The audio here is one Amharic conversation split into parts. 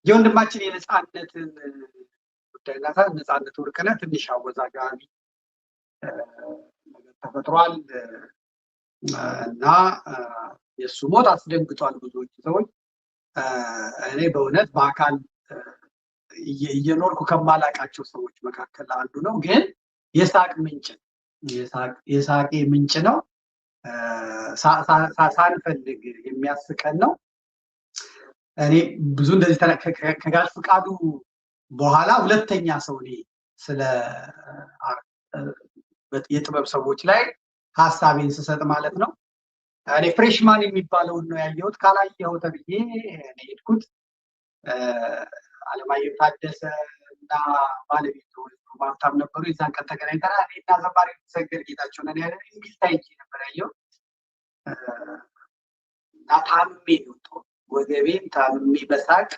የወንድማችን የነጻነትን ጉዳይና ነጻነት ወርቅነህ ትንሽ አወዛጋቢ ነገር ተፈጥሯል እና የሱ ሞት አስደንግጧል ብዙዎች ሰዎች። እኔ በእውነት በአካል እየኖርኩ ከማላቃቸው ሰዎች መካከል አንዱ ነው። ግን የሳቅ ምንጭ የሳቄ ምንጭ ነው። ሳንፈልግ የሚያስቀን ነው። እኔ ብዙ እንደዚህ ከጋሽ ፍቃዱ በኋላ ሁለተኛ ሰው እኔ ስለ የጥበብ ሰዎች ላይ ሀሳቤን ስሰጥ ማለት ነው። እኔ ፍሬሽማን የሚባለውን ነው ያየሁት። ካላየኸው ተብዬ እኔ ሄድኩት። አለማየሁ ታደሰ እና ባለቤቱ ማርታም ነበሩ። የዛን ቀን ተገናኝተናል። እኔና ዘማሪ ሰገድ ጌታቸው ነን ያለ እንግሊዝ ታይቼ ነበር ያየሁት እና ታምሜ ነው ወገቤን ታምሜ በሳቅ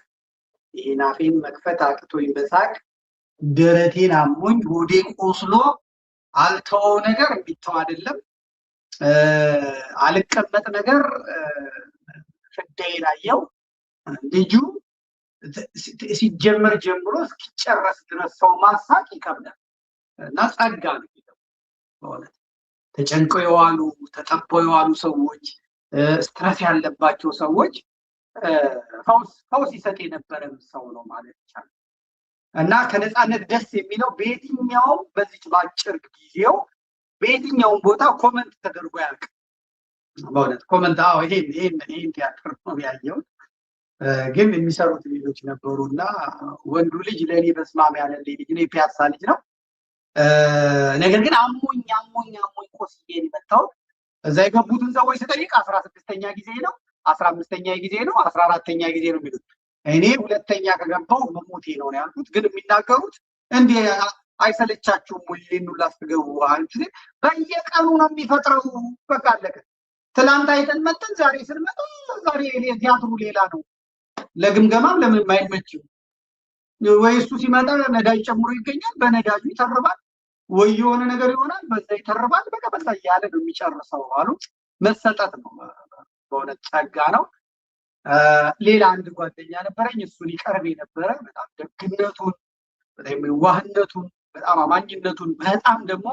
ይሄን አፌን መክፈት አቅቶኝ በሳቅ ደረቴን አሞኝ ሆዴ ቆስሎ አልተወው ነገር የሚተው አይደለም። አልቀመጥ ነገር ፍዳዬን አየው። ልጁ ሲጀመር ጀምሮ እስኪጨረስ ድረስ ሰው ማሳቅ ይከብዳል እና ጸጋ ነው በእውነት። ተጨንቀው የዋሉ ተጠበው የዋሉ ሰዎች፣ ስትረስ ያለባቸው ሰዎች ፈውስ ይሰጥ የነበረም ሰው ነው ማለት ይቻላል። እና ከነጻነት ደስ የሚለው በየትኛውም በዚች ባጭር ጊዜው በየትኛውም ቦታ ኮመንት ተደርጎ ያልቅ። በእውነት ኮመንት ይሄን ቲያትር ነው ያየው። ግን የሚሰሩት ልጆች ነበሩና ወንዱ ልጅ ለኔ በስማም ያለ ልጅ ነው፣ የፒያሳ ልጅ ነው። ነገር ግን አሞኝ ቆስዬ የመጣው እዛ የገቡትን ሰዎች ስጠይቅ 16ኛ ጊዜ ነው፣ 15ኛ ጊዜ ነው፣ 14ኛ ጊዜ ነው የሚሉት። እኔ ሁለተኛ ከገባው መሞቴ ነው ያልኩት። ግን የሚናገሩት እንዴ አይሰለቻችሁም ወይ ይሄን ሁሉ አስገቡ አንቺ በየቀኑ ነው የሚፈጥረው። በቃ አለቀ። ትላንት አይተን መጥተን ዛሬ ስንመጣ ዛሬ ቲያትሩ ሌላ ነው። ለግምገማም ለምን የማይመችም ወይ እሱ ሲመጣ ነዳጅ ጨምሮ ይገኛል፣ በነዳጁ ይተርባል፣ ወይ የሆነ ነገር ይሆናል፣ በዛ ይተርባል። በቃ በዛ ያለ ነው የሚጨርሰው አሉ። መሰጠት ነው በእውነት ጸጋ ነው። ሌላ አንድ ጓደኛ ነበረኝ፣ እሱን ይቀርብ የነበረ በጣም ደግነቱን፣ በጣም የዋህነቱን፣ በጣም አማኝነቱን፣ በጣም ደግሞ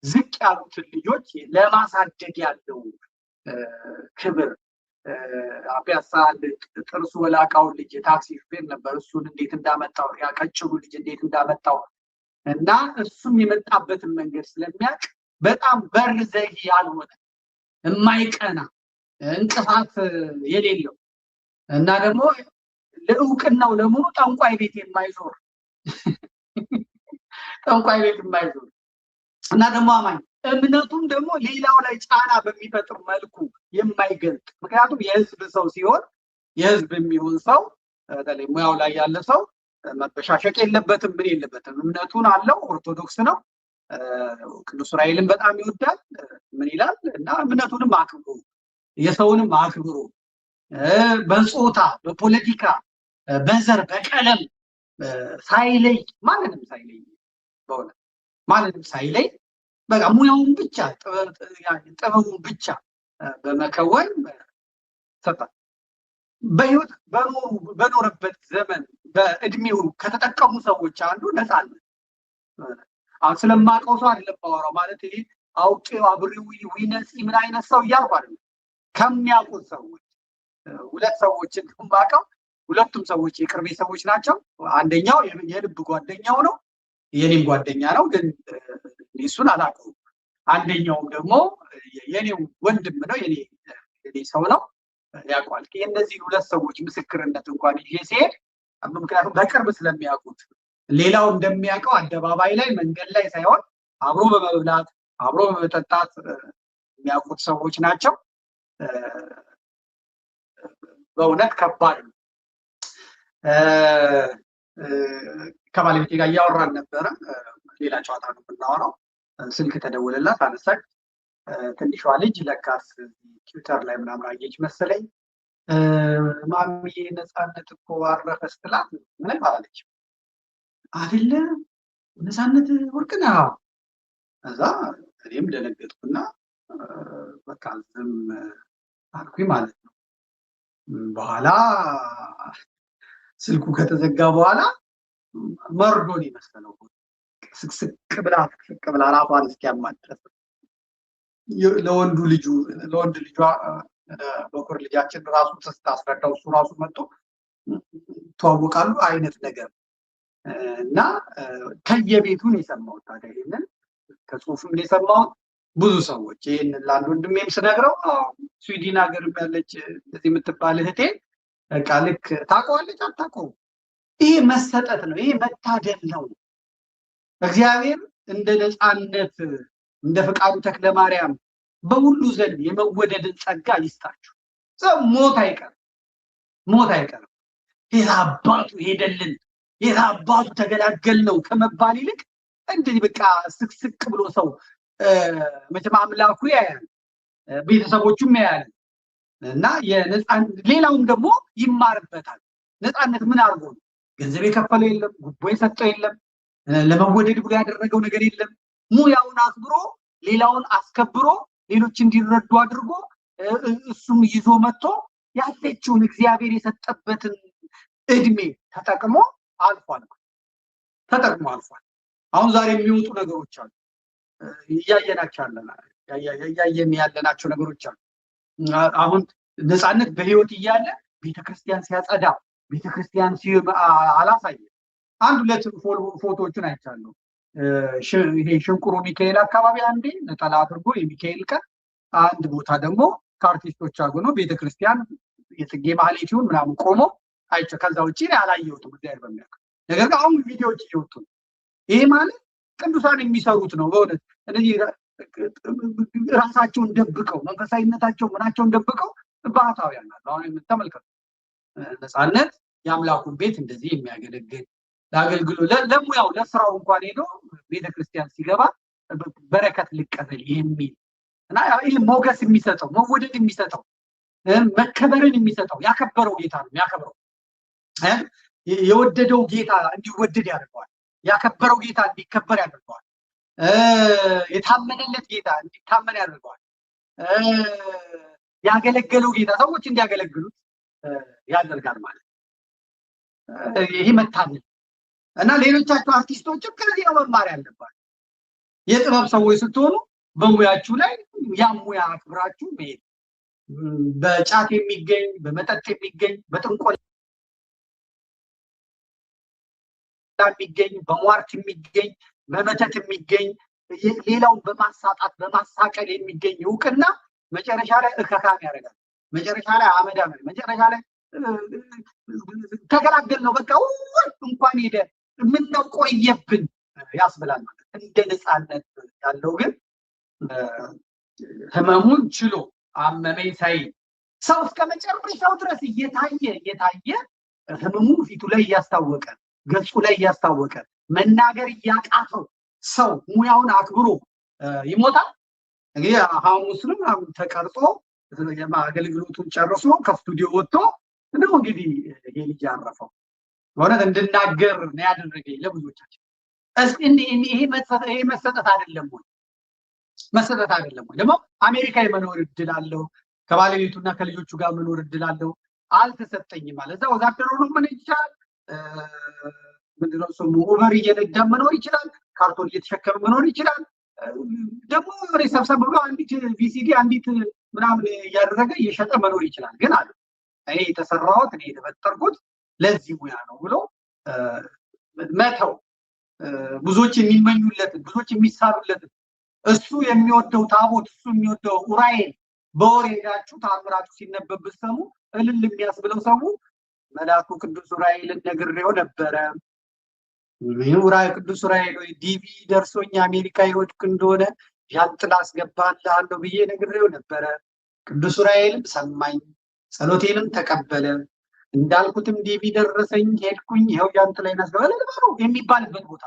ዝቅ ያሉትን ልጆች ለማሳደግ ያለው ክብር ፒያሳ ጥርሱ ወላቃውን ልጅ የታክሲ ሹፌር ነበር። እሱን እንዴት እንዳመጣው ያቀጭሉ ልጅ እንዴት እንዳመጣው እና እሱም የመጣበትን መንገድ ስለሚያውቅ በጣም በር ዘጊ ያልሆነ የማይቀና እንቅፋት የሌለው እና ደግሞ ለእውቅናው ለሙሉ ጠንቋይ ቤት የማይዞር እና ደግሞ አማኝ እምነቱም ደግሞ ሌላው ላይ ጫና በሚፈጥር መልኩ የማይገልጥ። ምክንያቱም የህዝብ ሰው ሲሆን የህዝብ የሚሆን ሰው በተለይ ሙያው ላይ ያለ ሰው መበሻሸቅ የለበትም፣ ምን የለበትም። እምነቱን አለው፣ ኦርቶዶክስ ነው። ቅዱስ ዑራኤልን በጣም ይወዳል። ምን ይላል እና እምነቱንም አክብሮ የሰውንም አክብሮ በጾታ በፖለቲካ በዘር በቀለም ሳይለይ ማንንም ሳይለይ በቃ ሙያውን ብቻ ጥበቡን ብቻ በመከወን ሰጣ። በህይወት በኖረበት ዘመን በእድሜው ከተጠቀሙ ሰዎች አንዱ ነጻነት። አሁን ስለማውቀው ሰው አይደለም ባወራው፣ ማለት ይሄ አውቄው አብሬው ዊነስ ምን አይነት ሰው እያልኩ አይደለም። ከሚያውቁት ሰዎች ሁለት ሰዎችን ማውቀው፣ ሁለቱም ሰዎች የቅርቤ ሰዎች ናቸው። አንደኛው የልብ ጓደኛው ነው፣ የኔም ጓደኛ ነው፣ ግን እሱን አላውቀውም። አንደኛውም ደግሞ የኔ ወንድም ነው፣ የኔ ሰው ነው፣ ያውቀዋል። የእነዚህ ሁለት ሰዎች ምስክርነት እንኳን ይዤ ሲሄድ፣ ምክንያቱም በቅርብ ስለሚያውቁት ሌላው እንደሚያውቀው አደባባይ ላይ መንገድ ላይ ሳይሆን አብሮ በመብላት አብሮ በመጠጣት የሚያውቁት ሰዎች ናቸው። በእውነት ከባድ ነው። ከባለቤቴ ጋር እያወራን ነበረ። ሌላ ጨዋታ ነው የምናወራው። ስልክ ተደወለላት፣ አነሳች። ትንሿ ልጅ ለካስ ትዊተር ላይ ምናምን አየች መሰለኝ። ማሚዬ ነጻነት እኮ አረፈ ስትላት ምንም አላለች። አይደለ ነጻነት ወርቅነህ? እዛ እኔም ደነገጥኩና በቃ ዝም አልኩኝ ማለት ነው። በኋላ ስልኩ ከተዘጋ በኋላ መርዶን ይመስለው ስቅስቅ ብላ ራሷን እስኪያማት ድረስ ለወንድ ልጇ በኩር ልጃችን ራሱ ስታስረዳው እሱ ራሱ መጥቶ ተዋወቃሉ አይነት ነገር እና ከየቤቱ ነው የሰማሁት። ታዲያ ይሄንን ከጽሁፍም ነው የሰማሁት። ብዙ ሰዎች ይሄንን ለአንድ ወንድሜም ስነግረው ስዊድን ሀገርም ያለች እንደዚህ የምትባል እህቴ በቃ ልክ ታውቀዋለች አታውቀውም። ይሄ መሰጠት ነው፣ ይሄ መታደል ነው። እግዚአብሔር እንደ ነፃነት እንደ ፈቃዱ ተክለ ማርያም በሁሉ ዘንድ የመወደድን ጸጋ ይስጣችሁ። ሞት አይቀርም። የታባቱ ሄደልን የታባቱ ተገላገል ነው ከመባል ይልቅ እንደዚህ በቃ ስቅስቅ ብሎ ሰው መቼም አምላኩ ያያል፣ ቤተሰቦቹም ያያል እና ሌላውም ደግሞ ይማርበታል። ነፃነት ምን አድርጎ ነው? ገንዘብ የከፈለው የለም፣ ጉቦ የሰጠው የለም፣ ለመወደድ ብሎ ያደረገው ነገር የለም። ሙያውን አክብሮ ሌላውን አስከብሮ ሌሎች እንዲረዱ አድርጎ እሱም ይዞ መጥቶ ያለችውን እግዚአብሔር የሰጠበትን እድሜ ተጠቅሞ አልፏል። አሁን ዛሬ የሚወጡ ነገሮች አሉ፣ እያየን ያለናቸው ነገሮች አሉ። አሁን ነፃነት በህይወት እያለ ቤተክርስቲያን ሲያጸዳ ቤተክርስቲያን አላሳየ። አንድ ሁለት ፎቶዎችን አይቻለሁ። ይሄ ሽንቁሩ ሚካኤል አካባቢ አንዴ ነጠላ አድርጎ የሚካኤል ቀን፣ አንድ ቦታ ደግሞ ከአርቲስቶች አጎኖ ቤተክርስቲያን የጽጌ ማህሌት ይሁን ምናምን ቆሞ አይቼው ከዛ ውጪ አላየሁትም እግዚአብሔር በሚያውቅ። ነገር ግን አሁን ቪዲዮዎች እየወጡ ነው። ይሄ ማለት ቅዱሳን የሚሰሩት ነው። በእውነት እነዚህ ራሳቸውን ደብቀው መንፈሳዊነታቸው ምናቸውን ደብቀው ባህታውያን አሉ። አሁን ተመልከቱ፣ ነፃነት የአምላኩን ቤት እንደዚህ የሚያገለግል ለአገልግሎት ለሙያው ለስራው እንኳን ሄዶ ቤተክርስቲያን ሲገባ በረከት ልቀበል የሚል እና ይሄ ሞገስ የሚሰጠው መወደድ የሚሰጠው መከበርን የሚሰጠው ያከበረው ጌታ ነው የሚያከብረው። የወደደው ጌታ እንዲወደድ ያደርገዋል። ያከበረው ጌታ እንዲከበር ያደርገዋል። የታመነለት ጌታ እንዲታመን ያደርገዋል። ያገለገለው ጌታ ሰዎች እንዲያገለግሉት ያደርጋል ማለት ይሄ መታመን እና ሌሎቻችሁ አርቲስቶችም ከዚህ ነው መማር ያለባችሁ። የጥበብ ሰዎች ስትሆኑ በሙያችሁ ላይ ያ ሙያ አክብራችሁ መሄድ። በጫት የሚገኝ በመጠጥ የሚገኝ በጥንቆላ የሚገኝ በሟርት የሚገኝ በመተት የሚገኝ ሌላውን በማሳጣት በማሳቀል የሚገኝ እውቅና መጨረሻ ላይ እከካም ያደርጋል። መጨረሻ ላይ አመዳም፣ መጨረሻ ላይ ተገላገል ነው በቃ እንኳን ሄደ ምን ነው ቆየብን ያስብላል ማለት። እንደ ነፃነት ያለው ግን ህመሙን ችሎ አመመኝ ሳይል ሰው እስከ መጨረሻው ድረስ እየታየ ህመሙ ፊቱ ላይ እያስታወቀ ገጹ ላይ እያስታወቀ መናገር እያቃተው ሰው ሙያውን አክብሮ ይሞታል። እንግዲህ ሐሙስንም ተቀርጾ አገልግሎቱን ጨርሶ ከስቱዲዮ ወጥቶ ነው እንግዲህ ይሄ ልጅ ያረፈው። በእውነት እንድናገር ነው ያደረገኝ ለብዙዎቻችን። ይሄ መሰጠት አይደለም ወይ? መሰጠት አይደለም ወይ? ደግሞ አሜሪካ የመኖር እድል አለው፣ ከባለቤቱና ከልጆቹ ጋር መኖር እድል አለው። አልተሰጠኝም ማለት እዛ ወዛደር ሆኖ መኖር ይችላል። ምንድነው ስሙ ኡበር እየነዳ መኖር ይችላል። ካርቶን እየተሸከመ መኖር ይችላል። ደግሞ ሰብሰብ ብሎ አንዲት ቪሲዲ አንዲት ምናምን እያደረገ እየሸጠ መኖር ይችላል። ግን አለ እኔ የተሰራሁት እኔ የተፈጠርኩት ለዚህ ሙያ ነው ብሎ መተው፣ ብዙዎች የሚመኙለትን ብዙዎች የሚሳሉለትን እሱ የሚወደው ታቦት እሱ የሚወደው ኡራኤል በወሬ ሄዳችሁ ታምራችሁ ሲነበብ ብትሰሙ እልል የሚያስብለው ሰው መልአኩ ቅዱስ ኡራኤልን ነግሬው ነበረ። ቅዱስ ኡራኤል ወይ ዲቪ ደርሶኝ አሜሪካ ይወድቅ እንደሆነ ዣንጥላ አስገባልሃለሁ ብዬ ነግሬው ነበረ። ቅዱስ ኡራኤልም ሰማኝ፣ ጸሎቴንም ተቀበለ። እንዳልኩትም ዲቪ ደረሰኝ፣ ሄድኩኝ፣ ይኸው ዣንጥላዬን አስገባለሁ የሚባልበት ቦታ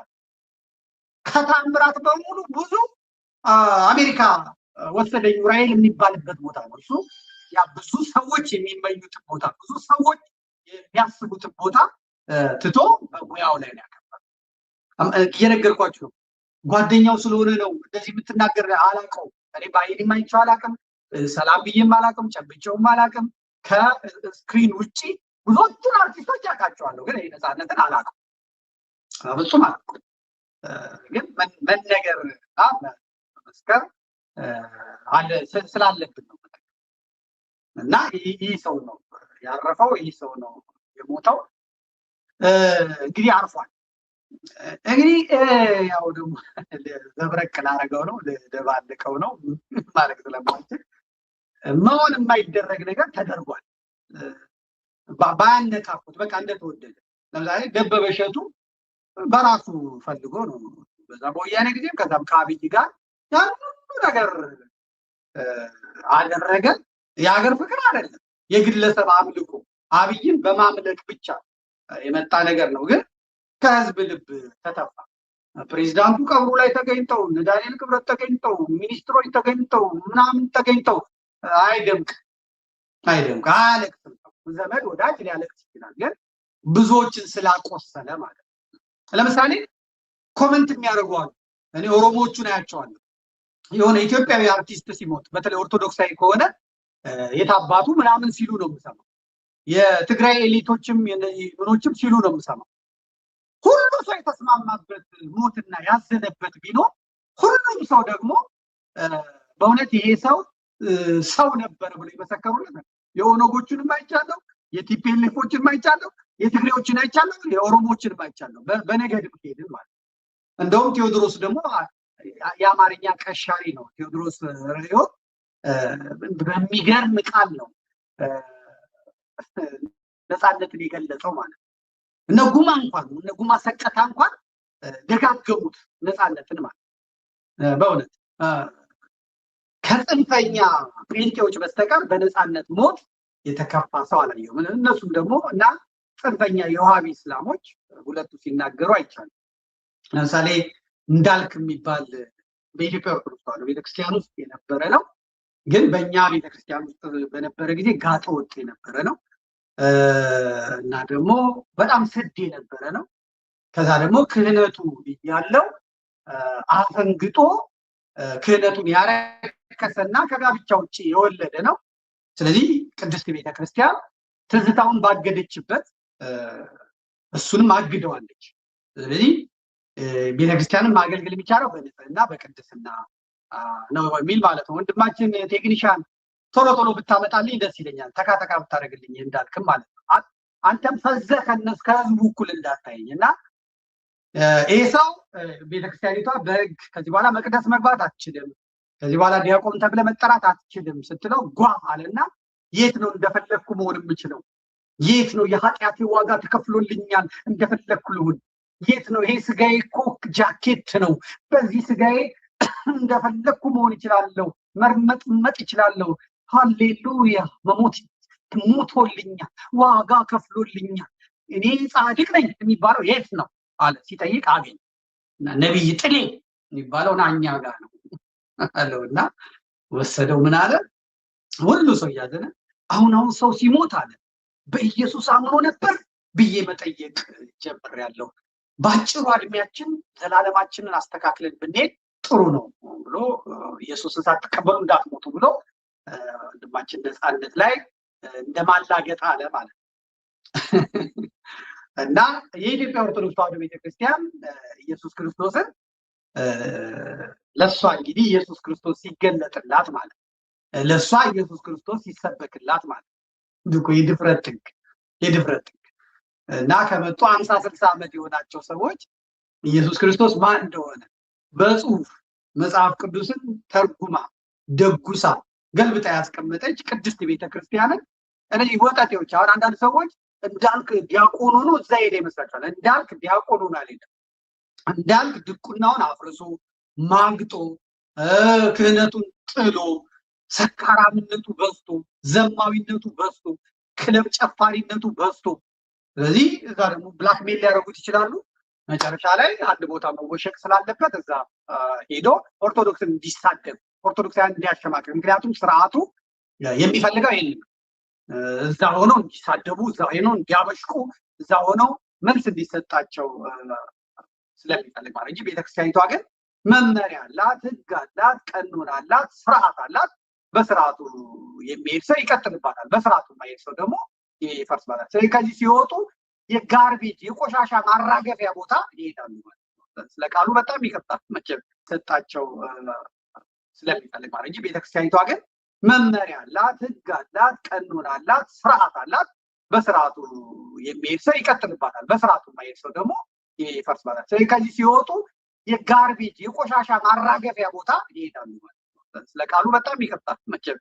ከታምራት በሙሉ ብዙ አሜሪካ ወሰደኝ ኡራኤል የሚባልበት ቦታ ነው። እሱ ያ ብዙ ሰዎች የሚመኙትን ቦታ ብዙ ሰዎች የሚያስቡትን ቦታ ትቶ በሙያው ላይ ነው ያከበረው። እየነገርኳችሁ ነው። ጓደኛው ስለሆነ ነው እንደዚህ የምትናገር አላውቀው። እኔ ባይኔም አይቼው አላውቅም፣ ሰላም ብዬም አላውቅም፣ ጨብጬውም አላውቅም። ከስክሪን ውጪ ብዙዎቹን አርቲስቶች ያውቃቸዋለሁ፣ ግን ነፃነትን አላውቅም፣ በፍጹም አላውቅም። ግን መነገር መስከር ስላለብን ነው። እና ይህ ሰው ነው ያረፈው፣ ይህ ሰው ነው የሞተው። እንግዲህ አርፏል። እንግዲህ ያው ደግሞ ዘብረቅ ላደረገው ነው ልደባልቀው ነው ማለት ስለማልችል መሆን የማይደረግ ነገር ተደርጓል። ባያነቃቁት በቃ እንደተወደደ ለምሳሌ ደበበ እሸቱ በራሱ ፈልጎ ነው በዛ በወያኔ ጊዜም ከዛም ከአብይ ጋር ያን ሁሉ ነገር አደረገ። የሀገር ፍቅር አይደለም፣ የግለሰብ አምልኮ አብይን በማምለክ ብቻ የመጣ ነገር ነው። ግን ከህዝብ ልብ ተተፋ። ፕሬዚዳንቱ ቀብሩ ላይ ተገኝተው እነ ዳንኤል ክብረት ተገኝተው ሚኒስትሮች ተገኝተው ምናምን ተገኝተው አይደምቅ አያለቅስም። ዘመድ ወዳጅ ሊያለቅስ ይችላል፣ ግን ብዙዎችን ስላቆሰለ ማለት ነው። ለምሳሌ ኮመንት የሚያደርጉ አሉ። እኔ ኦሮሞዎቹን አያቸዋለሁ። የሆነ ኢትዮጵያዊ አርቲስት ሲሞት በተለይ ኦርቶዶክሳዊ ከሆነ የታባቱ ምናምን ሲሉ ነው የምሰማው። የትግራይ ኤሊቶችም ምኖችም ሲሉ ነው የምሰማው። ሁሉ ሰው የተስማማበት ሞትና ያዘነበት ቢኖር ሁሉም ሰው ደግሞ በእውነት ይሄ ሰው ሰው ነበር ብሎ የመሰከሩለት የኦነጎቹንም አይቻለሁ፣ የቲፒኤልኤፎችን አይቻለሁ፣ የትግሬዎችን አይቻለሁ፣ የኦሮሞዎችን አይቻለሁ። በነገድ ሄድን ማለት እንደውም ቴዎድሮስ ደግሞ የአማርኛ ቀሻሪ ነው። ቴዎድሮስ ሬዮ በሚገርም ቃል ነው ነፃነትን የገለጸው ማለት ነው። እነ ጉማ ሰቀታ እንኳን ደጋገሙት ነፃነትን ማለት በእውነት ከጽንፈኛ ጴንጤዎች በስተቀር በነፃነት ሞት የተከፋ ሰው አላየሁም። እነሱም ደግሞ እና ጽንፈኛ የውሃቢ እስላሞች ሁለቱ ሲናገሩ አይቻልም። ለምሳሌ እንዳልክ የሚባል በኢትዮጵያ ኦርቶዶክስ ተዋሕዶ ቤተክርስቲያን ውስጥ የነበረ ነው፣ ግን በእኛ ቤተክርስቲያን ውስጥ በነበረ ጊዜ ጋጠ ወጥ የነበረ ነው እና ደግሞ በጣም ስድ የነበረ ነው። ከዛ ደግሞ ክህነቱ ያለው አፈንግጦ ክህነቱን ያረከሰና ከጋብቻ ውጭ የወለደ ነው። ስለዚህ ቅድስት ቤተክርስቲያን ትዝታውን ባገደችበት እሱንም አግደዋለች። ስለዚህ ቤተክርስቲያንን ማገልገል የሚቻለው በንጽህና በቅድስና ነው የሚል ማለት ነው። ወንድማችን ቴክኒሻን ቶሎ ቶሎ ብታመጣልኝ ደስ ይለኛል። ተካተካ ብታደርግልኝ እንዳልክም ማለት ነው። አንተም ፈዘህ ከህዝቡ እኩል እንዳታየኝ እና ይህ ሰው ቤተክርስቲያኒቷ በህግ ከዚህ በኋላ መቅደስ መግባት አትችልም፣ ከዚህ በኋላ ዲያቆን ተብለህ መጠራት አትችልም ስትለው ጓ አለና የት ነው እንደፈለግኩ መሆን የምችለው? የት ነው የኃጢአቴ ዋጋ ተከፍሎልኛል እንደፈለግኩ ልሁን? የት ነው ይሄ ስጋዬ እኮ ጃኬት ነው፣ በዚህ ስጋዬ እንደፈለግኩ መሆን ይችላለሁ፣ መርመጥመጥ ይችላለሁ። ሃሌሉያ መሞት ሞቶልኛል፣ ዋጋ ከፍሎልኛል፣ እኔ ጻድቅ ነኝ የሚባለው የት ነው አለ። ሲጠይቅ አገኝ እና ነብይ ጥሌ የሚባለው ናኛ ጋር ነው አለውና ወሰደው። ምን አለ? ሁሉ ሰው እያዘነ አሁን ሰው ሲሞት አለ በኢየሱስ አምኖ ነበር ብዬ መጠየቅ ጀምሬያለሁ። በአጭሩ እድሜያችን ዘላለማችንን አስተካክለን ብንሄድ ጥሩ ነው ብሎ ኢየሱስን ሳትቀበሉ እንዳትሞቱ ብሎ ወንድማችን ነፃነት ላይ እንደማላገጥ አለ ማለት ነው። እና የኢትዮጵያ ኦርቶዶክስ ተዋሕዶ ቤተክርስቲያን ኢየሱስ ክርስቶስን ለሷ እንግዲህ ኢየሱስ ክርስቶስ ሲገለጥላት ማለት ለሷ ኢየሱስ ክርስቶስ ሲሰበክላት ማለት ነው። የድፍረት ጥግ እና ከመጡ 50-60 ዓመት የሆናቸው ሰዎች ኢየሱስ ክርስቶስ ማን እንደሆነ በጽሁፍ መጽሐፍ ቅዱስን ተርጉማ ደጉሳ ገልብጣ ያስቀመጠች ቅድስት ቤተክርስቲያንን እነዚህ ወጣቶች አሁን አንዳንድ ሰዎች እንዳልክ ዲያቆኑ ነው እዛ ሄደ ይመስላችኋል። እንዳልክ ዲያቆኑ ነው አልሄደም። እንዳልክ ድቁናውን አፍርሶ ማግጦ ክህነቱን ጥሎ ሰካራምነቱ በዝቶ ዘማዊነቱ በዝቶ ክለብ ጨፋሪነቱ በዝቶ ስለዚህ እዛ ደግሞ ብላክሜል ሊያደርጉት ይችላሉ። መጨረሻ ላይ አንድ ቦታ መወሸቅ ስላለበት እዛ ሄዶ ኦርቶዶክስን እንዲሳደብ ኦርቶዶክሳውያን እንዲያሸማቅቅ፣ ምክንያቱም ስርዓቱ የሚፈልገው ይሄን ነው። እዛ ሆነው እንዲሳደቡ፣ እዛ ሆነው እንዲያበሽቁ፣ እዛ ሆነው መልስ እንዲሰጣቸው ስለሚፈልግ ማለት እንጂ ቤተክርስቲያኒቷ ግን መመሪያ አላት፣ ህግ አላት፣ ቀኖና አላት፣ ስርዓት አላት። በስርዓቱ የሚሄድ ሰው ይቀጥልባታል። በስርዓቱ የማይሄድ ሰው ደግሞ ይፈርስ ማለት ነው። ስለዚህ ከዚህ ሲወጡ የጋርቤጅ የቆሻሻ ማራገፊያ ቦታ ይሄዳሉ ማለት ነው። ስለ ቃሉ በጣም ይቀጣል መቼም ሰጣቸው ስለሚፈልግ ማለት እንጂ ቤተክርስቲያኒቷ ግን መመሪያ አላት፣ ህግ አላት፣ ቀኖና አላት፣ ስርዓት አላት። በስርዓቱ የሚሄድ ሰው ይቀጥልባታል። በስርዓቱ የማይሄድ ሰው ደግሞ ይፈርስ ማለት ነው። ስለዚህ ከዚህ ሲወጡ የጋርቤጅ የቆሻሻ ማራገፊያ ቦታ ይሄዳሉ ማለት ነው። ስለ ቃሉ በጣም ይቀጣል መቼም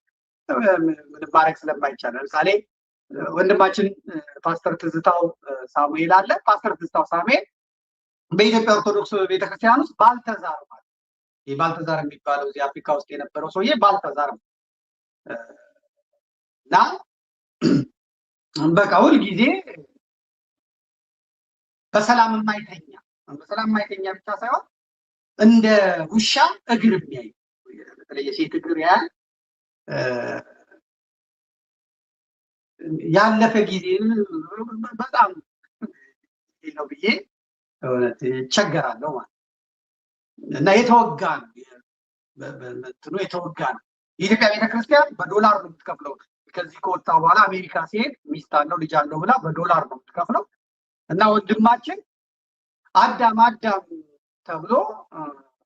ምንም ማድረግ ስለማይቻል። ለምሳሌ ወንድማችን ፓስተር ትዝታው ሳሙኤል አለ። ፓስተር ትዝታው ሳሙኤል በኢትዮጵያ ኦርቶዶክስ ቤተክርስቲያን ውስጥ ባልተዛር ማለት ይህ ባልተዛር የሚባለው እዚህ አፍሪካ ውስጥ የነበረው ሰውዬ ባልተዛር እና በቃ ሁል ጊዜ በሰላም የማይተኛ ብቻ ሳይሆን እንደ ውሻ እግር የሚያይ በተለይ የሴት እግር ያህል ያለፈ ጊዜ በጣም ነው ብዬ ይቸገራለሁ ማለት እና የተወጋ ነው የተወጋ ነው። የኢትዮጵያ ቤተክርስቲያን በዶላር ነው የምትከፍለው። ከዚህ ከወጣ በኋላ አሜሪካ ሲሄድ ሚስት አለው ልጅ አለው ብላ በዶላር ነው የምትከፍለው። እና ወንድማችን አዳም ተብሎ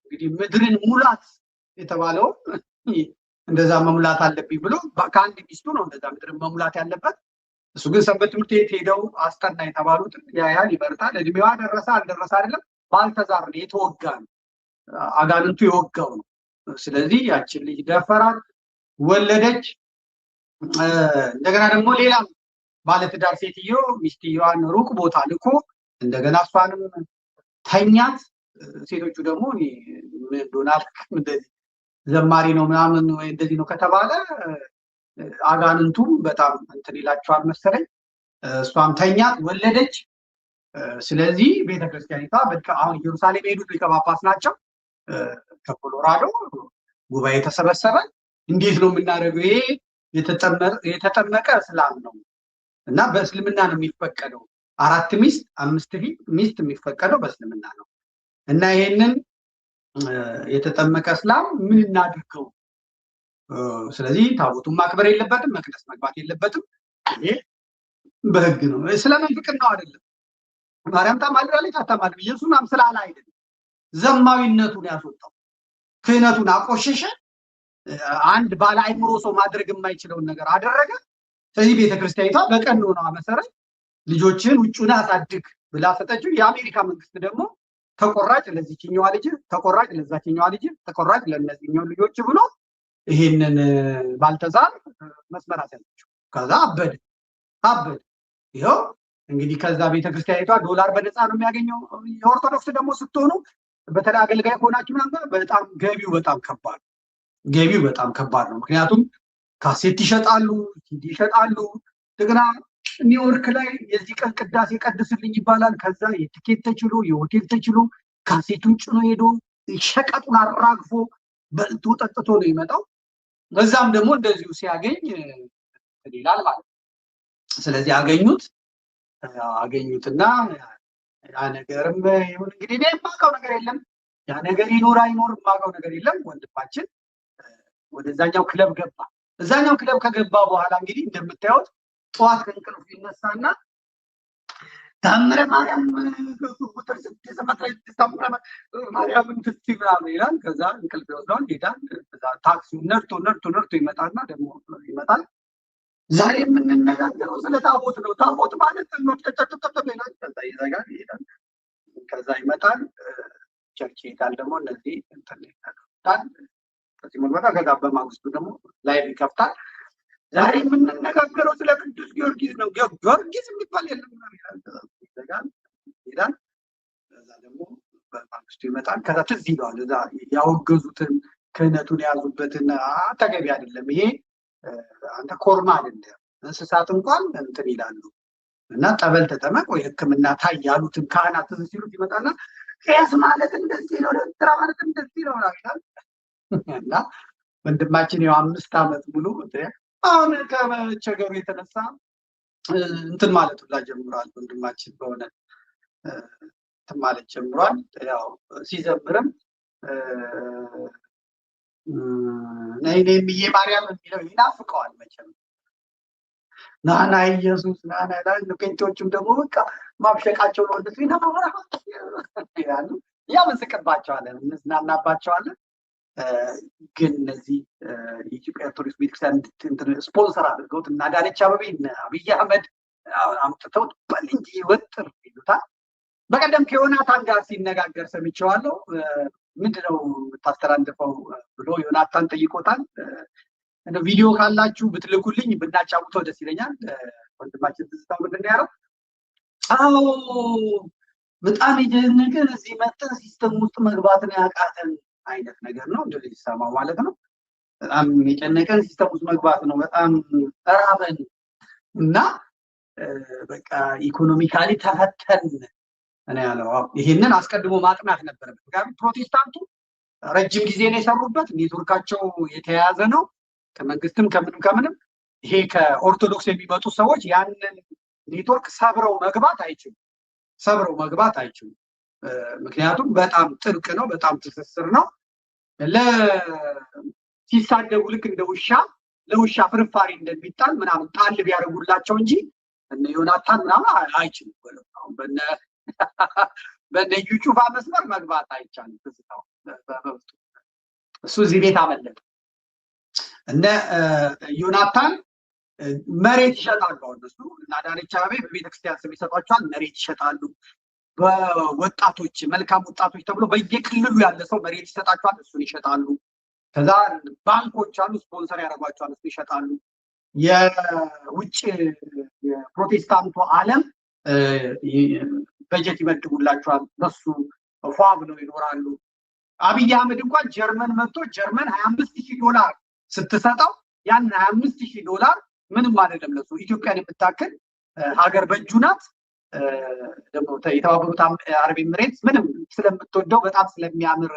እንግዲህ ምድርን ሙላት የተባለው እንደዛ መሙላት አለብኝ ብሎ ከአንድ ሚስቱ ነው እንደዛ ምድርን መሙላት ያለበት። እሱ ግን ሰንበት ትምህርት ቤት ሄደው አስጠና የተባሉትን ያያል፣ ይበርታል። እድሜዋ ደረሰ አልደረሰ አይደለም፣ ባልተዛር ነው የተወጋ ነው። አጋንንቱ የወጋው ነው። ስለዚህ ያችን ልጅ ደፈራት፣ ወለደች። እንደገና ደግሞ ሌላ ባለትዳር ሴትዮ ሚስትየዋን ሩቅ ቦታ ልኮ እንደገና እሷንም ተኛት። ሴቶቹ ደግሞ ዶናልድ እንደዚህ ዘማሪ ነው ምናምን ወይ እንደዚህ ነው ከተባለ አጋንንቱም በጣም እንትን ይላቸዋል መሰለኝ። እሷም ተኛት፣ ወለደች። ስለዚህ ቤተክርስቲያኒቷ አሁን ኢየሩሳሌም የሄዱት ሊቀ ጳጳስ ናቸው። ከኮሎራዶ ጉባኤ ተሰበሰበ። እንዴት ነው የምናደርገው? ይሄ የተጠመቀ እስላም ነው እና በእስልምና ነው የሚፈቀደው። 4 ሚስት 5 ሚስት የሚፈቀደው በእስልምና ነው እና ይሄንን የተጠመቀ እስላም ምን እናድርገው? ስለዚህ ታቦቱን ማክበር የለበትም፣ መቅደስ መግባት የለበትም። ይሄ በህግ ነው። ስለምን ፍቅር ነው አይደለም። ማርያም ታማልዳለች አታማልድ ኢየሱስም አምስላላ አይደለም። ዘማዊነቱን ያስወጣው ክህነቱን አቆሸሸ። አንድ ባለ አይምሮ ሰው ማድረግ የማይችለውን ነገር አደረገ። ስለዚህ ቤተክርስቲያኒቷ በቀኖና መሰረት ልጆችን ውጭውን አሳድግ ብላ ሰጠችው። የአሜሪካ መንግስት ደግሞ ተቆራጭ ለዚህኛዋ ልጅ፣ ተቆራጭ ለዛኛዋ ልጅ፣ ተቆራጭ ለነዚህኛው ልጆች ብሎ ይሄንን ባልተዛር መስመር አሳየችው። ከዛ አበደ። ይኸው እንግዲህ ከዛ ቤተክርስቲያኒቷ ዶላር በነፃ ነው የሚያገኘው። የኦርቶዶክስ ደግሞ ስትሆኑ በተለይ አገልጋይ ከሆናችሁ ምናምን በጣም ገቢው በጣም ከባድ ነው። ምክንያቱም ካሴት ይሸጣሉ፣ ሲዲ ይሸጣሉ። እንደገና ኒውዮርክ ላይ የዚህ ቀን ቅዳሴ ቀድስልኝ ይባላል። ከዛ የትኬት ተችሎ የሆቴል ተችሎ ካሴቱን ጭኖ ሄዶ ሸቀጡን አራግፎ በልቶ ጠጥቶ ነው ይመጣው። በዛም ደግሞ እንደዚሁ ሲያገኝ ይላል ማለት ነው። ስለዚህ አገኙትና ያ ነገርም ይሁን እንግዲህ እኔ የማውቀው ነገር የለም። ያ ነገር ይኖር አይኖር የማውቀው ነገር የለም። ወንድማችን ወደዛኛው ክለብ ገባ። እዛኛው ክለብ ከገባ በኋላ እንግዲህ እንደምታዩት ጠዋት ከእንቅልፉ ይነሳና ታምረ ማርያም ቁጥር 6 ታምረ ማርያም ምናምን ይላል። ከዛ እንቅልፍ ይወስደዋል፣ ይሄዳል። ከዛ ታክሲውን ነርቶ ይመጣና ደግሞ ይመጣል። ዛሬ የምንነጋገረው ስለ ታቦት ነው። ታቦት ማለት ነው። ከዛ ይዘጋል፣ ይሄዳል። ከዛ ይመጣል፣ ቸርች ይሄዳል። ደግሞ እነዚህ ይመጣል። ከዚህ መልበታ ከዛ በማግስቱ ደግሞ ላይቭ ይከፍታል። ዛሬ የምንነጋገረው ስለ ቅዱስ ጊዮርጊስ ነው። ጊዮርጊስ የሚባል የለም። ይዘጋል፣ ይሄዳል። ከዛ ደግሞ በማግስቱ ይመጣል። ከዛ ትዝ ይለዋል እዛ ያወገዙትን ክህነቱን የያዙበትን ተገቢ አይደለም ይሄ አንተ ኮርማ አይደለም። እንስሳት እንኳን እንትን ይላሉ እና ጠበል ተጠመቅ ወይ ሕክምና ታይ ያሉትን ካህናት ትዝ ሲሉት ይመጣና ቄስ ማለት እንደዚህ ነው፣ ለትራ ማለት እንደዚህ ነው ይላል። እና ወንድማችን ያው 5 ዓመት ሙሉ አሁን ከመቸገሩ የተነሳ እንትን ማለት ሁላ ጀምሯል። ወንድማችን በሆነ እንትን ማለት ጀምሯል። ያው ሲዘምርም ነይ ነይ እምዬ ማርያም የሚለው ይናፍቀዋል መቼም ናና ኢየሱስ ናና ጴንጤዎችም ደግሞ በቃ ማብሸቃቸው ነው እንደዚህ ይላሉ። ያመሰቅባቸዋለን፣ እንዝናናባቸዋለን። ግን እነዚህ የኢትዮጵያ ኦርቶዶክስ ቤተክርስቲያን ስፖንሰር አድርገውት እና አዳነች አቤቤ እና አብይ አህመድ አምጥተው በል እንጂ ወጥር ይሉታል። በቀደም ከዮናታን ጋር ሲነጋገር ሰምቼዋለሁ። ምንድነው የምታስተላልፈው ብሎ ዮናታን ጠይቆታል። ቪዲዮ ካላችሁ ብትልኩልኝ ብናጫውተው ደስ ይለኛል። ወንድማችን ትዝታው ምንድን ያለው? አዎ በጣም የደነገን እዚህ መጠን ሲስተም ውስጥ መግባትን ያቃተን አይነት ነገር ነው እንደዚህ ሲሰማው ማለት ነው። በጣም የጨነቀን ሲስተም ውስጥ መግባት ነው። በጣም ተራበን እና በቃ ኢኮኖሚካሊ ተፈተን እኔ ያለው ይሄንን አስቀድሞ ማጥናት ነበረበት። ምክንያቱም ፕሮቴስታንቱ ረጅም ጊዜ ነው የሰሩበት፣ ኔትወርካቸው የተያያዘ ነው ከመንግስትም ከምንም። ይሄ ከኦርቶዶክስ የሚመጡ ሰዎች ያንን ኔትወርክ ሰብረው መግባት አይችሉም። ምክንያቱም በጣም ጥብቅ ነው፣ በጣም ትስስር ነው። ሲሳደቡ ልክ እንደ ውሻ ለውሻ ፍርፋሪ እንደሚጣል ምናምን ጣል ቢያደርጉላቸው እንጂ እነ ዮናታን ምናምን አይችሉም። በነ ዩጩፋ መስመር መግባት አይቻልም። ትዝታው እሱ እዚህ ቤት አመለጠ። እነ ዮናታን መሬት ይሸጣሉ። እነሱ እና አዳነች አቤቤ በቤተክርስቲያን ስም ይሰጧቸዋል፣ መሬት ይሸጣሉ። በወጣቶች መልካም ወጣቶች ተብሎ በየክልሉ ያለ ሰው መሬት ይሰጣቸዋል፣ እሱን ይሸጣሉ። ከዛ ባንኮች አሉ፣ ስፖንሰር ያደርጓቸዋል፣ እሱን ይሸጣሉ። የውጭ የፕሮቴስታንቱ ዓለም በጀት ይመድቡላቸዋል፣ በሱ ፏ ብለው ይኖራሉ። አብይ አህመድ እንኳን ጀርመን መጥቶ ጀርመን $25,000 ስትሰጠው ያን $25,000 ምንም አይደለም ለሱ። ኢትዮጵያን የምታክል ሀገር በእጁ ናት። ደግሞ የተባበሩት አረብ ኤምሬትስ ምንም ስለምትወደው በጣም ስለሚያምር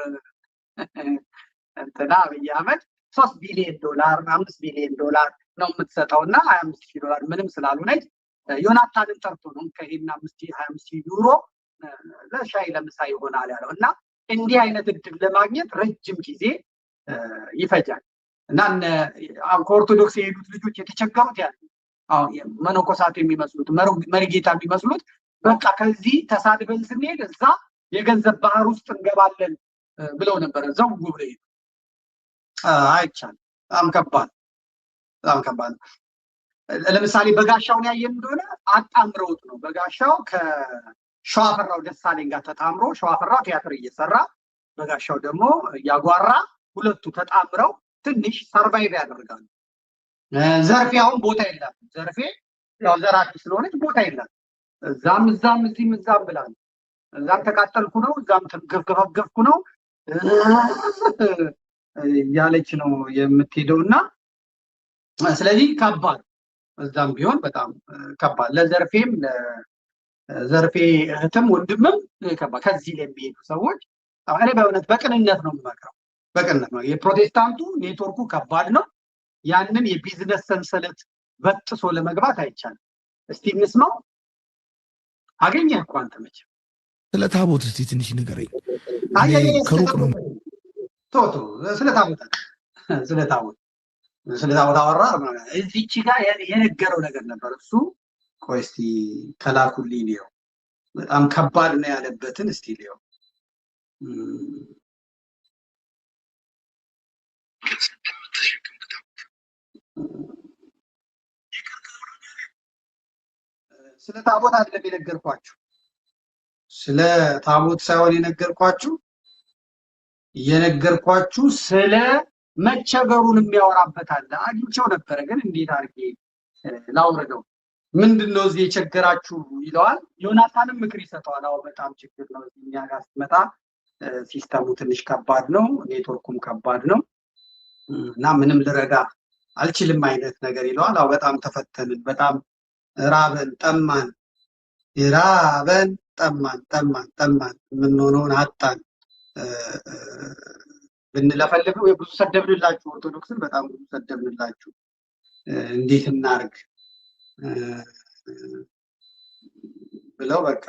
እንትና አብይ አህመድ $3 ቢሊዮን $5 ቢሊዮን ነው የምትሰጠው እና $25,000 ምንም ስላልሆነች ዮናታንን ጠርቶ ነው ከሄድና 25,000 ዩሮ ለሻይ ለምሳ ይሆናል ያለው። እና እንዲህ አይነት እድል ለማግኘት ረጅም ጊዜ ይፈጃል። እና ከኦርቶዶክስ የሄዱት ልጆች የተቸገሩት ያለ አሁን መነኮሳት የሚመስሉት መሪጌታ የሚመስሉት በቃ ከዚህ ተሳድበን ስንሄድ እዛ የገንዘብ ባህር ውስጥ እንገባለን ብለው ነበረ። ዘው ብለው ሄዱ። አይቻልም። በጣም ከባድ ነው። ለምሳሌ በጋሻውን ያየን እንደሆነ አጣምረውት ነው። በጋሻው ከሸዋፈራው ደሳለኝ ጋር ተጣምሮ ሸዋፈራው ቲያትር እየሰራ በጋሻው ደግሞ ያጓራ፣ ሁለቱ ተጣምረው ትንሽ ሰርቫይቭ ያደርጋሉ። ዘርፌ አሁን ቦታ የላትም። ዘርፌ ያው ዘራፊ ስለሆነች ቦታ የላትም። እዛም እዚህም እዛም ብላል። እዛም ተቃጠልኩ ነው፣ እዛም ገፍገፍኩ ነው ያለች ነው የምትሄደው። እና ስለዚህ ከባድ እዛም ቢሆን በጣም ከባድ ለዘርፌም ለዘርፌ እህትም ወንድምም ከባድ። ከዚህ ለሚሄዱ ሰዎች እኔ በእውነት በቅንነት ነው የምመክረው። በቅንነት ነው። የፕሮቴስታንቱ ኔትወርኩ ከባድ ነው። ያንን የቢዝነስ ሰንሰለት በጥሶ ለመግባት አይቻልም። እስቲ እንስማው። አገኘህ እኮ አንተ መቼም ስለ ታቦት እስቲ ትንሽ ንገረኝ። ከሩቅ ነው ቶቶ ስለ ታቦት አወራ። እዚች ጋር የነገረው ነገር ነበር እሱ። ቆይ እስቲ ከላኩልኝ ሊየው። በጣም ከባድ ነው ያለበትን እስቲ ሊየው። ስለ ታቦት አይደለም የነገርኳችሁ፣ ስለ ታቦት ሳይሆን የነገርኳችሁ ስለ መቸገሩን የሚያወራበት አለ። አግኝቼው ነበረ ግን እንዴት አድርጌ ላውርደው? ምንድነው እዚህ የቸገራችሁ ይለዋል። ዮናታንም ምክር ይሰጠዋል። አዎ በጣም ችግር ነው እኛ ጋር ስትመጣ ሲስተሙ ትንሽ ከባድ ነው፣ ኔትወርኩም ከባድ ነው እና ምንም ልረዳ አልችልም አይነት ነገር ይለዋል። አዎ በጣም ተፈተንን፣ በጣም ራበን ጠማን፣ የምንሆነውን አጣን። ብንለፈልፍ ብዙ ሰደብንላችሁ፣ ኦርቶዶክስን በጣም ብዙ ሰደብንላችሁ፣ እንዴት እናርግ ብለው በቃ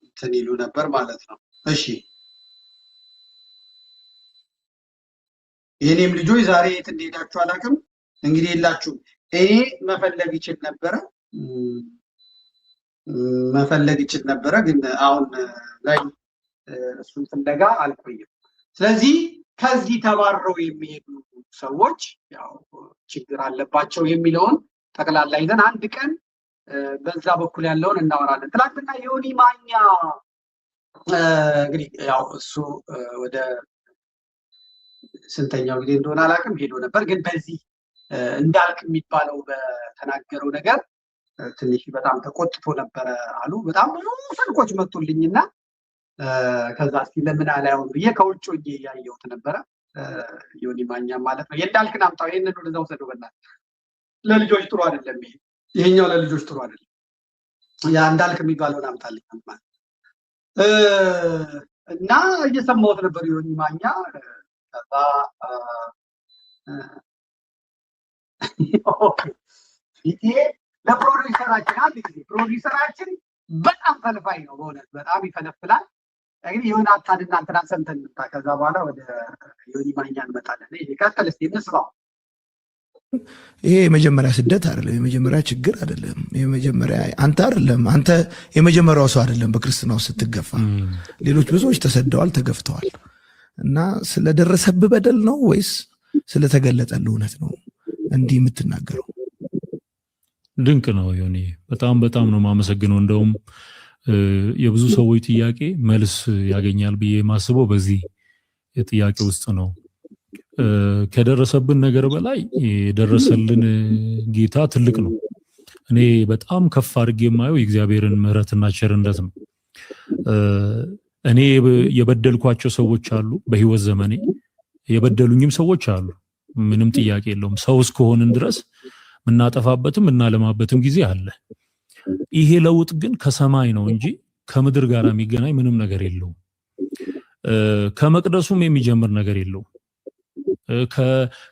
እንትን ይሉ ነበር ማለት ነው። እሺ የኔም ልጆች ዛሬ የት እንደሄዳችሁ አላውቅም። እንግዲህ የላችሁ እኔ መፈለግ ይችል ነበረ ግን አሁን ላይ እሱን ፍለጋ አልቆየም። ስለዚህ ከዚህ ተባረው የሚሄዱ ሰዎች ያው ችግር አለባቸው የሚለውን ጠቅላላ ይዘን አንድ ቀን በዛ በኩል ያለውን እናወራለን። ትላንትና ዮኒ ማኛ እንግዲህ ያው እሱ ወደ ስንተኛው ጊዜ እንደሆነ አላውቅም ሄዶ ነበር። ግን በዚህ እንዳልክ የሚባለው በተናገረው ነገር ትንሽ በጣም ተቆጥቶ ነበረ አሉ። በጣም ብዙ ስልኮች መጡልኝና ከዛ እስኪ ለምን አላየውም ብዬ ከውጭ ሆኜ ያየሁት ነበረ። ዮኒ ማኛ ማለት ነው። የእንዳልክን አምጣው፣ ይሄንን ወደዛ ወሰደው በእናትህ። ለልጆች ጥሩ አይደለም ይሄኛው ለልጆች ጥሩ አይደለም። ያ እንዳልክ የሚባለውን አምጣልኝ ማለት እና እየሰማሁት ነበር ዮኒ ማኛ። ከዛ ኦኬ ለፕሮዲውሰራችን አንድ ጊዜ ፕሮዲውሰራችን በጣም ፈልፋይ ነው በእውነት በጣም ይፈለፍላል። እንግዲህ ዮናታን እናንተና ሰምተን እንታ ከዛ በኋላ ወደ ዮኒ ማኛ እንመጣለን። ይቀጥል እስቲ እንስማው። ይሄ የመጀመሪያ ስደት አይደለም፣ የመጀመሪያ ችግር አይደለም። የመጀመሪያ አንተ አይደለም፣ አንተ የመጀመሪያው ሰው አይደለም በክርስትናው ስትገፋ። ሌሎች ብዙዎች ተሰደዋል፣ ተገፍተዋል። እና ስለደረሰብህ በደል ነው ወይስ ስለተገለጠልህ እውነት ነው እንዲህ የምትናገረው? ድንቅ ነው ዮኒ፣ በጣም ነው የማመሰግነው። እንደውም የብዙ ሰዎች ጥያቄ መልስ ያገኛል ብዬ የማስበው በዚህ ጥያቄ ውስጥ ነው። ከደረሰብን ነገር በላይ የደረሰልን ጌታ ትልቅ ነው። እኔ በጣም ከፍ አድርጌ የማየው የእግዚአብሔርን ምሕረትና ቸርነት ነው። እኔ የበደልኳቸው ሰዎች አሉ፣ በህይወት ዘመኔ የበደሉኝም ሰዎች አሉ። ምንም ጥያቄ የለውም። ሰው እስከሆንን ድረስ ምናጠፋበትም ምናለማበትም ጊዜ አለ። ይሄ ለውጥ ግን ከሰማይ ነው እንጂ ከምድር ጋር የሚገናኝ ምንም ነገር የለውም። ከመቅደሱም የሚጀምር ነገር የለውም።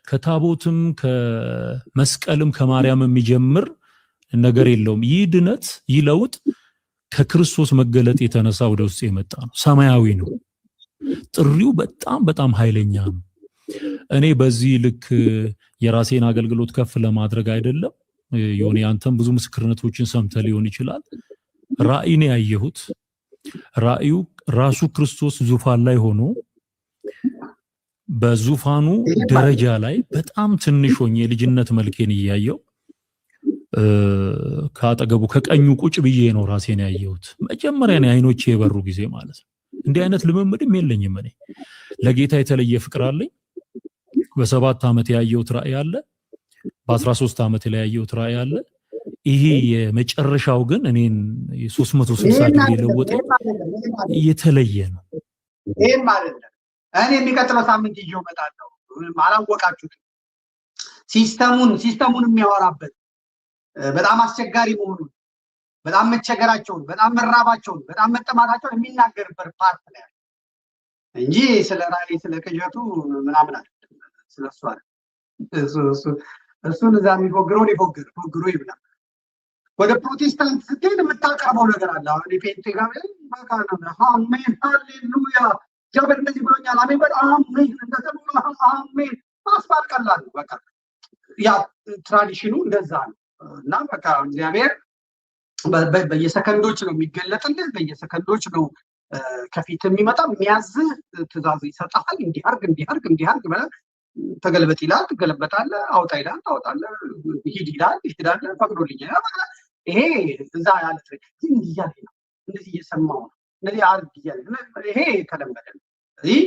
ከታቦትም ከመስቀልም ከማርያም የሚጀምር ነገር የለውም። ይህ ድነት ይህ ለውጥ ከክርስቶስ መገለጥ የተነሳ ወደ ውስጥ የመጣ ነው። ሰማያዊ ነው። ጥሪው በጣም ኃይለኛ ነው። እኔ በዚህ ልክ የራሴን አገልግሎት ከፍ ለማድረግ አይደለም። ዮኒ አንተም ብዙ ምስክርነቶችን ሰምተህ ሊሆን ይችላል። ራእይን ያየሁት ራእዩ ራሱ ክርስቶስ ዙፋን ላይ ሆኖ በዙፋኑ ደረጃ ላይ በጣም ትንሽ ሆኜ የልጅነት መልኬን እያየው ካጠገቡ ከቀኙ ቁጭ ብዬ ነው ራሴን ያየሁት። መጀመሪያ ነው አይኖቼ የበሩ ጊዜ ማለት ነው። እንዲህ አይነት ልምምድም የለኝም። እኔ ለጌታ የተለየ ፍቅር አለኝ። በ7 ዓመት ያየሁት ራእይ አለ። በ13 ዓመት ላይ ያየሁት ራእይ አለ። ይሄ የመጨረሻው ግን እኔን 360 ዲግሪ ለወጠ የተለየ ነው። ይሄም ማለት ነው። እኔ የሚቀጥለው ሳምንት ይዤው እመጣለሁ። አላወቃችሁትም። ሲስተሙን የሚያወራበት በጣም አስቸጋሪ መሆኑን፣ በጣም መቸገራቸውን፣ በጣም መራባቸውን፣ በጣም መጠማታቸውን የሚናገርበት ፓርት ነው ያለው እንጂ ስለ ራእይ ስለ ቅዠቱ ምናምን አይደለም። ስለሱ አይደል። እሱን እዛ የሚፎግረውን ፎግሮ ይብላል። ወደ ፕሮቴስታንት ስትሄድ የምታቀርበው ነገር አለ። አሁን የፔንቴ ጋር አሜን ሃሌሉያ እግዚአብሔር እንደዚህ ብሎኛል አሜን በል አሜን እንደተብሎ አሜን ማስባል ቀላል ነው። በቃ ያ ትራዲሽኑ እንደዛ ነው። እና በቃ እግዚአብሔር በየሰከንዶች ነው የሚገለጥልህ፣ በየሰከንዶች ነው ከፊት የሚመጣ የሚያዝህ ትእዛዝ ይሰጣል። እንዲያርግ ማለት ተገልበጥ ይላል፣ ትገለበጣለህ፣ አውጣ ይላል፣ ታወጣለህ፣ ሂድ ይላል፣ ትሄዳለህ፣ ፈቅዶልኛል። ይሄ እዛ ያለ ግን እያለ ነው እንደዚህ እየሰማው ነው እንደዚህ አርግ እያለ ይሄ ተለመደ ነው። እዚህ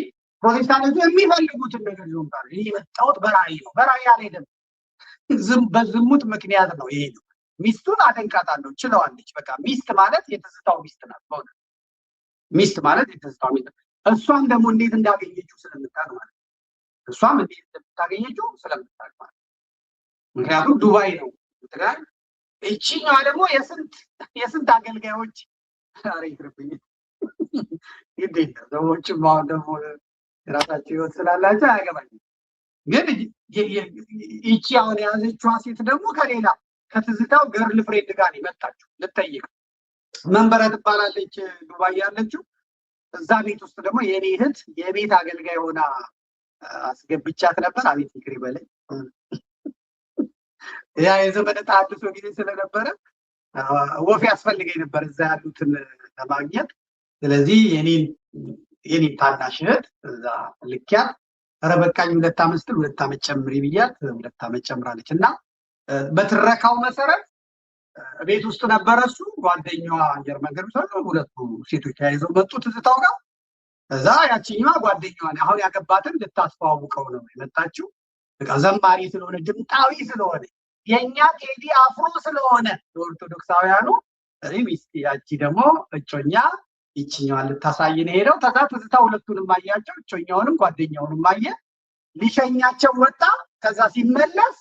ፕሮቴስታንቶቹ የሚፈልጉትን ነገር ይዞምታል። ይሄ የመጣሁት በራእይ ነው። በራእይ አልሄደም። በዝሙት ምክንያት ነው ይሄ ነው። ሚስቱን አደንቃታለሁ፣ ችለዋለች። በቃ ሚስት ማለት የትዝታው ሚስት ናት። በእውነት ሚስት ማለት የትዝታው ሚስት። እሷም ደግሞ እንዴት እንዳገኘችው ስለምታውቅ ማለት እሷም እንዴት እንደምታገኘችው ስለምታውቅ ማለት ምክንያቱም ዱባይ ነው ትግራይ። እቺኛዋ ደግሞ የስንት አገልጋዮች ዛሬ ይቅርብኝ እንዴት ነው ሰዎችም አሁን ደግሞ የራሳቸው ህይወት ስላላቸው አያገባኝም። ግን ይቺ አሁን የያዘችዋ ሴት ደግሞ ከሌላ ከትዝታው ገርል ፍሬንድ ጋር የመጣችው ልጠይቅ መንበረ ትባላለች ዱባይ ያለችው። እዛ ቤት ውስጥ ደግሞ የኔ እህት የቤት አገልጋይ ሆና አስገብቻት ነበር። አቤት ይቅር ይበለኝ። ያ የዘመነ ተሐድሶ ጊዜ ስለነበረ ወፍ ያስፈልገኝ ነበር እዛ ያሉትን ለማግኘት። ስለዚህ የኔን ታናሽ እህት እዛ ልኪያት ኧረ በቃኝ 2 ዓመት ስትል 2 ዓመት ጨምሪ ብያት 2 ዓመት ጨምራለች። እና በትረካው መሰረት ቤት ውስጥ ነበረ እሱ ጓደኛዋ አየር መንገድ ሰው ሁለቱ ሴቶች ተያይዘው መጡ ትዝታው ጋር። እዛ ያቺኛዋ ጓደኛዋ አሁን ያገባትን ልታስተዋውቀው ነው የመጣችው። በቃ ዘማሪ ስለሆነ ድምጣዊ ስለሆነ የኛ ቴዲ አፍሮ ስለሆነ ለኦርቶዶክሳውያኑ ሚስት ያቺ ደግሞ እጮኛ ይችኛዋን ልታሳይን ሄደው ከዛ ትዝታ ሁለቱንም አያቸው፣ እጮኛውንም ጓደኛውንም አየ። ሊሸኛቸው ወጣ። ከዛ ሲመለስ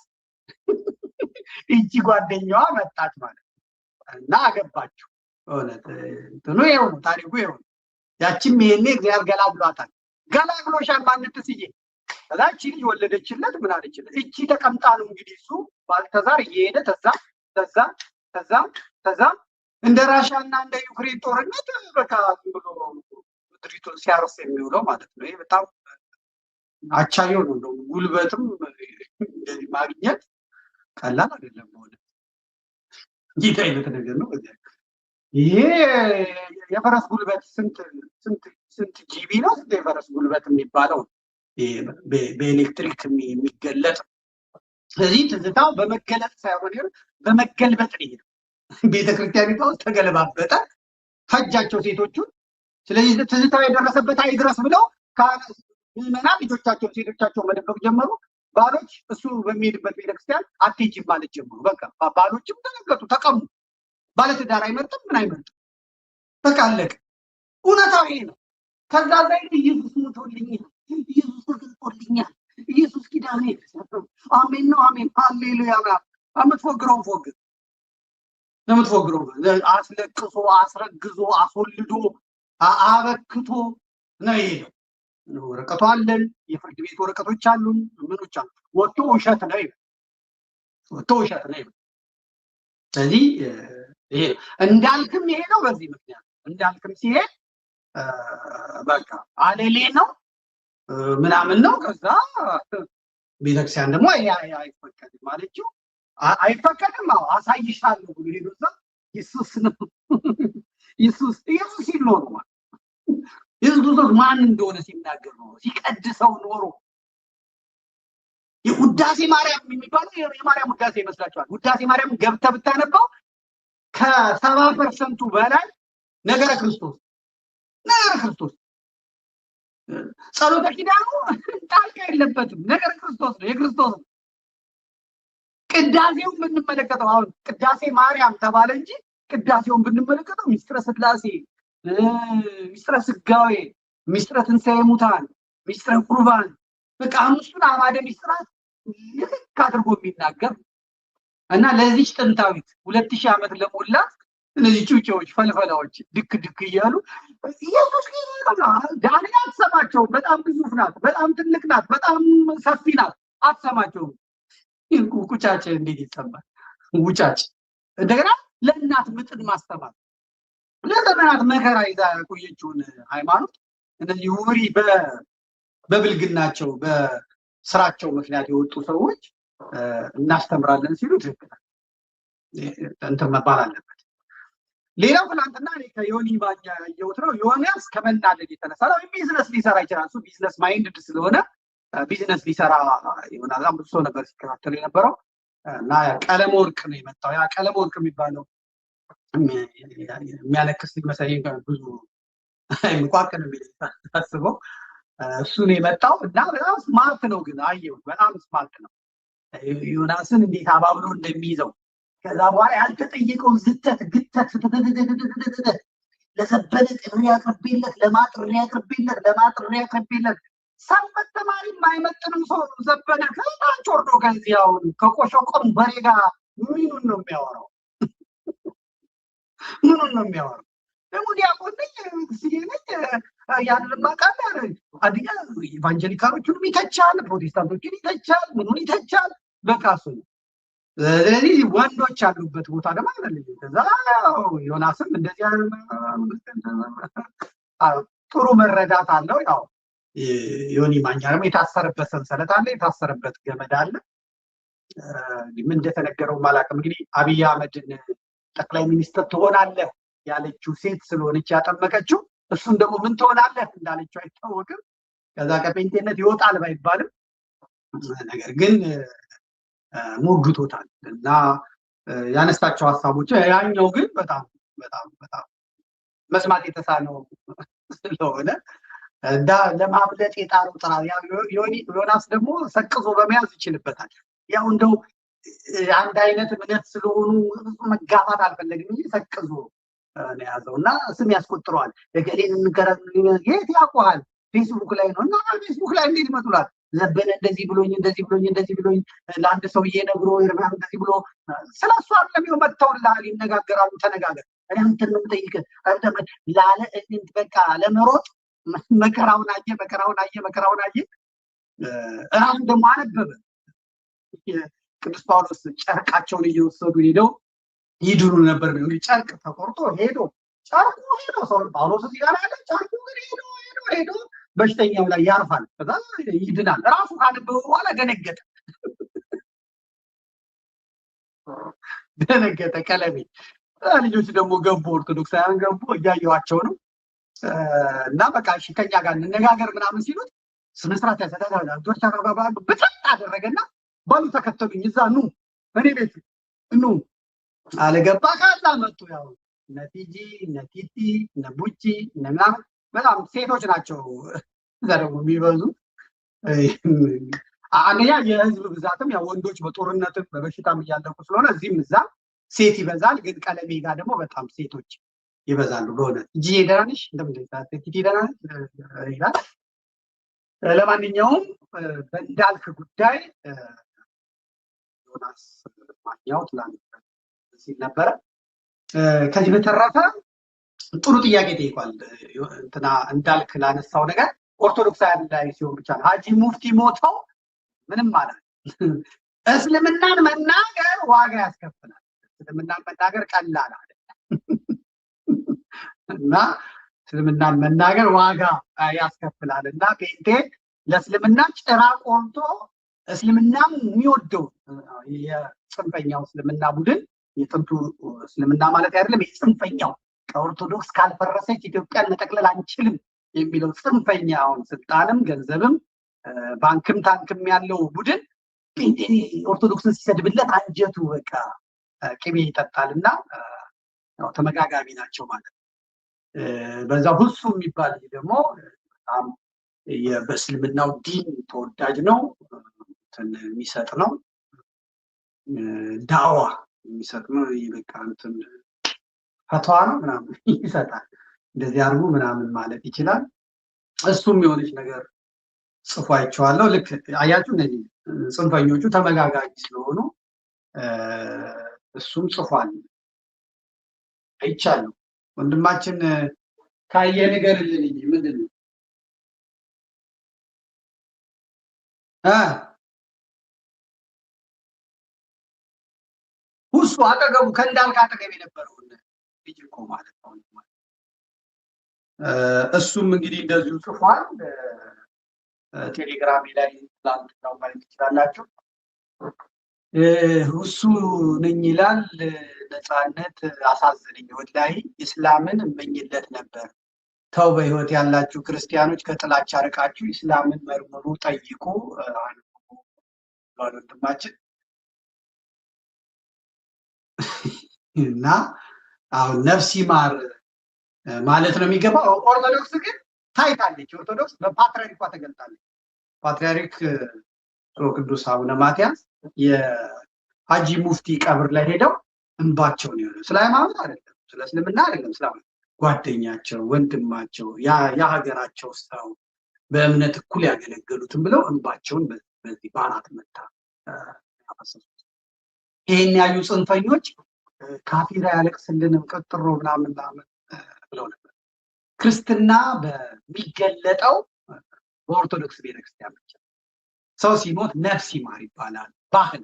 እቺ ጓደኛዋ መጣች ማለት ነው እና አገባችሁ። እውነት እንትኑ ይኸው ነው ታሪኩ ይኸው ነው። ያቺም ይሄኔ እግዚአብሔር ገላግሏታል። ገላግሎሻል ማለት ትስዬ ከዛ እቺ ልጅ ወለደችለት። ምን አለችለት? እቺ ተቀምጣ ነው እንግዲህ እሱ ባልተዛር እየሄደ ተዛ እንደ ራሻና እንደ ዩክሬን ጦርነት በቃ ብሎ ምድሪቱን ሲያርስ የሚውለው ማለት ነው። ይሄ በጣም አቻየው ነው። እንደው ጉልበትም እንደዚህ ማግኘት ቀላል አይደለም። ሆነ ጌታ አይነት ነገር ነው። ይሄ የፈረስ ጉልበት ስንት ጂቢ ነው? ስንት የፈረስ ጉልበት የሚባለው በኤሌክትሪክ የሚገለጥ። ስለዚህ ትዝታው በመገለጥ ሳይሆን በመገልበጥ ነው። ቤተክርስቲያኒቷ ውስጥ ተገለባበጠ፣ ፈጃቸው ሴቶቹን። ስለዚህ ትዝታው የደረሰበት አይድረስ ብለው ምዕመናን ልጆቻቸውን ሴቶቻቸውን መደበቅ ጀመሩ። ባሎች እሱ በሚሄድበት ቤተክርስቲያን አትሄጂም ማለት ጀመሩ። በቃ ባሎችም ተነገጡ፣ ተቀሙ። ባለትዳር አይመርጥም፣ ምን አይመርጥም፣ በቃ አለቀ። እውነታው ይሄ ነው። ከዛ ዘይት ኢየሱስ ሞቶልኛል፣ ኢየሱስ ተገልጦልኛል፣ ኢየሱስ ኪዳኔ አሜን ነው አሜን ሃሌሉያ። የምትፎግረውን ፎግር፣ የምትፎግረው አስለቅሶ አስረግዞ አስወልዶ አበክቶ ነው የሄደው። ወረቀቱ አለን፣ የፍርድ ቤት ወረቀቶች አሉን፣ ምኖች አሉ። ወጥቶ ውሸት ነው ይበል፣ ወጥቶ ውሸት ነው ይበል። ስለዚህ ይሄ እንዳልክም ይሄ ነው። በዚህ ምክንያት እንዳልክም ሲሄድ በቃ አለሌ ነው ምናምን ነው። ከዛ ቤተክርስቲያን ደግሞ አይፈቀድም አለችው። አይፈቀድም አሳይሻለሁ ብሎ ሄዶ እዛ ኢየሱስ ነው ኢየሱስ ሲል ኖሮ ማለት ኢየሱስ ማን እንደሆነ ሲናገር ነው ሲቀድሰው ኖሮ። የውዳሴ ማርያም የሚባለው የማርያም ውዳሴ ይመስላችኋል? ውዳሴ ማርያም ገብተህ ብታነባው ከ70% በላይ ነገረ ክርስቶስ ጸሎተ ኪዳኑ ጣልቃ የለበትም። ነገረ ክርስቶስ ነው፣ የክርስቶስ ነው። ቅዳሴውን ብንመለከተው አሁን ቅዳሴ ማርያም ተባለ እንጂ ቅዳሴውን ብንመለከተው ሚስጥረ ስላሴ፣ ሚስጥረ ስጋዌ፣ ሚስጥረ ትንሣኤ ሙታን፣ ሚስጥረ ቁርባን በቃ አምስቱን አዕማደ ሚስጥራት ልክ አድርጎ የሚናገር እና ለዚች ጥንታዊት 2000 ዓመት ለሞላት እነዚህ ጩጬዎች ፈልፈላዎች ድክ ድክ እያሉ ኢየሱስ ዳንኤል አትሰማቸውም። በጣም ግዙፍ ናት፣ በጣም ትልቅ ናት፣ በጣም ሰፊ ናት። አትሰማቸውም። ቁጫጭ እንዴት ይሰማል? ውጫጭ እንደገና ለእናት ምጥን ማስተማር ለዘመናት መከራ ይዛ ያቆየችውን ሃይማኖት እነዚህ ውሪ በብልግናቸው በስራቸው ምክንያት የወጡ ሰዎች እናስተምራለን ሲሉ ትክክል እንትን መባል አለበት። ሌላው ትናንትና ከዮኒ ማኛ ያየሁት ነው። ዮኒያስ ከመናደድ የተነሳ ቢዝነስ ሊሰራ ይችላል። እሱ ቢዝነስ ማይንድ ስለሆነ ቢዝነስ ሊሰራ ይሆናል። ብዙ ሰው ነበር ሲከታተል የነበረው እና ቀለም ወርቅ ነው የመጣው። ያ ቀለም ወርቅ የሚባለው የሚያለቅስ ሊመሰለኝ ብዙ የሚቋቅን የሚታስበው እሱ ነው የመጣው እና በጣም ስማርት ነው። ግን አየሁት፣ በጣም ስማርት ነው። ዮናስን እንዴት አባብሎ እንደሚይዘው ከዛ በኋላ ያልተጠየቀውን ዝተት ግተት ለሰበለ ጥሪ ያቀርብለት ለማጥሪ ያቀርብለት ሰንበት ተማሪ የማይመጥንም ሰው ዘበነ ከታች ወርዶ ከዚህ አሁን ከቆሾቆም በሬ ጋር ምኑን ነው የሚያወራው? ምኑን ነው የሚያወራው? ደግሞ ዲያቆን ነኝ ያንን ማቃል አዲያ ኢቫንጀሊካሎቹንም ይተቻል፣ ፕሮቴስታንቶችን ይተቻል፣ ምኑን ይተቻል። በቃ እሱ ነው። ስለዚህ ወንዶች ያሉበት ቦታ ደግሞ አይደለም። ከዛ ዮናስም እንደዚህ ጥሩ መረዳት አለው። ያው ዮኒ ማኛ ደግሞ የታሰረበት ሰንሰለት አለ፣ የታሰረበት ገመድ አለ። ምን እንደተነገረው ማላውቅም። እንግዲህ አብይ አህመድን ጠቅላይ ሚኒስትር ትሆናለህ ያለችው ሴት ስለሆነች ያጠመቀችው፣ እሱን ደግሞ ምን ትሆናለህ እንዳለችው አይታወቅም። ከዛ ከጴንጤነት ይወጣል ባይባልም ነገር ግን ሞግቶታል እና ያነሳቸው ሀሳቦች ያኛው ግን በጣም በጣም በጣም መስማት የተሳነው ስለሆነ ለማብለጥ የጣሩ ጥራ ዮናስ ደግሞ ሰቅዞ በመያዝ ይችልበታል። ያው እንደው አንድ አይነት እምነት ስለሆኑ መጋባት አልፈለግም እንጂ ሰቅዞ ነው የያዘው እና ስም ያስቆጥረዋል። ለገሌን የት ያውቀዋል? ፌስቡክ ላይ ነው እና ፌስቡክ ላይ እንዴት ይመጡላል? ዘበነ እንደዚህ ብሎኝ እንደዚህ ብሎኝ እንደዚህ ብሎኝ ለአንድ ሰውዬ ነግሮ ይርማም እንደዚህ ብሎ ስለሱ አይደለም ይኸው መጥተውልሃል፣ ይነጋገራሉ። ተነጋገር። እኔ አንተን ነው የምጠይቅህ። ላለ በቃ ለመሮጥ መከራውን አየ መከራውን አየ። ራሱን ደግሞ አነበበ። ቅዱስ ጳውሎስ ጨርቃቸውን እየወሰዱ ሄደው ይድኑ ነበር። ጨርቅ ተቆርጦ ሄዶ ጨርቁ ሄዶ ሰው ጳውሎስ ሲጋራ ያለ ጨርቁ ግን ሄዶ በሽተኛው ላይ ያርፋል። ከዛ ይድናል። ራሱ ካነበበ በኋላ ደነገጠ። ቀለሜ ልጆች ደግሞ ገቡ፣ ኦርቶዶክሳውያን ገቡ። እያየኋቸው ነው እና በቃ እሺ ከኛ ጋር እንነጋገር ምናምን ሲሉት ስነስርዓት ያሰዳዳል። ዶርቻ ጋር በጣም አደረገና ባሉ ተከተሉኝ፣ እዛ ኑ እኔ ቤት ኑ አለገባ። ካዛ መጡ። ያው ነቲጂ ነቲቲ ነቡቺ ምናምን በጣም ሴቶች ናቸው እዛ ደግሞ የሚበዙ። አንደኛ የህዝብ ብዛትም ያው ወንዶች በጦርነትም በበሽታም እያለቁ ስለሆነ እዚህም እዛ ሴት ይበዛል። ግን ቀለሜ ጋር ደግሞ በጣም ሴቶች ይበዛሉ። በእውነት እጅ ደህና ነሽ እንደምንደሳቲቲ ደህና ነሽ ይላል። ለማንኛውም በእንዳልክ ጉዳይ ዮናስ ማኛው ትላንት ሲል ነበረ። ከዚህ በተረፈ ጥሩ ጥያቄ ጠይቋል እንትና እንዳልክ ላነሳው ነገር ኦርቶዶክሳውያን ላይ ሲሆን ብቻ ነው። ሀጂ ሙፍቲ ሞተው ምንም ማለት እስልምናን መናገር ዋጋ ያስከፍላል። እስልምናን መናገር ቀላል አይደለም እና እስልምናን መናገር ዋጋ ያስከፍላል እና ጴንጤ ለእስልምና ጭራ ቆርጦ እስልምናም የሚወደው የጽንፈኛው እስልምና ቡድን የጥንቱ እስልምና ማለት አይደለም፣ የጽንፈኛው ከኦርቶዶክስ ካልፈረሰች ኢትዮጵያን መጠቅለል አንችልም የሚለው ጽንፈኛውን ስልጣንም ገንዘብም ባንክም ታንክም ያለው ቡድን ኦርቶዶክስን ሲሰድብለት አንጀቱ በቃ ቅቤ ይጠጣል እና ተመጋጋቢ ናቸው ማለት ነው። በዛ ሁሱ የሚባል ደግሞ በጣም በእስልምናው ዲን ተወዳጅ ነው፣ የሚሰጥ ነው፣ ዳዋ የሚሰጥ ነው። በቃ እንትን ፈትዋ ነው ምናምን ይሰጣል። እንደዚህ አድርጉ ምናምን ማለት ይችላል። እሱም የሆነች ነገር ጽፎ አይቼዋለሁ። ልክ አያችሁ እነዚህ ጽንፈኞቹ ተመጋጋቢ ስለሆኑ እሱም ጽፏል አይቻለሁ። ወንድማችን ካየ ንገርልን እንጂ ምንድን ነው ሁሱ አጠገቡ ከእንዳልክ አጠገብ የነበረውን ልጅ እኮ ማለት ነው። እሱም እንግዲህ እንደዚሁ ጽፏል። ቴሌግራም ላይ ትላንትናው ማለት ትችላላችሁ። ሁሱ ነኝ ይላል። ነፃነት አሳዘነኝ። ወላሂ እስላምን እመኝለት ነበር። ተው በህይወት ያላችሁ ክርስቲያኖች ከጥላቻ ርቃችሁ እስላምን መርምሩ፣ ጠይቁ ወንድማችን እና አሁን ነፍስ ይማር ማለት ነው የሚገባው። ኦርቶዶክስ ግን ታይታለች። ኦርቶዶክስ በፓትርያርኳ ተገልጣለች። ፓትርያርክ ቅዱስ አቡነ ማትያስ የሀጂ ሙፍቲ ቀብር ላይ ሄደው እንባቸውን የሆነ ስለ ሃይማኖት አይደለም፣ ስለ እስልምና አይደለም፣ ስለ ጓደኛቸው ወንድማቸው የሀገራቸው ሰው በእምነት እኩል ያገለገሉትን ብለው እንባቸውን በዚህ በአራት መታ ያፈሰሱት። ይሄን ያዩ ጽንፈኞች ካፊራ ያለቅስልንም ቀጥሮ ምናምን ብለው ነበር። ክርስትና በሚገለጠው በኦርቶዶክስ ቤተክርስቲያን ብቻ ሰው ሲሞት ነፍስ ይማር ይባላል። ባህል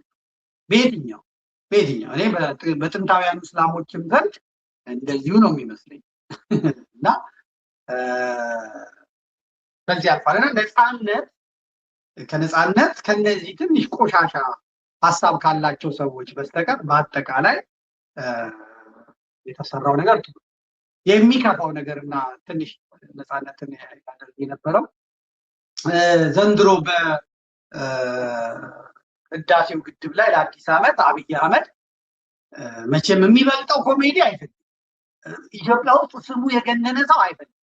በየትኛው እኔ በጥንታውያን እስላሞችም ዘንድ እንደዚሁ ነው የሚመስለኝ እና በዚህ አልፋለና ነፃነት ከነዚህ ትንሽ ቆሻሻ ሀሳብ ካላቸው ሰዎች በስተቀር በአጠቃላይ የተሰራው ነገር የሚከፋው ነገርና ትንሽ ነፃነትን ያደርግ የነበረው ዘንድሮ በህዳሴው ግድብ ላይ ለአዲስ ዓመት አብይ አህመድ መቼም የሚበልጠው ኮሜዲ አይፈልግም። ኢትዮጵያ ውስጥ ስሙ የገነነ ሰው አይፈልግም።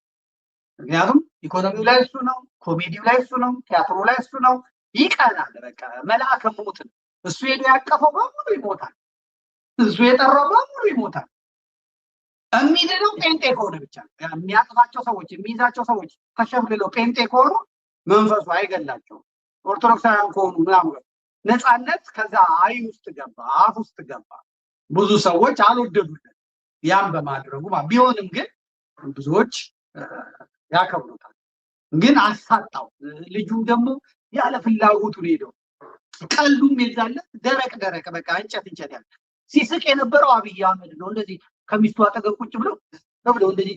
ምክንያቱም ኢኮኖሚው ላይ እሱ ነው፣ ኮሜዲው ላይ እሱ ነው፣ ቲያትሩ ላይ እሱ ነው። ይቀናል። በቃ መልአከ ሞት ነው። እሱ ያቀፈው በሙሉ ይሞታል። እሱ የጠራው በሙሉ ይሞታል። የሚድነው ጴንጤ ከሆነ ብቻ ነው። የሚያጥፋቸው ሰዎች የሚይዛቸው ሰዎች ተሸምልለው ጴንጤ ከሆኑ መንፈሱ አይገላቸውም። ኦርቶዶክሳውያን ከሆኑ ምናምን ነፃነት ከዛ አይ ውስጥ ገባ፣ አፍ ውስጥ ገባ። ብዙ ሰዎች አልወደዱትም ያን በማድረጉ። ቢሆንም ግን ብዙዎች ያከብሩታል። ግን አሳጣው። ልጁም ደግሞ ያለ ፍላጎቱ ሄደው ቀልዱም የዛለት ደረቅ በቃ እንጨት ያለ ሲስቅ የነበረው አብይ አህመድ ነው። እንደዚህ ከሚስቱ አጠገብ ቁጭ ብሎ እንደዚህ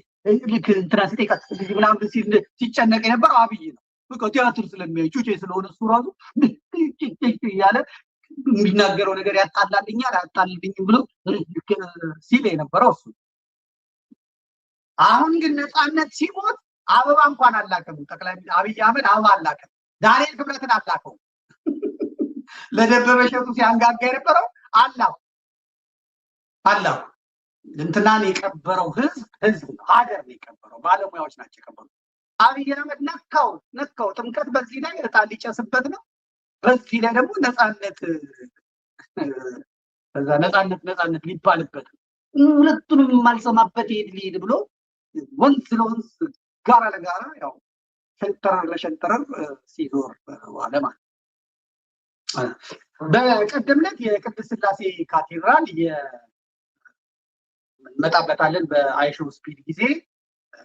ልክ እንትና ሲጠይቃት እንደዚህ ምናምን ሲጨነቅ የነበረው አብይ ነው። በቃ ቲያትር ስለሚያይ ጩጬ ስለሆነ እሱ ራሱ እያለ የሚናገረው ነገር ያጣላልኛል አያጣልልኝም ብሎ ሲል የነበረው እሱ። አሁን ግን ነፃነት ሲሞት አበባ እንኳን አላከም። ጠቅላይ አብይ አህመድ አበባ አላከም። ዳንኤል ክብረትን አላከው። ለደበበ እሸቱ ሲያንጋጋ የነበረው አላው እንትናን የቀበረው ህዝብ ነው፣ ሀገር ነው የቀበረው፣ ባለሙያዎች ናቸው የቀበሩት። አብይ አህመድ ነካው። ጥምቀት በዚህ ላይ እጣን ሊጨስበት ነው። በዚህ ላይ ደግሞ ነፃነት ሊባልበት ነው። ሁለቱንም የማልሰማበት ሊሄድ ብሎ ወንዝ ለወንዝ ጋራ ለጋራ ያው ሸንተረር ለሸንተረር ሲዞር ዋለ ማለት። በቀደም ዕለት የቅድስት ሥላሴ ካቴድራል እንመጣበታለን በአይሾ ስፒድ ጊዜ።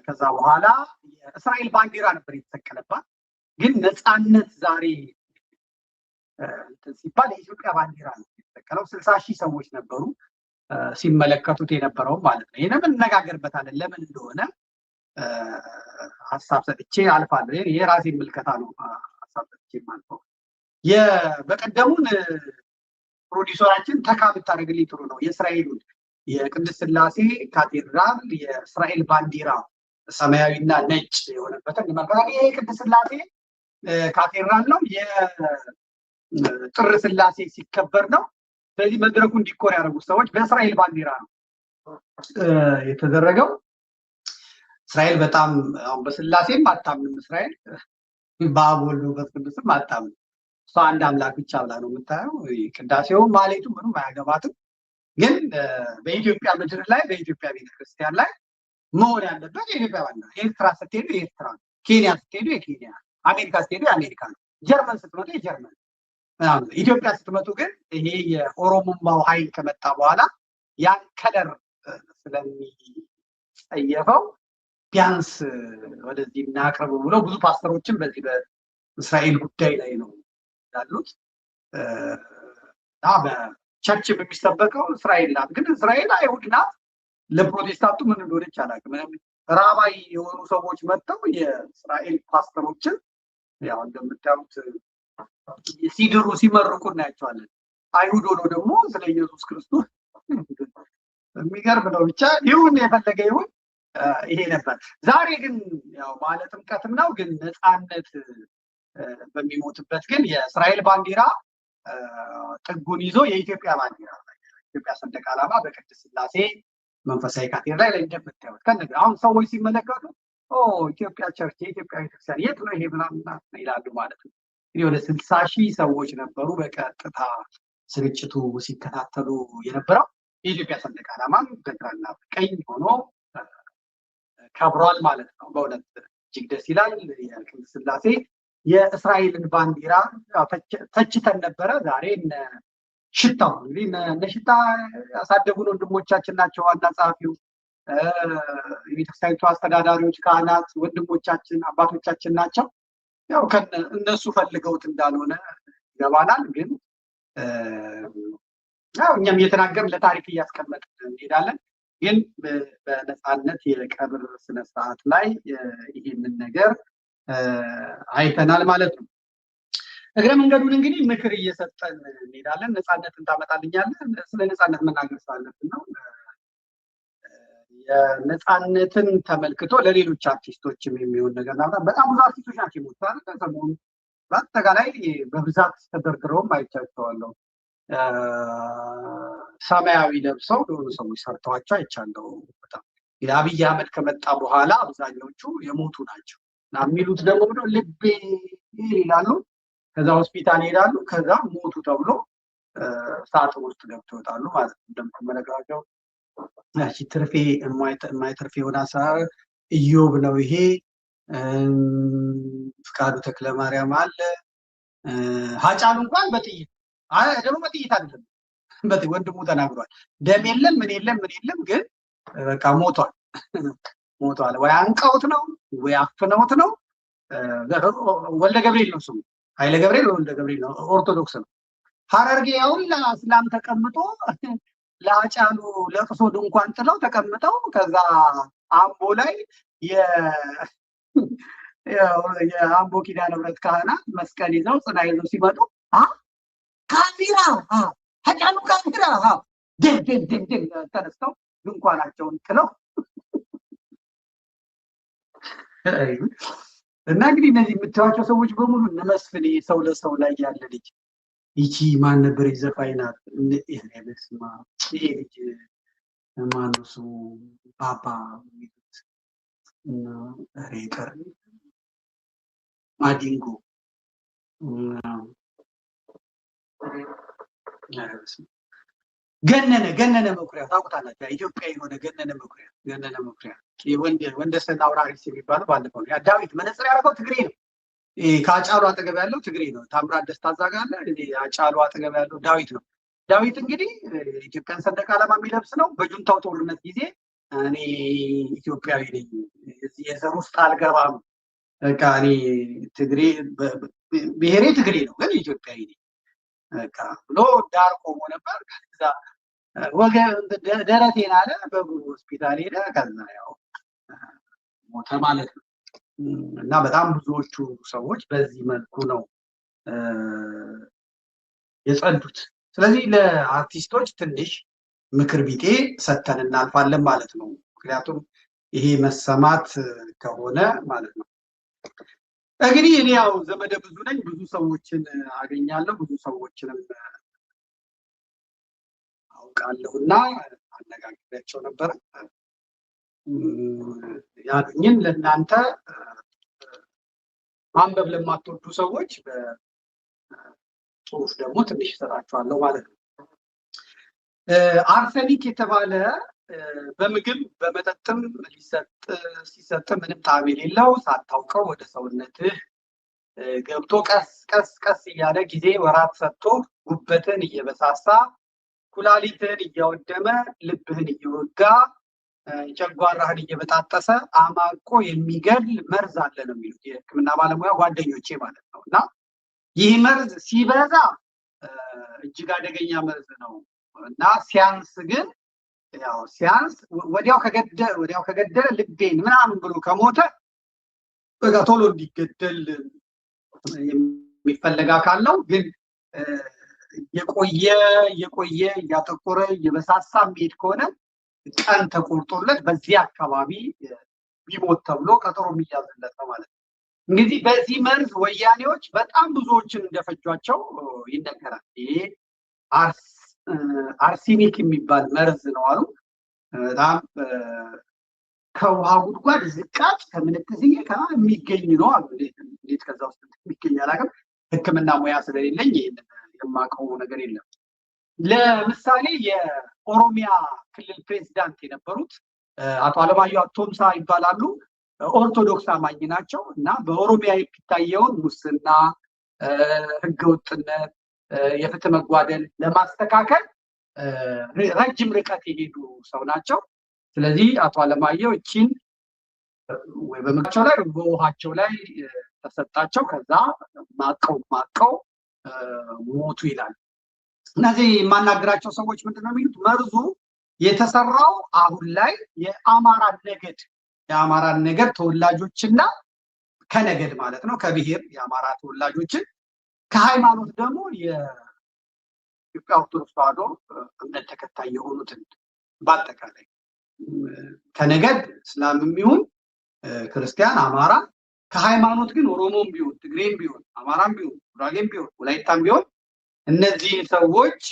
ከዛ በኋላ የእስራኤል ባንዲራ ነበር የተሰቀለባት። ግን ነፃነት ዛሬ ሲባል የኢትዮጵያ ባንዲራ ነው የተሰቀለው። 60,000 ሰዎች ነበሩ ሲመለከቱት የነበረው ማለት ነው። ይሄንን እንነጋገርበታለን ለምን እንደሆነ ሀሳብ ሰጥቼ አልፋለሁ። ይሄ የራሴ ምልከታ ነው። ሀሳብ ሰጥቼ አልፋለሁ። በቀደሙን ፕሮዲውሰራችን ተካ ብታደርግልኝ ጥሩ ነው። የእስራኤሉን የቅድስት ሥላሴ ካቴድራል የእስራኤል ባንዲራ ሰማያዊና ነጭ የሆነበትን መከራ ይሄ ቅድስት ሥላሴ ካቴድራል ነው። የጥር ሥላሴ ሲከበር ነው። ስለዚህ መድረኩ እንዲኮር ያደረጉት ሰዎች በእስራኤል ባንዲራ ነው የተደረገው። እስራኤል በጣም አሁን በሥላሴም አታምንም። እስራኤል በአብ ወልድ መንፈስ ቅዱስም አታምንም። እሷ አንድ አምላክ ብቻ ብላ ነው የምታየው። ቅዳሴውም ማሌቱ ምንም አያገባትም። ግን በኢትዮጵያ ምድር ላይ በኢትዮጵያ ቤተክርስቲያን ላይ መሆን ያለበት የኢትዮጵያ ባንዲራ። ኤርትራ ስትሄዱ የኤርትራ ነው፣ ኬንያ ስትሄዱ የኬንያ፣ አሜሪካ ስትሄዱ የአሜሪካ ነው፣ ጀርመን ስትመጡ የጀርመን። ኢትዮጵያ ስትመጡ ግን ይሄ የኦሮሞማው ኃይል ከመጣ በኋላ ያን ከለር ስለሚጸየፈው ቢያንስ ወደዚህ እናቅርብ ብለው ብዙ ፓስተሮችን በዚህ በእስራኤል ጉዳይ ላይ ነው ያሉት። በቸርችም የሚሰበከው እስራኤል ናት። ግን እስራኤል አይሁድ ናት። ለፕሮቴስታንቱ ምን እንደሆነች አላውቅም። ራባይ የሆኑ ሰዎች መጥተው የእስራኤል ፓስተሮችን ያው እንደምታዩት ሲድሩ ሲመርቁ እናያቸዋለን። አይሁድ ሆኖ ደግሞ ስለ ኢየሱስ ክርስቶስ የሚገርም ነው። ብቻ ይሁን የፈለገ ይሁን ይሄ ነበር። ዛሬ ግን ያው በዓለ ጥምቀትም ነው። ግን ነፃነት በሚሞትበት ግን የእስራኤል ባንዲራ ጥጉን ይዞ የኢትዮጵያ ባንዲራ የኢትዮጵያ ሰንደቅ ዓላማ በቅድስት ሥላሴ መንፈሳዊ ካቴድራል ላይ እንደምታዩት ከነገ አሁን ሰዎች ሲመለከቱ ኢትዮጵያ ቸርች የኢትዮጵያ ቤተክርስቲያን የት ነው ይሄ ምናምን ይላሉ ማለት ነው። እንግዲህ ወደ 60,000 ሰዎች ነበሩ በቀጥታ ስርጭቱ ሲከታተሉ የነበረው። የኢትዮጵያ ሰንደቅ ዓላማም በግራና በቀኝ ሆኖ ከብሯል ማለት ነው። በእውነት እጅግ ደስ ይላል። የቅድስት ሥላሴ የእስራኤልን ባንዲራ ተችተን ነበረ። ዛሬ ሽታው እንግዲህ እነ ሽታ ያሳደጉን ወንድሞቻችን ናቸው። ዋና ጸሐፊው፣ የቤተክርስቲያኒቱ አስተዳዳሪዎች፣ ካህናት ወንድሞቻችን አባቶቻችን ናቸው። ያው እነሱ ፈልገውት እንዳልሆነ ይገባናል። ግን ያው እኛም እየተናገርን ለታሪክ እያስቀመጥን እንሄዳለን። ግን በነፃነት የቀብር ስነስርዓት ላይ ይህንን ነገር አይተናል ማለት ነው። እግረ መንገዱን እንግዲህ ምክር እየሰጠን እንሄዳለን። ነፃነትን ታመጣልኛለህ። ስለ ነፃነት መናገር ስላለብን ነው። የነፃነትን ተመልክቶ ለሌሎች አርቲስቶችም የሚሆን ነገር ነው። በጣም ብዙ አርቲስቶች ናቸው የሞቱት ሰሞኑን። በአጠቃላይ በብዛት ተደርድረውም አይቻቸዋለሁ። ሰማያዊ ለብሰው የሆኑ ሰዎች ሰርተዋቸው አይቻለሁ። በጣም የአብይ አህመድ ከመጣ በኋላ አብዛኞቹ የሞቱ ናቸው እና የሚሉት ደግሞ ልቤ ይላሉ። ከዛ ሆስፒታል ይሄዳሉ። ከዛ ሞቱ ተብሎ ሳጥን ውስጥ ገብተው ይወጣሉ ማለት ነው። እንደምትመለከታቸው ያቺ ትርፌ የማይተርፍ የሆነ አሰራር ኢዮብ ነው ይሄ። ፍቃዱ ተክለማርያም አለ። ሀጫሉ እንኳን በጥይት ደግሞ በጥይት አይደለም ወንድሙ ተናግሯል። ደም የለም ምን የለም ምን የለም፣ ግን በቃ ሞቷል ሞቷል። ወይ አንቀውት ነው ወይ አፍነውት ነው። ወልደ ገብርኤል ነው ስሙ፣ ኃይለ ገብርኤል ወልደ ገብርኤል ነው። ኦርቶዶክስ ነው። ሐረርጌ ያውን ለእስላም ተቀምጦ ለአጫሉ ለቅሶ ድንኳን ጥለው ተቀምጠው ከዛ አምቦ ላይ የአምቦ ኪዳነ ምሕረት ካህናት መስቀል ይዘው ጽና ይዘው ሲመጡ ካሜራ ሀጫሉ ካሜራ ድን ተነስተው ድንኳናቸውን ጥለው እና እንግዲህ እነዚህ የምታዩዋቸው ሰዎች በሙሉ እነ መስፍን ሰው ለሰው ላይ ያለ ልጅ ይቺ ማን ነበር ዘፋኝ ናት። በስመ አብ ይሄ ልጅ ማነው ስሙ? ባባ ሬቀር ማዲንጎ ገነነ መኩሪያ ታውቁታላችሁ። ኢትዮጵያ የሆነ ገነነ መኩሪያ ወንደሰን አውራሪስ የሚባለው ባለፈው ነው። ዳዊት መነጽር ያደረገው ትግሬ ነው። ከአጫሉ አጠገብ ያለው ትግሬ ነው። ታምራት ደስታ ዛጋለ አጫሉ አጠገብ ያለው ዳዊት ነው። ዳዊት እንግዲህ ኢትዮጵያን ሰንደቅ ዓላማ የሚለብስ ነው። በጁንታው ጦርነት ጊዜ እኔ ኢትዮጵያዊ ነኝ፣ የዘር ውስጥ አልገባም፣ በቃ እኔ ትግሬ ብሔሬ ትግሬ ነው ግን ኢትዮጵያዊ ነኝ በቃ ብሎ ዳር ቆሞ ነበር። ከዛ ደረቴን አለ በእግሩ ሆስፒታል ሄደ። ከዛ ያው ሞተ ማለት ነው። እና በጣም ብዙዎቹ ሰዎች በዚህ መልኩ ነው የጸዱት። ስለዚህ ለአርቲስቶች ትንሽ ምክር ቢጤ ሰተን እናልፋለን ማለት ነው። ምክንያቱም ይሄ መሰማት ከሆነ ማለት ነው። እንግዲህ እኔ ያው ዘመደ ብዙ ነኝ፣ ብዙ ሰዎችን አገኛለሁ፣ ብዙ ሰዎችንም አውቃለሁና አነጋግሬያቸው ነበረ። ያሉኝን ለእናንተ ማንበብ ለማትወዱ ሰዎች በጽሁፍ ደግሞ ትንሽ እሰጣችኋለሁ ማለት ነው። አርሰኒክ የተባለ በምግብ በመጠጥም ሲሰጥ ምንም ጣዕም የሌለው ሳታውቀው ወደ ሰውነትህ ገብቶ ቀስ ቀስ ቀስ እያለ ጊዜ ወራት ሰጥቶ ጉበትን እየበሳሳ ኩላሊትህን እያወደመ ልብህን እየወጋ ጨጓራህን እየበጣጠሰ አማቆ የሚገል መርዝ አለ ነው የሚሉት የሕክምና ባለሙያ ጓደኞቼ ማለት ነው። እና ይህ መርዝ ሲበዛ እጅግ አደገኛ መርዝ ነው እና ሲያንስ ግን ያው ሲያንስ ወዲያው ከገደለ ልቤን ምናምን ብሎ ከሞተ በቃ ቶሎ እንዲገደል የሚፈለግ አካል ነው። ግን የቆየ እያጠቆረ እየበሳሳ የሚሄድ ከሆነ ቀን ተቆርጦለት በዚህ አካባቢ ቢሞት ተብሎ ቀጠሮ የሚያዝለት ነው ማለት ነው። እንግዲህ በዚህ መርዝ ወያኔዎች በጣም ብዙዎችን እንደፈጇቸው ይነገራል። ይሄ አርሲኒክ የሚባል መርዝ ነው አሉ። በጣም ከውሃ ጉድጓድ ዝቃጭ ከምንትዝዬ የሚገኝ ነው አሉ። እንዴት ከዛ ውስጥ የሚገኝ አላውቅም። ሕክምና ሙያ ስለሌለኝ ይህንን የማውቀው ነገር የለም። ለምሳሌ የኦሮሚያ ክልል ፕሬዚዳንት የነበሩት አቶ አለማየሁ አቶምሳ ይባላሉ። ኦርቶዶክስ አማኝ ናቸው እና በኦሮሚያ የሚታየውን ሙስና፣ ህገወጥነት፣ የፍትህ መጓደል ለማስተካከል ረጅም ርቀት የሄዱ ሰው ናቸው። ስለዚህ አቶ አለማየሁ እቺን ወይ በምግባቸው ላይ በውሃቸው ላይ ተሰጣቸው። ከዛ ማቀው ሞቱ ይላል። እነዚህ የማናገራቸው ሰዎች ምንድነው የሚሉት? መርዙ የተሰራው አሁን ላይ የአማራን ነገድ ተወላጆችና ከነገድ ማለት ነው ከብሔር የአማራ ተወላጆችን ከሃይማኖት ደግሞ የኢትዮጵያ ኦርቶዶክስ ተዋሕዶ እምነት ተከታይ የሆኑትን በአጠቃላይ ከነገድ እስላምም ይሁን ክርስቲያን፣ አማራ፣ ከሃይማኖት ግን ኦሮሞም ቢሆን ትግሬም ቢሆን አማራም ቢሆን ጉራጌም ቢሆን ወላይታም ቢሆን እነዚህን ሰዎች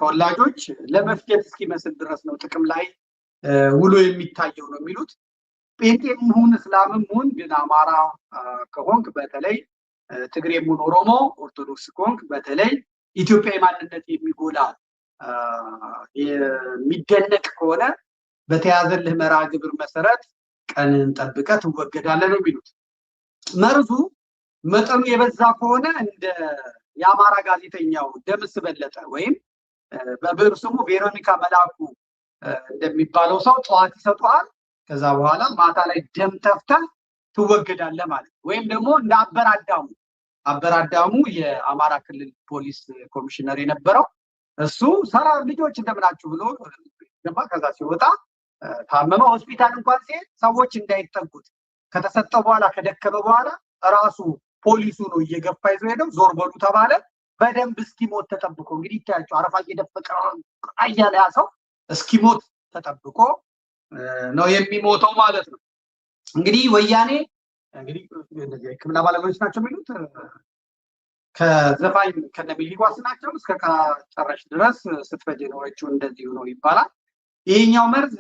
ተወላጆች ለመፍጀት እስኪመስል ድረስ ነው ጥቅም ላይ ውሎ የሚታየው ነው የሚሉት። ጴንጤም ሁን እስላምም ሁን ግን አማራ ከሆንክ በተለይ ትግሬም ሁን ኦሮሞ፣ ኦርቶዶክስ ከሆንክ በተለይ ኢትዮጵያዊ ማንነት የሚጎላ የሚደነቅ ከሆነ በተያዘልህ መርሃ ግብር መሰረት ቀንን ጠብቀህ ትወገዳለህ ነው የሚሉት። መርዙ መጠኑ የበዛ ከሆነ እንደ የአማራ ጋዜጠኛው ደምስ በለጠ ወይም በብዕር ስሙ ቬሮኒካ መላኩ እንደሚባለው ሰው ጠዋት ይሰጡሃል፣ ከዛ በኋላ ማታ ላይ ደም ተፍተህ ትወገዳለህ ማለት ነው። ወይም ደግሞ እንደ አበራዳሙ የአማራ ክልል ፖሊስ ኮሚሽነር የነበረው እሱ ሰላም ልጆች እንደምናችሁ ብሎ ከዛ ሲወጣ ታመመ ሆስፒታል እንኳን ሲሄድ ሰዎች እንዳይጠጉት ከተሰጠው በኋላ ከደከመ በኋላ ራሱ ፖሊሱ ነው እየገፋ ይዞ ሄደው ዞር በሉ ተባለ። በደንብ እስኪሞት ተጠብቆ እንግዲህ ይታያቸው አረፋ እየደፈቀ አያለ ያ ሰው እስኪሞት ተጠብቆ ነው የሚሞተው ማለት ነው። እንግዲህ ወያኔ እንግዲህ እንደዚህ ሕክምና ባለሙያዎች ናቸው የሚሉት ከዘፋኝ ከነሚሊጓስ ናቸው እስከ ጨረሽ ድረስ ስትፈጅ ኖረችው እንደዚህ ነው ይባላል። ይሄኛው መርዝ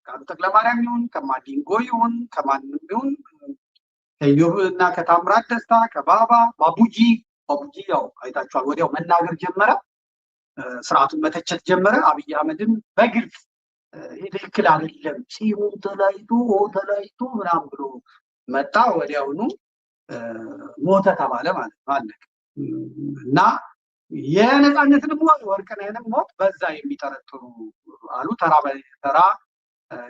ከአቶ ተክለማርያም ይሁን ከማዲንጎ ይሁን ከማንም ይሁን ከዮብ እና ከታምራት ደስታ ባቡጂ ያው አይታችኋል። ወዲያው መናገር ጀመረ፣ ስርዓቱን መተቸት ጀመረ። አብይ አህመድም በግልጽ ይሄ ትክክል አይደለም ሲሆን ተላይቶ ምናምን ብሎ መጣ። ወዲያውኑ ሞተ ተባለ ማለት ነው። አለቀ እና የነፃነትንም ወርቅነህንም ሞት በዛ የሚጠረጥሩ አሉ። ተራ በተራ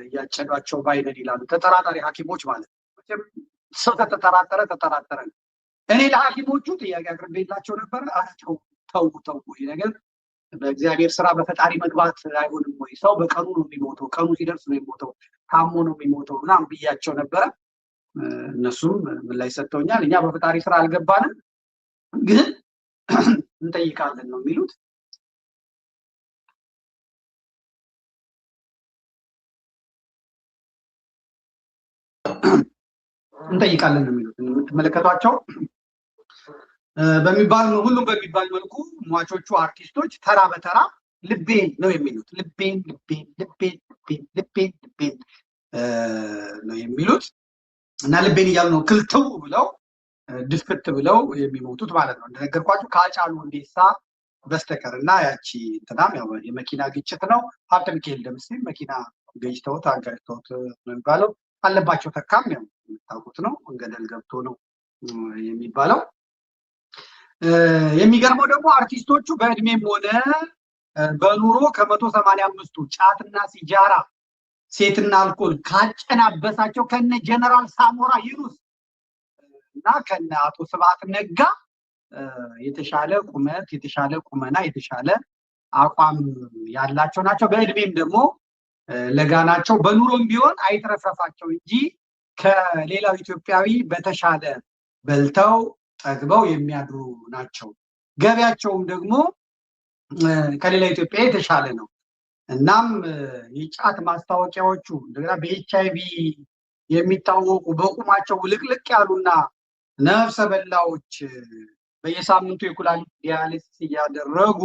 እያጨዷቸው ባይነን ይላሉ ተጠራጣሪ ሐኪሞች ማለት ነው። ሰው ተጠራጠረ ነው። እኔ ለሐኪሞቹ ጥያቄ አቅርቤላቸው ነበር። ተው ይሄ ነገር በእግዚአብሔር ስራ በፈጣሪ መግባት አይሆንም ወይ? ሰው በቀኑ ነው የሚሞተው፣ ቀኑ ሲደርስ ነው የሚሞተው፣ ታሞ ነው የሚሞተው ምናምን ብያቸው ነበረ። እነሱም ምን ላይ ሰጥተውኛል። እኛ በፈጣሪ ስራ አልገባንም ግን እንጠይቃለን ነው የሚሉት። እንጠይቃለን ነው የሚሉት። የምትመለከቷቸው ሁሉም በሚባል መልኩ ሟቾቹ አርቲስቶች ተራ በተራ ልቤን ነው የሚሉት። ልቤን ነው የሚሉት እና ልቤን እያሉ ነው ክልትው ብለው ድፍት ብለው የሚሞቱት ማለት ነው። እንደነገርኳችሁ ከአጫሉ ሁንዴሳ በስተቀር እና ያቺ እንትናም ያው የመኪና ግጭት ነው። ሀብተ ሚካኤል ደምሴ መኪና ገጭተውት አጋጭተውት ነው የሚባለው። አለባቸው ተካም ያው የምታውቁት ነው፣ ገደል ገብቶ ነው የሚባለው። የሚገርመው ደግሞ አርቲስቶቹ በእድሜም ሆነ በኑሮ ከ185ቱ ጫትና ሲጃራ ሴትና አልኮል ካጨናበሳቸው ከነ ጀነራል ሳሞራ ይኑስ እና ከነ አቶ ስብሐት ነጋ የተሻለ ቁመት፣ የተሻለ ቁመና፣ የተሻለ አቋም ያላቸው ናቸው። በእድሜም ደግሞ ለጋናቸው። በኑሮም ቢሆን አይትረፈረፋቸው እንጂ ከሌላው ኢትዮጵያዊ በተሻለ በልተው ጠግበው የሚያድሩ ናቸው። ገቢያቸውም ደግሞ ከሌላ ኢትዮጵያ የተሻለ ነው። እናም የጫት ማስታወቂያዎቹ እንደገና በኤችአይቪ የሚታወቁ በቁማቸው ውልቅልቅ ያሉና ነፍሰ በላዎች በየሳምንቱ የኩላሊት ዲያሊሲስ እያደረጉ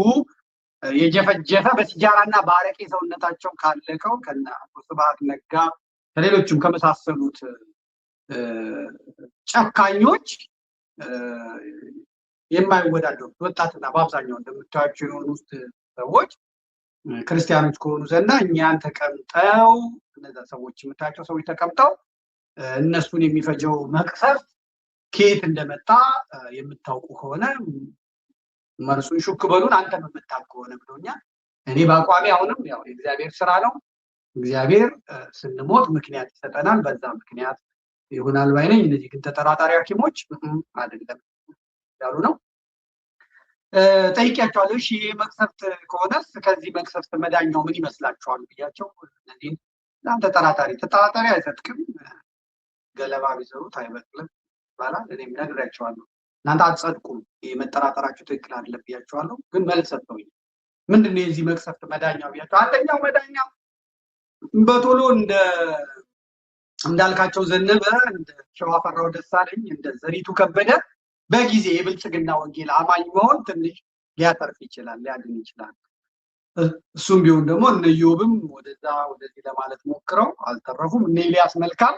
የጀፈጀፈ በሲጃራና በአረቄ ሰውነታቸው ካለቀው ከነ ስብሐት ነጋ ከሌሎችም ከመሳሰሉት ጨካኞች የማይወዳደሩት ወጣትና በአብዛኛው እንደምታዩቸው የሆኑ ውስጥ ሰዎች ክርስቲያኖች ከሆኑ ዘና እኛን ተቀምጠው እነዛ ሰዎች የምታያቸው ሰዎች ተቀምጠው እነሱን የሚፈጀው መቅሰፍት ከየት እንደመጣ የምታውቁ ከሆነ መልሱን ሹክ በሉን፣ አንተም የምታውቅ ከሆነ ብሎኛል። እኔ በአቋሚ አሁንም ያው የእግዚአብሔር ስራ ነው። እግዚአብሔር ስንሞት ምክንያት ይሰጠናል፣ በዛ ምክንያት ይሆናል ባይ ነኝ። እነዚህ ግን ተጠራጣሪ ሐኪሞች አይደለም ያሉ ነው። ጠይቄያቸዋለሁ። እሺ መቅሰፍት ከሆነስ ከዚህ መቅሰፍት መዳኛው ምን ይመስላችኋል ብያቸው፣ እነዚህ በጣም ተጠራጣሪ አይሰጥቅም፣ ገለባ ቢዘሩት አይበቅልም ይባላል። እኔም ነግሬያቸዋለሁ። እናንተ አትጸድቁም፣ መጠራጠራችሁ ትክክል አይደለም ብያቸዋለሁ። ግን መልስ ሰጥተውኝ ምንድን ነው የዚህ መቅሰፍት መዳኛው ብያቸው፣ አንደኛው መዳኛ በቶሎ እንዳልካቸው ዘነበ፣ እንደ ሸዋፈራው ደሳለኝ፣ እንደ ዘሪቱ ከበደ በጊዜ የብልጽግና ወንጌል አማኝ መሆን ትንሽ ሊያተርፍ ይችላል፣ ሊያድን ይችላል። እሱም ቢሆን ደግሞ እነ ኢዮብም ወደዛ ወደዚህ ለማለት ሞክረው አልተረፉም። እነ ኤልያስ መልካም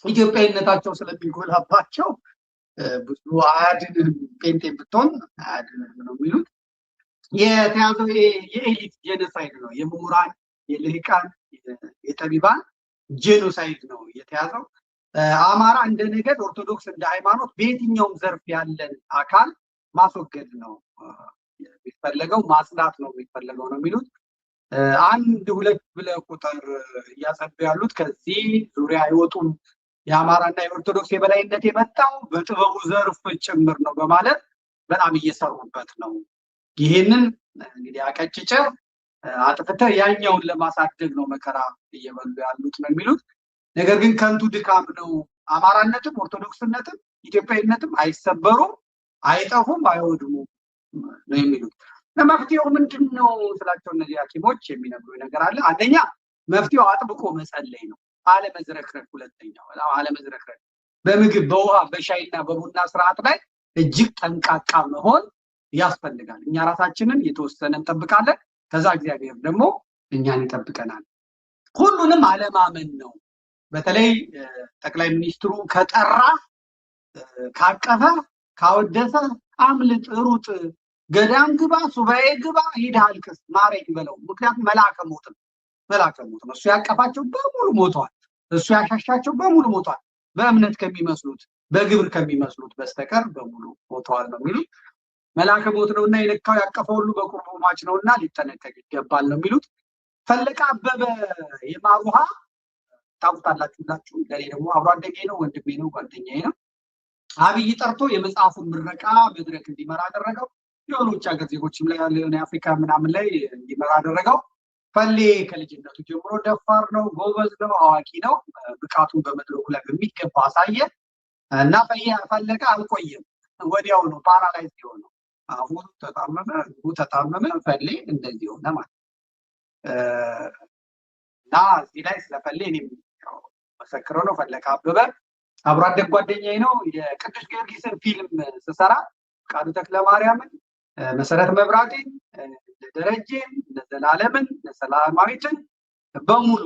ኢትዮጵያዊነታቸው ስለሚጎላባቸው ብዙ አያድንም፣ ጴንጤ ብትሆን አያድንም ነው የሚሉት። የተያዘው የኤሊት ጄኖሳይድ ነው፣ የምሁራን የልሂቃን የጠቢባን ጄኖሳይድ ነው የተያዘው። አማራ እንደ ነገድ፣ ኦርቶዶክስ እንደ ሃይማኖት በየትኛውም ዘርፍ ያለን አካል ማስወገድ ነው የሚፈለገው፣ ማጽዳት ነው የሚፈለገው ነው የሚሉት። አንድ ሁለት ብለህ ቁጥር እያጸዱ ያሉት ከዚህ ዙሪያ አይወጡም። የአማራና የኦርቶዶክስ የበላይነት የመጣው በጥበቡ ዘርፍ ጭምር ነው በማለት በጣም እየሰሩበት ነው። ይህንን እንግዲህ አቀጭጨ አጥፍተ ያኛውን ለማሳደግ ነው መከራ እየበሉ ያሉት ነው የሚሉት። ነገር ግን ከንቱ ድካም ነው። አማራነትም ኦርቶዶክስነትም ኢትዮጵያዊነትም አይሰበሩም፣ አይጠፉም፣ አይወድሙም ነው የሚሉት። መፍትሄው ምንድን ነው ስላቸው እነዚህ ሐኪሞች የሚነግሩ ነገር አለ። አንደኛ መፍትሄው አጥብቆ መጸለይ ነው፣ አለመዝረክረክ። ሁለተኛው አለመዝረክረክ፣ በምግብ በውሃ በሻይና በቡና ስርዓት ላይ እጅግ ጠንቃቃ መሆን ያስፈልጋል። እኛ ራሳችንን የተወሰነ እንጠብቃለን፣ ከዛ እግዚአብሔር ደግሞ እኛን ይጠብቀናል። ሁሉንም አለማመን ነው። በተለይ ጠቅላይ ሚኒስትሩ ከጠራ ካቀፈ ካወደሰ አምልጥ፣ ሩጥ፣ ገዳም ግባ፣ ሱባኤ ግባ፣ ሂድ አልቅስ፣ ማረኝ በለው። ምክንያቱም መልአከ ሞት ነው። እሱ ያቀፋቸው በሙሉ ሞቷል። እሱ ያሻሻቸው በሙሉ ሞቷል። በእምነት ከሚመስሉት በግብር ከሚመስሉት በስተቀር በሙሉ ሞተዋል ነው የሚሉት። መልአከ ሞት ነውና የነካው ያቀፈው ሁሉ በቁርቡ ሟች ነውና ሊጠነቀቅ ይገባል ነው የሚሉት። ፈለቀ አበበ የማር ውሃ ታውቁታላችሁ። ለኔ ደግሞ አብሮ አደጌ ነው፣ ወንድሜ ነው፣ ጓደኛዬ ነው። አብይ ጠርቶ የመጽሐፉን ምረቃ መድረክ እንዲመራ አደረገው። የሆኖች ሀገር ዜጎችም ላይ ያለ የአፍሪካ ምናምን ላይ እንዲመራ አደረገው። ፈሌ ከልጅነቱ ጀምሮ ደፋር ነው፣ ጎበዝ ነው፣ አዋቂ ነው። ብቃቱን በመድረኩ ላይ በሚገባ አሳየ እና ፈለቀ አልቆየም፣ ወዲያው ነው ፓራላይዝ የሆነው። አፉ ተጣመመ፣ እግሩ ተጣመመ፣ ፈሌ እንደዚህ ሆነ ማለት እና እዚህ ላይ ስለፈሌ እኔም መሰክረው ነው። ፈለቀ አበበ አብሮ አደግ ጓደኛዬ ነው። የቅዱስ ጊዮርጊስን ፊልም ስሰራ ቃሉ ተክለማርያምን፣ መሰረት መብራቴን፣ ደረጀን፣ ዘላለምን፣ ሰላማዊትን በሙሉ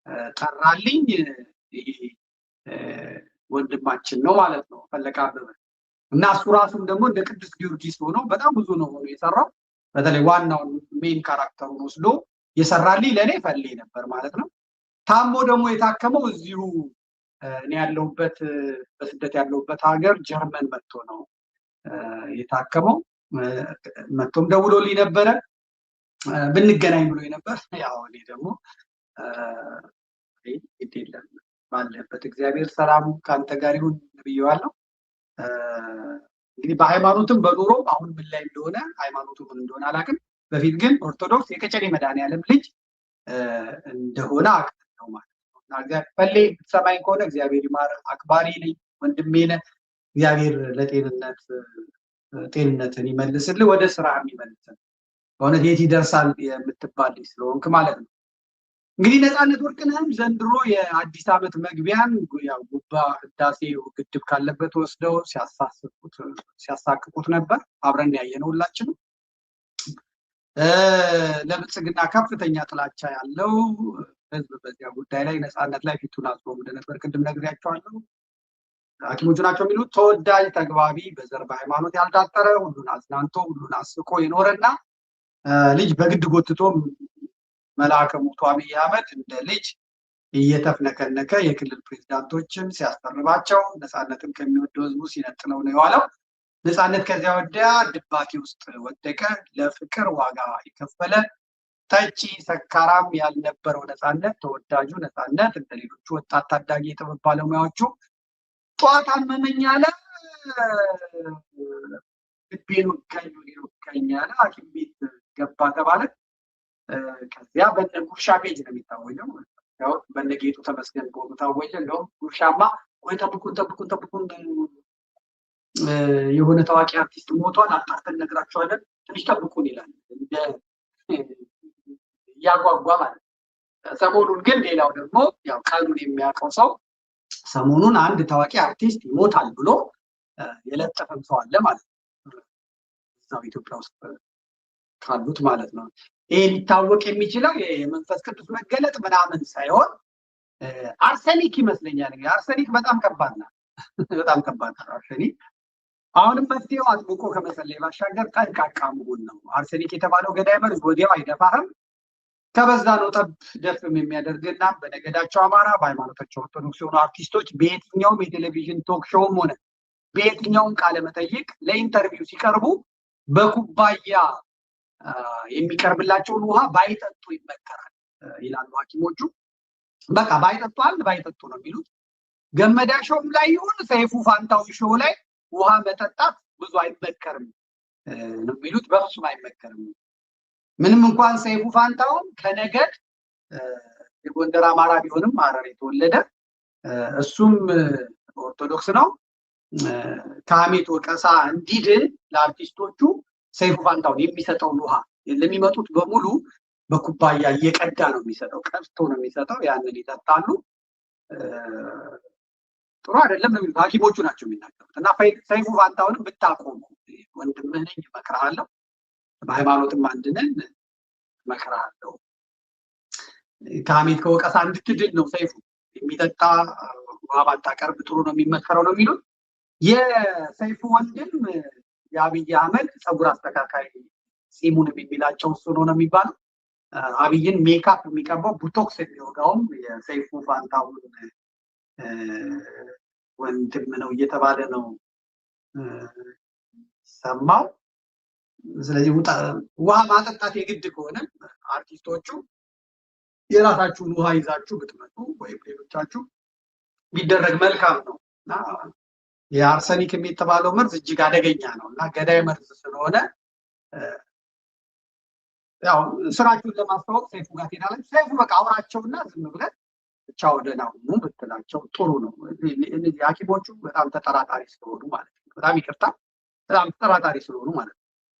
የጠራልኝ ወንድማችን ነው ማለት ነው ፈለቀ አበበ። እና እሱ ራሱም ደግሞ እንደ ቅዱስ ጊዮርጊስ ሆኖ በጣም ብዙ ነው ሆኖ የሰራው። በተለይ ዋናውን ሜን ካራክተሩን ወስዶ የሰራልኝ ለእኔ ፈሌ ነበር ማለት ነው። ታሞ ደግሞ የታከመው እዚሁ እኔ ያለሁበት በስደት ያለሁበት ሀገር ጀርመን መጥቶ ነው የታከመው። መጥቶም ደውሎልኝ ነበረ ብንገናኝ ብሎ ነበር። ያው እኔ ደግሞ የለም ባለበት እግዚአብሔር ሰላሙ ከአንተ ጋር ይሁን ብዬዋለሁ። እንግዲህ በሃይማኖትም በኑሮ አሁን ምን ላይ እንደሆነ ሃይማኖቱ ምን እንደሆነ አላውቅም። በፊት ግን ኦርቶዶክስ የቀጨኔ መድኃኔዓለም ልጅ እንደሆነ አውቃለሁ ማለት ነው። ፈሌ ሰማይ ከሆነ እግዚአብሔር ይማር፣ አክባሪ ነኝ፣ ወንድሜ ነህ። እግዚአብሔር ጤንነትን ይመልስልህ፣ ወደ ስራ የሚመልስን በእውነት የት ይደርሳል የምትባል ስለሆንክ ማለት ነው። እንግዲህ ነፃነት ወርቅነህም ዘንድሮ የአዲስ ዓመት መግቢያን ጉባ ህዳሴ ግድብ ካለበት ወስደው ሲያሳቅቁት ነበር። አብረን ያየነው ሁላችንም። ለብልጽግና ከፍተኛ ጥላቻ ያለው ህዝብ በዚያ ጉዳይ ላይ ነፃነት ላይ ፊቱን አዝሮ እንደነበር ቅድም ነግሬያቸዋለሁ። ሐኪሞቹ ናቸው የሚሉት ተወዳጅ፣ ተግባቢ፣ በዘር በሃይማኖት ያልዳጠረ፣ ሁሉን አዝናንቶ ሁሉን አስቆ የኖረና ልጅ በግድ ጎትቶ መልአከ ሞቱ አብይ አህመድ እንደ ልጅ እየተፍነከነከ የክልል ፕሬዚዳንቶችን ሲያስጠርባቸው ነፃነትን ከሚወደው ህዝቡ ሲነጥለው ነው የዋለው። ነፃነት ከዚያ ወዲያ ድባቴ ውስጥ ወደቀ። ለፍቅር ዋጋ የከፈለ ጠጪ ሰካራም ያልነበረው ነፃነት፣ ተወዳጁ ነፃነት እንደ ሌሎቹ ወጣት ታዳጊ የጥበብ ባለሙያዎቹ ጠዋት አመመኝ አለ፣ ልቤን ወጋኝ አለ፣ ሐኪም ቤት ገባ ተባለ። ከዚያ በነ ጉርሻ ፔጅ ነው የሚታወጀው። ያው በነ ጌጡ ተመስገን ጎኑ ታወጀ። እንደውም ጉርሻማ ወይ ጠብቁን የሆነ ታዋቂ አርቲስት ሞቷል አጣርተን ነግራቸዋለን ትንሽ ጠብቁን ይላል ያጓጓ ማለት። ሰሞኑን ግን ሌላው ደግሞ ያው ቃሉን የሚያውቀው ሰው ሰሞኑን አንድ ታዋቂ አርቲስት ይሞታል ብሎ የለጠፈም ሰው አለ ማለት ነው እዛው ኢትዮጵያ ውስጥ ካሉት ማለት ነው። ይሄ ሊታወቅ የሚችለው የመንፈስ ቅዱስ መገለጥ ምናምን ሳይሆን አርሰኒክ ይመስለኛል። አርሰኒክ በጣም ከባድ ነው በጣም ከባድ ነው አርሰኒክ። አሁንም መፍትሄው አጥብቆ ከመጸለይ ባሻገር ጠንቃቃ መሆን ነው። አርሰኒክ የተባለው ገዳይ መርዝ ወዲያው አይደፋህም። ከበዛ ነው ጠብ ደፍም የሚያደርግና በነገዳቸው አማራ በሃይማኖታቸው ኦርቶዶክስ የሆኑ አርቲስቶች በየትኛውም የቴሌቪዥን ቶክ ሾውም ሆነ በየትኛውም ቃለ መጠይቅ ለኢንተርቪው ሲቀርቡ በኩባያ የሚቀርብላቸውን ውሃ ባይጠጡ ይመከራል ይላሉ ሐኪሞቹ። በቃ ባይጠጡ ነው የሚሉት። ገመዳ ሾው ላይ ይሁን ሰይፉ ፋንታው ሾው ላይ ውሃ መጠጣት ብዙ አይመከርም ነው የሚሉት። በፍጹም አይመከርም። ምንም እንኳን ሰይፉ ፋንታውን ከነገድ የጎንደር አማራ ቢሆንም ሐረር የተወለደ እሱም ኦርቶዶክስ ነው። ከሐሜት ወቀሳ እንዲድን ለአርቲስቶቹ ሰይፉ ፋንታውን የሚሰጠውን ውሃ ለሚመጡት በሙሉ በኩባያ እየቀዳ ነው የሚሰጠው፣ ቀድቶ ነው የሚሰጠው። ያንን ይጠጣሉ። ጥሩ አይደለም ነው ሐኪሞቹ ናቸው የሚናገሩት። እና ሰይፉ ፋንታውንም ብታቆሙ ወንድምህ ነኝ እመክርሃለሁ፣ በሃይማኖትም አንድ ነን እመክርሃለሁ። ከሐሜት ከወቀሳ እንድትድን ነው ሰይፉ የሚጠጣ ውሃ ባታቀርብ ጥሩ ነው የሚመከረው ነው የሚሉት። የሰይፉ ወንድም የአብይ አህመድ ፀጉር አስተካካይ ፂሙን የሚላቸው እሱ ነው የሚባለው። አብይን ሜካፕ የሚቀባው ቡቶክስ የሚወጋውም የሰይፉ ፋንታውን ወንድም ነው እየተባለ ነው ሰማው። ስለዚህ ውሃ ማጠጣት የግድ ከሆነ አርቲስቶቹ የራሳችሁን ውሃ ይዛችሁ ብትመጡ ወይም ሌሎቻችሁ ቢደረግ መልካም ነው። እና የአርሰኒክ የሚባለው መርዝ እጅግ አደገኛ ነው እና ገዳይ መርዝ ስለሆነ ያው ስራችሁን ለማስተዋወቅ ሰይፉ ጋር ትሄዳላችሁ። ሰይፉ በቃ አውራቸውና ዝም ብለህ ብቻ ወደናው ብትላቸው ጥሩ ነው። እነዚህ ሐኪሞቹ በጣም ተጠራጣሪ ስለሆኑ ማለት ነው። በጣም ይቅርታ፣ በጣም ተጠራጣሪ ስለሆኑ ማለት ነው።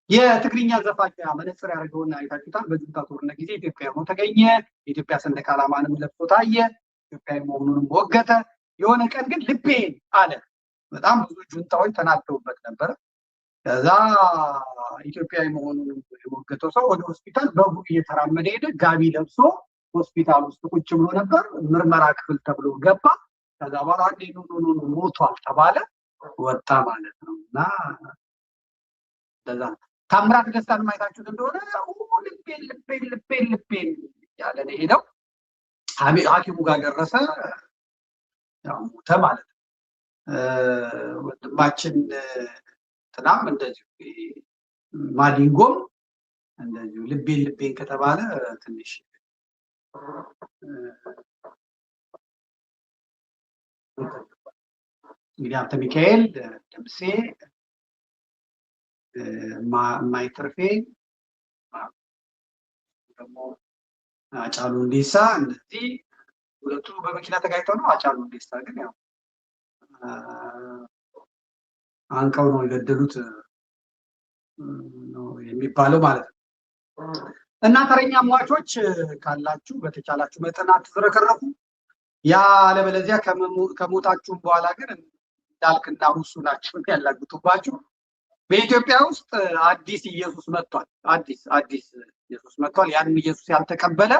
የትግርኛ ዘፋኝ መነጽር ያደረገውና አይታችሁታል። በጁንታ ጦርነት ጊዜ ኢትዮጵያ ሆኖ ተገኘ። የኢትዮጵያ ሰንደቅ ዓላማንም ለብሶ ታየ። ኢትዮጵያዊ መሆኑንም ወገተ። የሆነ ቀን ግን ልቤን አለ። በጣም ብዙ ጁንታዎች ተናደውበት ነበር። ከዛ ኢትዮጵያዊ መሆኑን የወገተው ሰው ወደ ሆስፒታል በእግሩ እየተራመደ ሄደ። ጋቢ ለብሶ ሆስፒታል ውስጥ ቁጭ ብሎ ነበር። ምርመራ ክፍል ተብሎ ገባ። ከዛ በኋላ አንዴ ሞቷል ተባለ፣ ወጣ ማለት ነው። እና ለዛ ታምራት ደስታን ማየታችሁት እንደሆነ ልቤን ያለ ነው ሄደው ሐኪሙ ጋር ደረሰ፣ ያው ሞተ ማለት ነው። ወንድማችን ትናም እንደዚሁ ማዲንጎም እንደዚሁ ልቤን ከተባለ ትንሽ እንግዲህ ሀብተ ሚካኤል ደምሴ ማይትርፌ ደግሞ አጫሉ ሁንዴሳ እነዚህ ሁለቱ በመኪና ተጋጭተው ነው። አጫሉ ሁንዴሳ ግን ያው አንቀው ነው የገደሉት ነው የሚባለው ማለት ነው። እና ተረኛ ሟቾች ካላችሁ በተቻላችሁ መጠን አትዝረከረኩ። ያ አለበለዚያ ከሞታችሁ በኋላ ግን እንዳልክና ሁሱ ናቸው ያላግጡባችሁ። በኢትዮጵያ ውስጥ አዲስ ኢየሱስ መጥቷል። አዲስ ኢየሱስ መጥቷል። ያንን ኢየሱስ ያልተቀበለ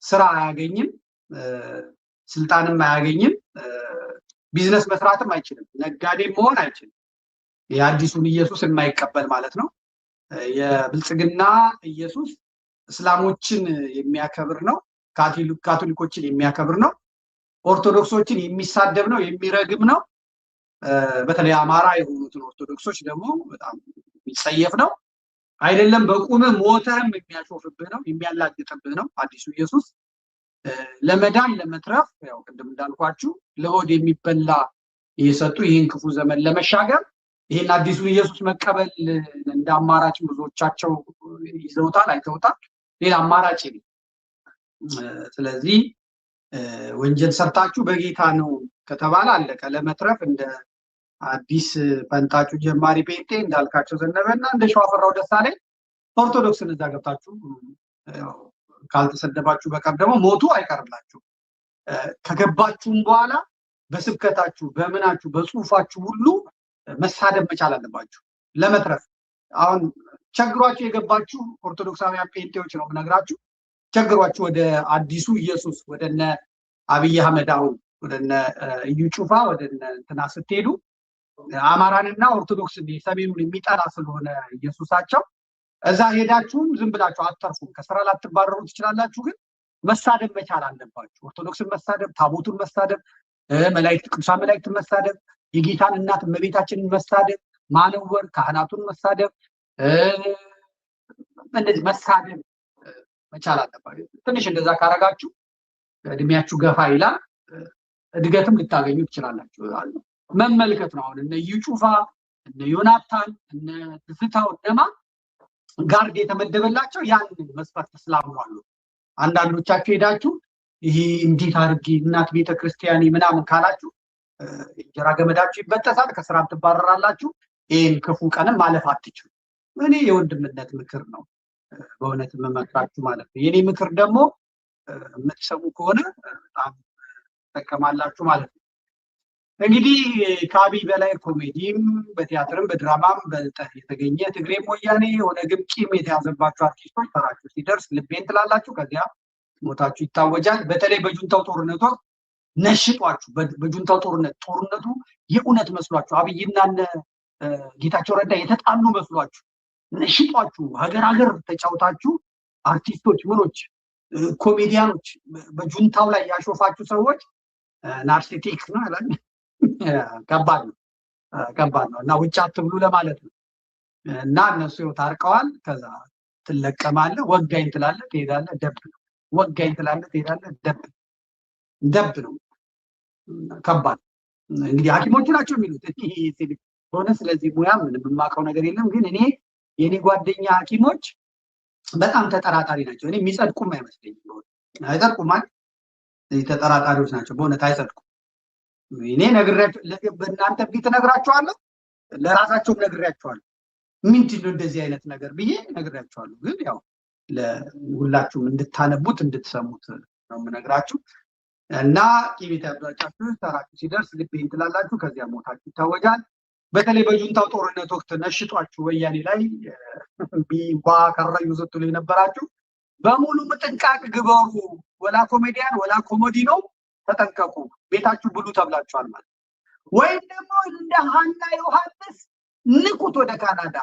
ስራ አያገኝም፣ ስልጣንም አያገኝም፣ ቢዝነስ መስራትም አይችልም፣ ነጋዴ መሆን አይችልም። የአዲሱን ኢየሱስ የማይቀበል ማለት ነው። የብልጽግና ኢየሱስ እስላሞችን የሚያከብር ነው፣ ካቶሊኮችን የሚያከብር ነው፣ ኦርቶዶክሶችን የሚሳደብ ነው፣ የሚረግም ነው። በተለይ አማራ የሆኑትን ኦርቶዶክሶች ደግሞ በጣም የሚጸየፍ ነው። አይደለም በቁም ሞተህም የሚያሾፍብህ ነው፣ የሚያላግጥብህ ነው አዲሱ ኢየሱስ። ለመዳን ለመትረፍ ያው ቅድም እንዳልኳችሁ ለሆድ የሚበላ እየሰጡ ይህን ክፉ ዘመን ለመሻገር ይህን አዲሱ ኢየሱስ መቀበል እንደ አማራጭ ብዙዎቻቸው ይዘውታል፣ አይተውታል። ሌላ አማራጭ የለም። ስለዚህ ወንጀል ሰርታችሁ በጌታ ነው ከተባለ አለቀ። ለመትረፍ እንደ አዲስ ፈንጣጩ ጀማሪ ጴንጤ እንዳልካቸው ዘነበና እንደ ሸዋፈራው ደሳለኝ ኦርቶዶክስን እዛ ገብታችሁ ካልተሰደባችሁ በቀር ደግሞ ሞቱ አይቀርላችሁ። ከገባችሁም በኋላ በስብከታችሁ በምናችሁ በጽሁፋችሁ ሁሉ መሳደብ መቻል አለባችሁ ለመትረፍ። አሁን ቸግሯችሁ የገባችሁ ኦርቶዶክሳውያን ጴንጤዎች ነው የምነግራችሁ። ቸግሯችሁ ወደ አዲሱ ኢየሱስ ወደነ አብይ አህመድ አሁን ወደነ እዩ ጩፋ ወደነ እንትና ስትሄዱ አማራንና ኦርቶዶክስን ሰሜኑን የሚጠላ ስለሆነ ኢየሱሳቸው እዛ ሄዳችሁም ዝም ብላችሁ አትተርፉም። ከስራ ላትባረሩ ትችላላችሁ፣ ግን መሳደብ መቻል አለባችሁ። ኦርቶዶክስን መሳደብ፣ ታቦቱን መሳደብ፣ መላእክት ቅዱሳን መላእክትን መሳደብ፣ የጌታን እናት እመቤታችንን መሳደብ፣ ማነወር፣ ካህናቱን መሳደብ፣ እንደዚህ መሳደብ መቻል አለባችሁ። ትንሽ እንደዛ ካረጋችሁ እድሜያችሁ ገፋ ይላል፣ እድገትም ልታገኙ ትችላላችሁ። መመልከት ነው። አሁን እነ እዩ ጩፋ እነ ዮናታን እነ ትዝታው እነማ ጋርድ የተመደበላቸው ያንን መስፈርት ስላሟሉ። አንዳንዶቻችሁ ሄዳችሁ ይሄ እንዴት አድርጌ እናት ቤተክርስቲያን ምናምን ካላችሁ እንጀራ ገመዳችሁ ይበጠሳል፣ ከስራ ትባረራላችሁ። ይህን ክፉ ቀንም ማለፍ አትችሉ። እኔ የወንድምነት ምክር ነው በእውነት የምመክራችሁ ማለት ነው። የኔ ምክር ደግሞ የምትሰሙ ከሆነ በጣም ተጠቀማላችሁ ማለት ነው። እንግዲህ ከአብይ በላይ ኮሜዲም በቲያትርም በድራማም የተገኘ ትግሬም ወያኔ የሆነ ግምቂም የተያዘባችሁ አርቲስቶች ተራችሁ ሲደርስ ልቤን ትላላችሁ፣ ከዚያ ሞታችሁ ይታወጃል። በተለይ በጁንታው ጦርነት ወቅት ነሽጧችሁ። በጁንታው ጦርነቱ የእውነት መስሏችሁ አብይና ጌታቸው ረዳ የተጣሉ መስሏችሁ ነሽጧችሁ ሀገር ተጫውታችሁ አርቲስቶች ምኖች ኮሜዲያኖች በጁንታው ላይ ያሾፋችሁ ሰዎች ናርሲቲክስ ነው አላኝ። ከባድ ነው እና ውጭ አትብሉ ለማለት ነው። እና እነሱ ታርቀዋል። ከዛ ትለቀማለህ፣ ወጋኝ ትላለህ፣ ትሄዳለህ፣ ደብ ነው። ወጋኝ ትላለህ፣ ትሄዳለህ፣ ደብ ነው። ከባድ እንግዲህ ሐኪሞቹ ናቸው የሚሉት ሆነ። ስለዚህ ሙያ ምንም የማውቀው ነገር የለም። ግን እኔ የኔ ጓደኛ ሐኪሞች በጣም ተጠራጣሪ ናቸው። እኔ የሚጸድቁም አይመስለኝም። አይጸድቁም ማለት ተጠራጣሪዎች ናቸው። በእውነት አይጸድቁም። እኔ ነግሬያቸው በእናንተ ፊት ነግራቸዋለሁ፣ ለራሳቸውም ነግሬያቸዋለሁ። ምንድን ነው እንደዚህ አይነት ነገር ብዬ ነግሬያቸዋለሁ። ግን ያው ለሁላችሁም እንድታነቡት እንድትሰሙት ነው የምነግራችሁ። እና ቂቤት ያባጫችሁ ተራችሁ ሲደርስ ልቤን ትላላችሁ፣ ከዚያ ሞታችሁ ይታወጃል። በተለይ በጁንታው ጦርነት ወቅት ነሽጧችሁ ወያኔ ላይ ቢባ ከራዩ ስትሉ የነበራችሁ በሙሉ ጥንቃቄ ግበሩ። ወላ ኮሜዲያን ወላ ኮሜዲ ነው፣ ተጠንቀቁ፣ ቤታችሁ ብሉ ተብላችኋል ማለት። ወይም ደግሞ እንደ ሀና ዮሐንስ ንቁት ወደ ካናዳ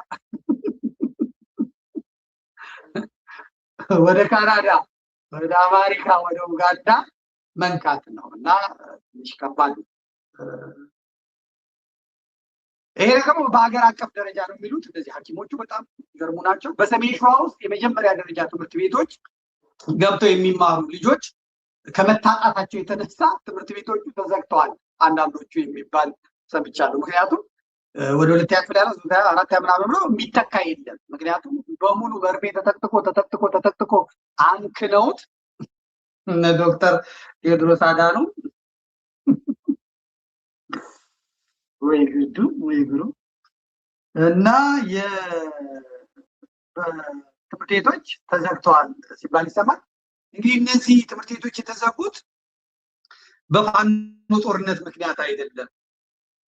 ወደ ካናዳ፣ ወደ አሜሪካ፣ ወደ ኡጋንዳ መንካት ነው እና ትንሽ ከባድ ነው። ይሄ ደግሞ በሀገር አቀፍ ደረጃ ነው የሚሉት እንደዚህ ሐኪሞቹ በጣም ገርሙ ናቸው። በሰሜን ሸዋ ውስጥ የመጀመሪያ ደረጃ ትምህርት ቤቶች ገብተው የሚማሩ ልጆች ከመታጣታቸው የተነሳ ትምህርት ቤቶቹ ተዘግተዋል አንዳንዶቹ የሚባል ሰምቻለሁ። ምክንያቱም ወደ ሁለተኛ ክፍል ያለ አራተኛ ምናምን ብሎ የሚተካ የለም። ምክንያቱም በሙሉ በርቤ ተጠቅጥቆ አንክነውት እነ ዶክተር ቴዎድሮስ አዳኑ ወይ ግዱ ወይ ግሩ እና የትምህርት ቤቶች ተዘግተዋል ሲባል ይሰማል። እንግዲህ እነዚህ ትምህርት ቤቶች የተዘጉት በፋኖ ጦርነት ምክንያት አይደለም።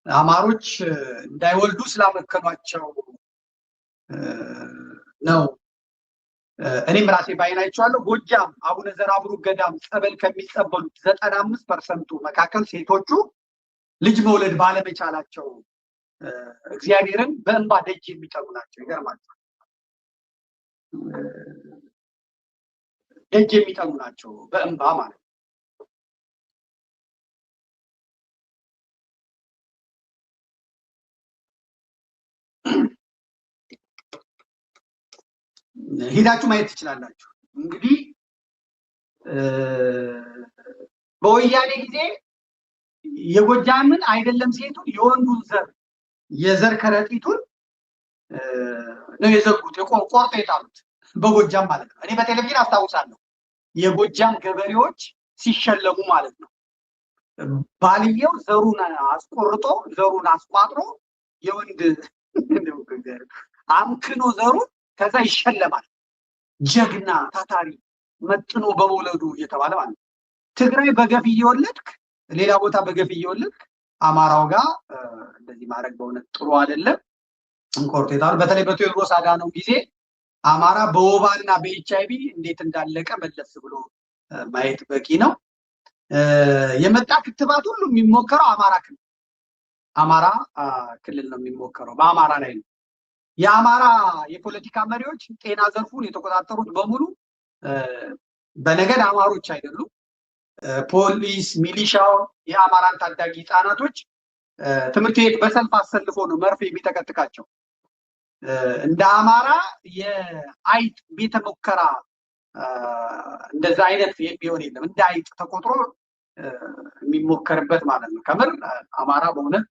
አማሮች እንዳይወልዱ ስላመከኗቸው ነው። እኔም ራሴ ባይናቸዋለሁ። ጎጃም አቡነ ዘራብሩ ገዳም ጸበል ከሚጸበሉት 95% መካከል ሴቶቹ ልጅ መውለድ ባለመቻላቸው እግዚአብሔርን በእንባ ደጅ የሚጠሩ ናቸው። ይገርማቸዋል። ደጅ የሚጠሩ ናቸው በእንባ ማለት ነው። ሄዳችሁ ማየት ትችላላችሁ። እንግዲህ በወያኔ ጊዜ የጎጃምን አይደለም ሴቱን የወንዱን ዘር የዘር ከረጢቱን ነው የዘጉት፣ ቆርጦ የጣሉት በጎጃም ማለት ነው። እኔ በቴሌቪዥን አስታውሳለሁ የጎጃም ገበሬዎች ሲሸለሙ ማለት ነው። ባልየው ዘሩን አስቆርጦ ዘሩን አስቋጥሮ የወንድ አምክኖ ዘሩን ከዛ ይሸለማል። ጀግና ታታሪ መጥኖ በመውለዱ እየተባለ ማለት ነው። ትግራይ በገፍ እየወለድክ ሌላ ቦታ በገፍ እየወለድክ አማራው ጋር እንደዚህ ማድረግ በእውነት ጥሩ አይደለም። እንቆርጤታል። በተለይ በቴዎድሮስ አዳነው ጊዜ አማራ በወባና በኤችአይቪ እንዴት እንዳለቀ መለስ ብሎ ማየት በቂ ነው። የመጣ ክትባት ሁሉ የሚሞከረው አማራ ክልል ነው የሚሞከረው፣ በአማራ ላይ ነው። የአማራ የፖለቲካ መሪዎች ጤና ዘርፉን የተቆጣጠሩት በሙሉ በነገድ አማሮች አይደሉም። ፖሊስ፣ ሚሊሻው፣ የአማራን ታዳጊ ህጻናቶች ትምህርት ቤት በሰልፍ አሰልፎ ነው መርፌ የሚጠቀጥቃቸው። እንደ አማራ የአይጥ ቤተ ሙከራ እንደዛ አይነት የሚሆን የለም። እንደ አይጥ ተቆጥሮ የሚሞከርበት ማለት ነው። ከምር አማራ በእውነት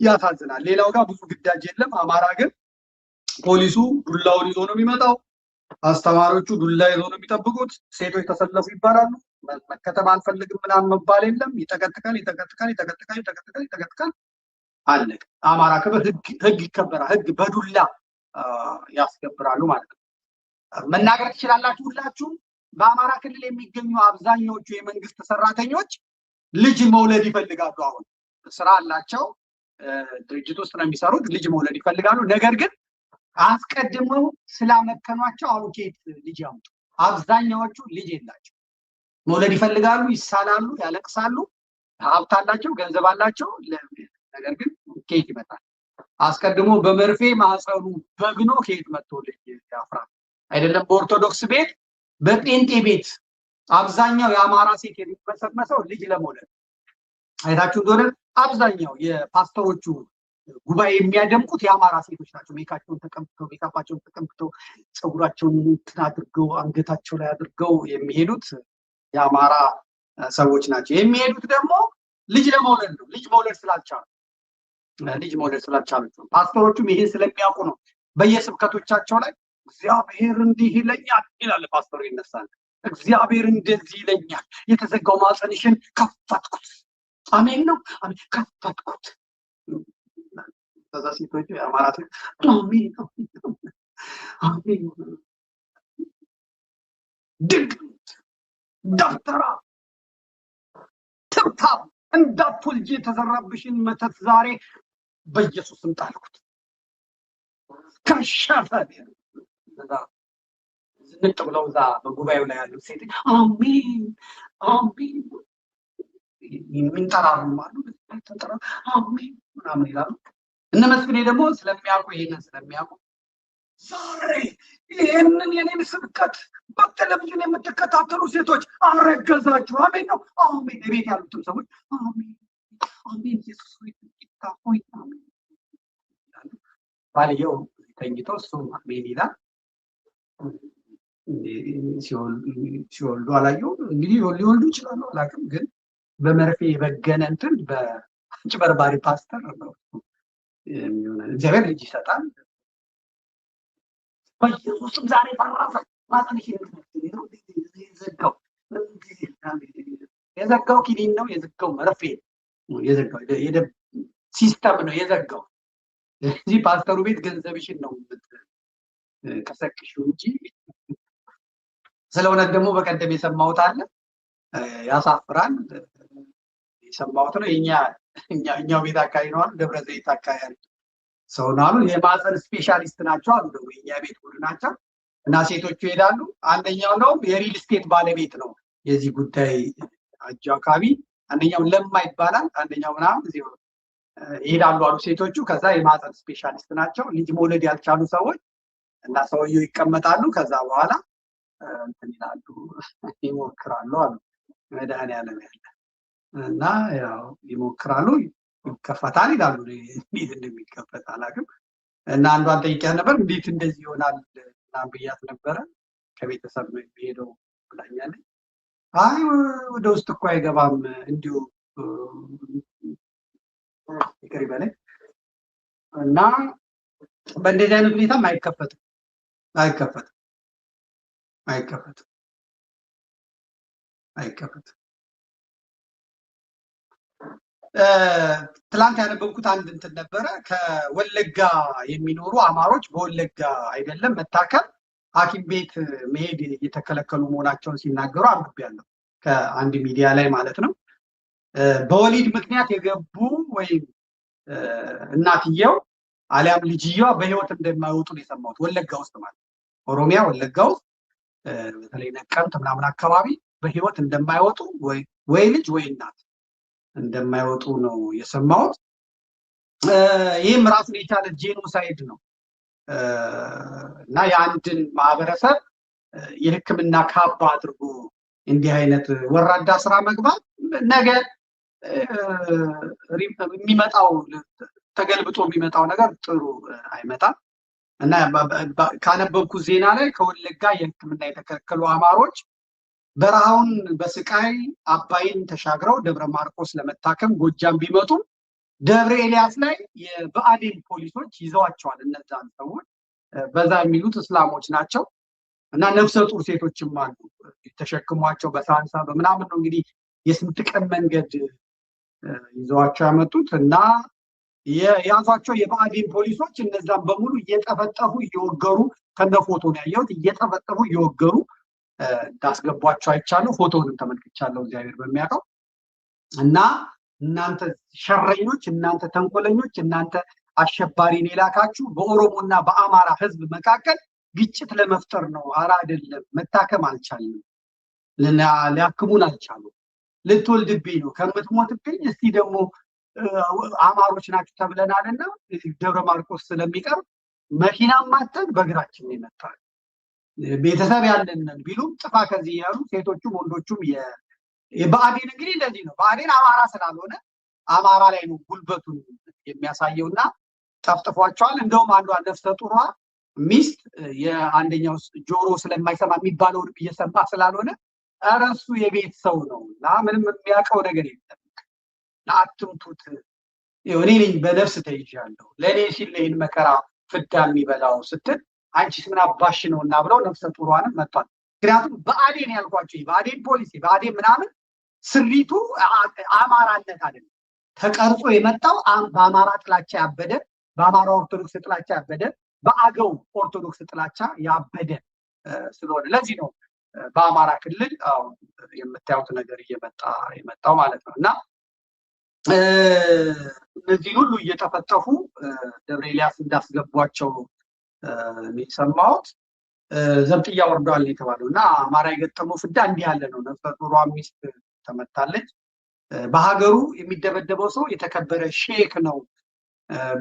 ያሳዝናል። ሌላው ጋር ብዙ ግዳጅ የለም። አማራ ግን ፖሊሱ ዱላውን ይዞ ነው የሚመጣው። አስተማሪዎቹ ዱላ ይዞ ነው የሚጠብቁት። ሴቶች ተሰለፉ ይባላሉ። መከተብ አንፈልግም ምናምን መባል የለም። ይጠቀጥቃል። አለቀ። አማራ ክብር ህግ ይከበራል። ህግ በዱላ ያስከብራሉ ማለት ነው። መናገር ትችላላችሁ ሁላችሁም። በአማራ ክልል የሚገኙ አብዛኛዎቹ የመንግስት ሰራተኞች ልጅ መውለድ ይፈልጋሉ። አሁን ስራ አላቸው፣ ድርጅት ውስጥ ነው የሚሰሩት። ልጅ መውለድ ይፈልጋሉ። ነገር ግን አስቀድመው ስላመከኗቸው አሁን ከየት ልጅ ያምጡ? አብዛኛዎቹ ልጅ የላቸው። መውለድ ይፈልጋሉ፣ ይሳላሉ፣ ያለቅሳሉ። ሀብት አላቸው፣ ገንዘብ አላቸው። ነገር ግን ከየት ይመጣል? አስቀድሞ በመርፌ ማህፀኑ በግኖ ከየት መጥቶ ልጅ ያፍራል? አይደለም በኦርቶዶክስ ቤት፣ በጴንጤ ቤት አብዛኛው የአማራ ሴት የሚመሰመሰው ልጅ ለመውለድ። አይታችሁ እንደሆነ አብዛኛው የፓስተሮቹ ጉባኤ የሚያደምቁት የአማራ ሴቶች ናቸው። ሜካቸውን ተቀምጥተው ሜካፓቸውን ተቀምጥተው ፀጉራቸውን እንትን አድርገው አንገታቸው ላይ አድርገው የሚሄዱት የአማራ ሰዎች ናቸው። የሚሄዱት ደግሞ ልጅ ለመውለድ ነው። ልጅ መውለድ ስላልቻሉ ፓስተሮቹም ይሄን ስለሚያውቁ ነው በየስብከቶቻቸው ላይ እግዚአብሔር እንዲህ ይለኛል ይላል። ፓስተሩ ይነሳል። እግዚአብሔር እንደዚህ ይለኛል፣ የተዘጋው ማፀንሽን ከፈትኩት። አሜን ነው። አሜን ከፈትኩት። ከዛ ሴቶች የአማራ አሜን አሜን ድግምት ደብተራ ትብታብ እንዳትወልጂ የተዘራብሽን መተት ዛሬ በኢየሱስም ጣልኩት። ከሸፈ ዝንጥ ብለው እዛ በጉባኤው ላይ ያሉት ሴት አሜን አሜን የሚንጠራሩም አሉ። አሜን ምናምን ይላሉ። እነ መስፍኔ ደግሞ ስለሚያውቁ ይሄንን ስለሚያውቁ ዛሬ ይህንን የኔን ስብከት በቴሌቪዥን የምትከታተሉ ሴቶች አረገዛችሁ። አሜን ነው። አሜን ቤት ያሉትም ሰዎች አሜን አሜን ኢየሱስ ሆይ አሜን። ባልየው ተኝተው እሱ አሜን ይላል። ሲወልዱ አላየሁም። እንግዲህ ሊወልዱ ይችላሉ አላውቅም። ግን በመርፌ የበገነ እንትን በአጭበርባሪ ፓስተር ነው እግዚአብሔር ልጅ ይሰጣል። በኢየሱስም ዛሬ ፈራፈ ማጠንሽ የዘጋው ኪኒን ነው፣ የዘጋው መርፌ የዘጋው ሲስተም ነው የዘጋው። እዚህ ፓስተሩ ቤት ገንዘብሽን ነው ከሰቅሽው እንጂ ስለ እውነት ደግሞ በቀደም የሰማሁት አለ፣ ያሳፍራል። የሰማሁት ነው። እኛው ቤት አካባቢ ነው አሉ፣ ደብረ ዘይት አካባቢ ሰው ነው አሉ። የማህፀን ስፔሻሊስት ናቸው አሉ። ደግሞ የኛ ቤት ቡድን ናቸው እና ሴቶቹ ይሄዳሉ። አንደኛው ነው የሪል ስቴት ባለቤት ነው የዚህ ጉዳይ አጃ አካባቢ። አንደኛው ለማ ይባላል፣ አንደኛው ምናምን እዚህ ይሄዳሉ አሉ ሴቶቹ። ከዛ የማህፀን ስፔሻሊስት ናቸው። ልጅ መውለድ ያልቻሉ ሰዎች እና ሰውየው ይቀመጣሉ። ከዛ በኋላ እንትን ይላሉ፣ ይሞክራሉ አሉ። መድኃኒዓለም ያለ እና ያው ይሞክራሉ፣ ይከፈታል ይላሉ። እንዴት እንደሚከፈት አላውቅም። እና አንዷን ጠይቂያት ነበር፣ እንዴት እንደዚህ ይሆናል ምናምን ብያት ነበረ። ከቤተሰብ ነው የሚሄደው ብላኛለች። አይ ወደ ውስጥ እኮ አይገባም እንዲሁ ይቅር ይበለኝ። እና በእንደዚህ አይነት ሁኔታም አይከፈትም። ትላንት ያነበብኩት አንድ እንትን ነበረ። ከወለጋ የሚኖሩ አማሮች በወለጋ አይደለም መታከም ሐኪም ቤት መሄድ እየተከለከሉ መሆናቸውን ሲናገሩ አንብቤያለሁ ከአንድ ሚዲያ ላይ ማለት ነው። በወሊድ ምክንያት የገቡ ወይም እናትየው አሊያም ልጅየዋ በህይወት እንደማይወጡ ነው የሰማሁት። ወለጋ ውስጥ ማለት ኦሮሚያ ወለጋ ውስጥ በተለይ ነቀምት ምናምን አካባቢ በህይወት እንደማይወጡ ወይ ልጅ ወይ እናት እንደማይወጡ ነው የሰማሁት። ይህም ራሱን የቻለ ጄኖሳይድ ነው እና የአንድን ማህበረሰብ የሕክምና ካባ አድርጎ እንዲህ አይነት ወራዳ ስራ መግባት ነገ የሚመጣው ተገልብጦ የሚመጣው ነገር ጥሩ አይመጣም እና ካነበብኩት ዜና ላይ ከወለጋ የሕክምና የተከለከሉ አማሮች በረሃውን በስቃይ አባይን ተሻግረው ደብረ ማርቆስ ለመታከም ጎጃም ቢመጡም ደብረ ኤልያስ ላይ የብአዴን ፖሊሶች ይዘዋቸዋል። እነዛን ሰዎች በዛ የሚሉት እስላሞች ናቸው እና ነፍሰ ጡር ሴቶችም አሉ ተሸክሟቸው በሳንሳ በምናምን ነው እንግዲህ የስንት ቀን መንገድ ይዘዋቸው ያመጡት እና የያዟቸው የብአዴን ፖሊሶች እነዛን በሙሉ እየጠፈጠፉ እየወገሩ ከነፎቶ ነው ያየሁት። እየጠፈጠፉ እየወገሩ እንዳስገቧቸው አይቻለሁ። ፎቶውንም ተመልክቻለሁ እግዚአብሔር በሚያውቀው እና እናንተ ሸረኞች፣ እናንተ ተንኮለኞች፣ እናንተ አሸባሪን የላካችሁ በኦሮሞና በአማራ ህዝብ መካከል ግጭት ለመፍጠር ነው። ኧረ አይደለም፣ መታከም አልቻልንም፣ ሊያክሙን አልቻሉ። ልትወልድብኝ ነው ከምትሞትብኝ እስቲ ደግሞ አማሮች ናችሁ ተብለናልና ደብረ ማርቆስ ስለሚቀርብ መኪናም ማተን በእግራችን ይመጣል ቤተሰብ ያለንን ቢሉም ጥፋ ከዚህ ያሉ ሴቶቹም ወንዶቹም የብአዴን እንግዲህ እንደዚህ ነው። ብአዴን አማራ ስላልሆነ አማራ ላይ ነው ጉልበቱን የሚያሳየውና ጠፍጥፏቸዋል። እንደውም አንዷ ነፍሰ ጡሯ ሚስት የአንደኛው ጆሮ ስለማይሰማ የሚባለውን እየሰማ ስላልሆነ ኧረ እሱ የቤት ሰው ነው እና ምንም የሚያውቀው ነገር የለም አትምቱት፣ እኔ ነኝ በነፍስ ተይዣለሁ፣ ለእኔ ሲል ይህን መከራ ፍዳ የሚበላው ስትል አንቺስ ምን አባሽ ነው እና ብለው ነፍሰ ጡሯንም መጥቷል። ምክንያቱም ብአዴን ያልኳቸው ብአዴን ፖሊሲ ብአዴን ምናምን ስሪቱ አማራነት አይደለም። ተቀርጾ የመጣው በአማራ ጥላቻ ያበደ፣ በአማራ ኦርቶዶክስ ጥላቻ ያበደ፣ በአገው ኦርቶዶክስ ጥላቻ ያበደ ስለሆነ ለዚህ ነው በአማራ ክልል የምታዩት ነገር የመጣው ማለት ነው እና እነዚህ ሁሉ እየተፈጠፉ ደብረ ኤልያስ እንዳስገቧቸው የሚሰማውት ዘብጥያ ወርዷል የተባለው እና አማራ የገጠመው ፍዳ እንዲህ ያለ ነው። ነፍሰ ጡሯ ሚስት ተመታለች። በሀገሩ የሚደበደበው ሰው የተከበረ ሼክ ነው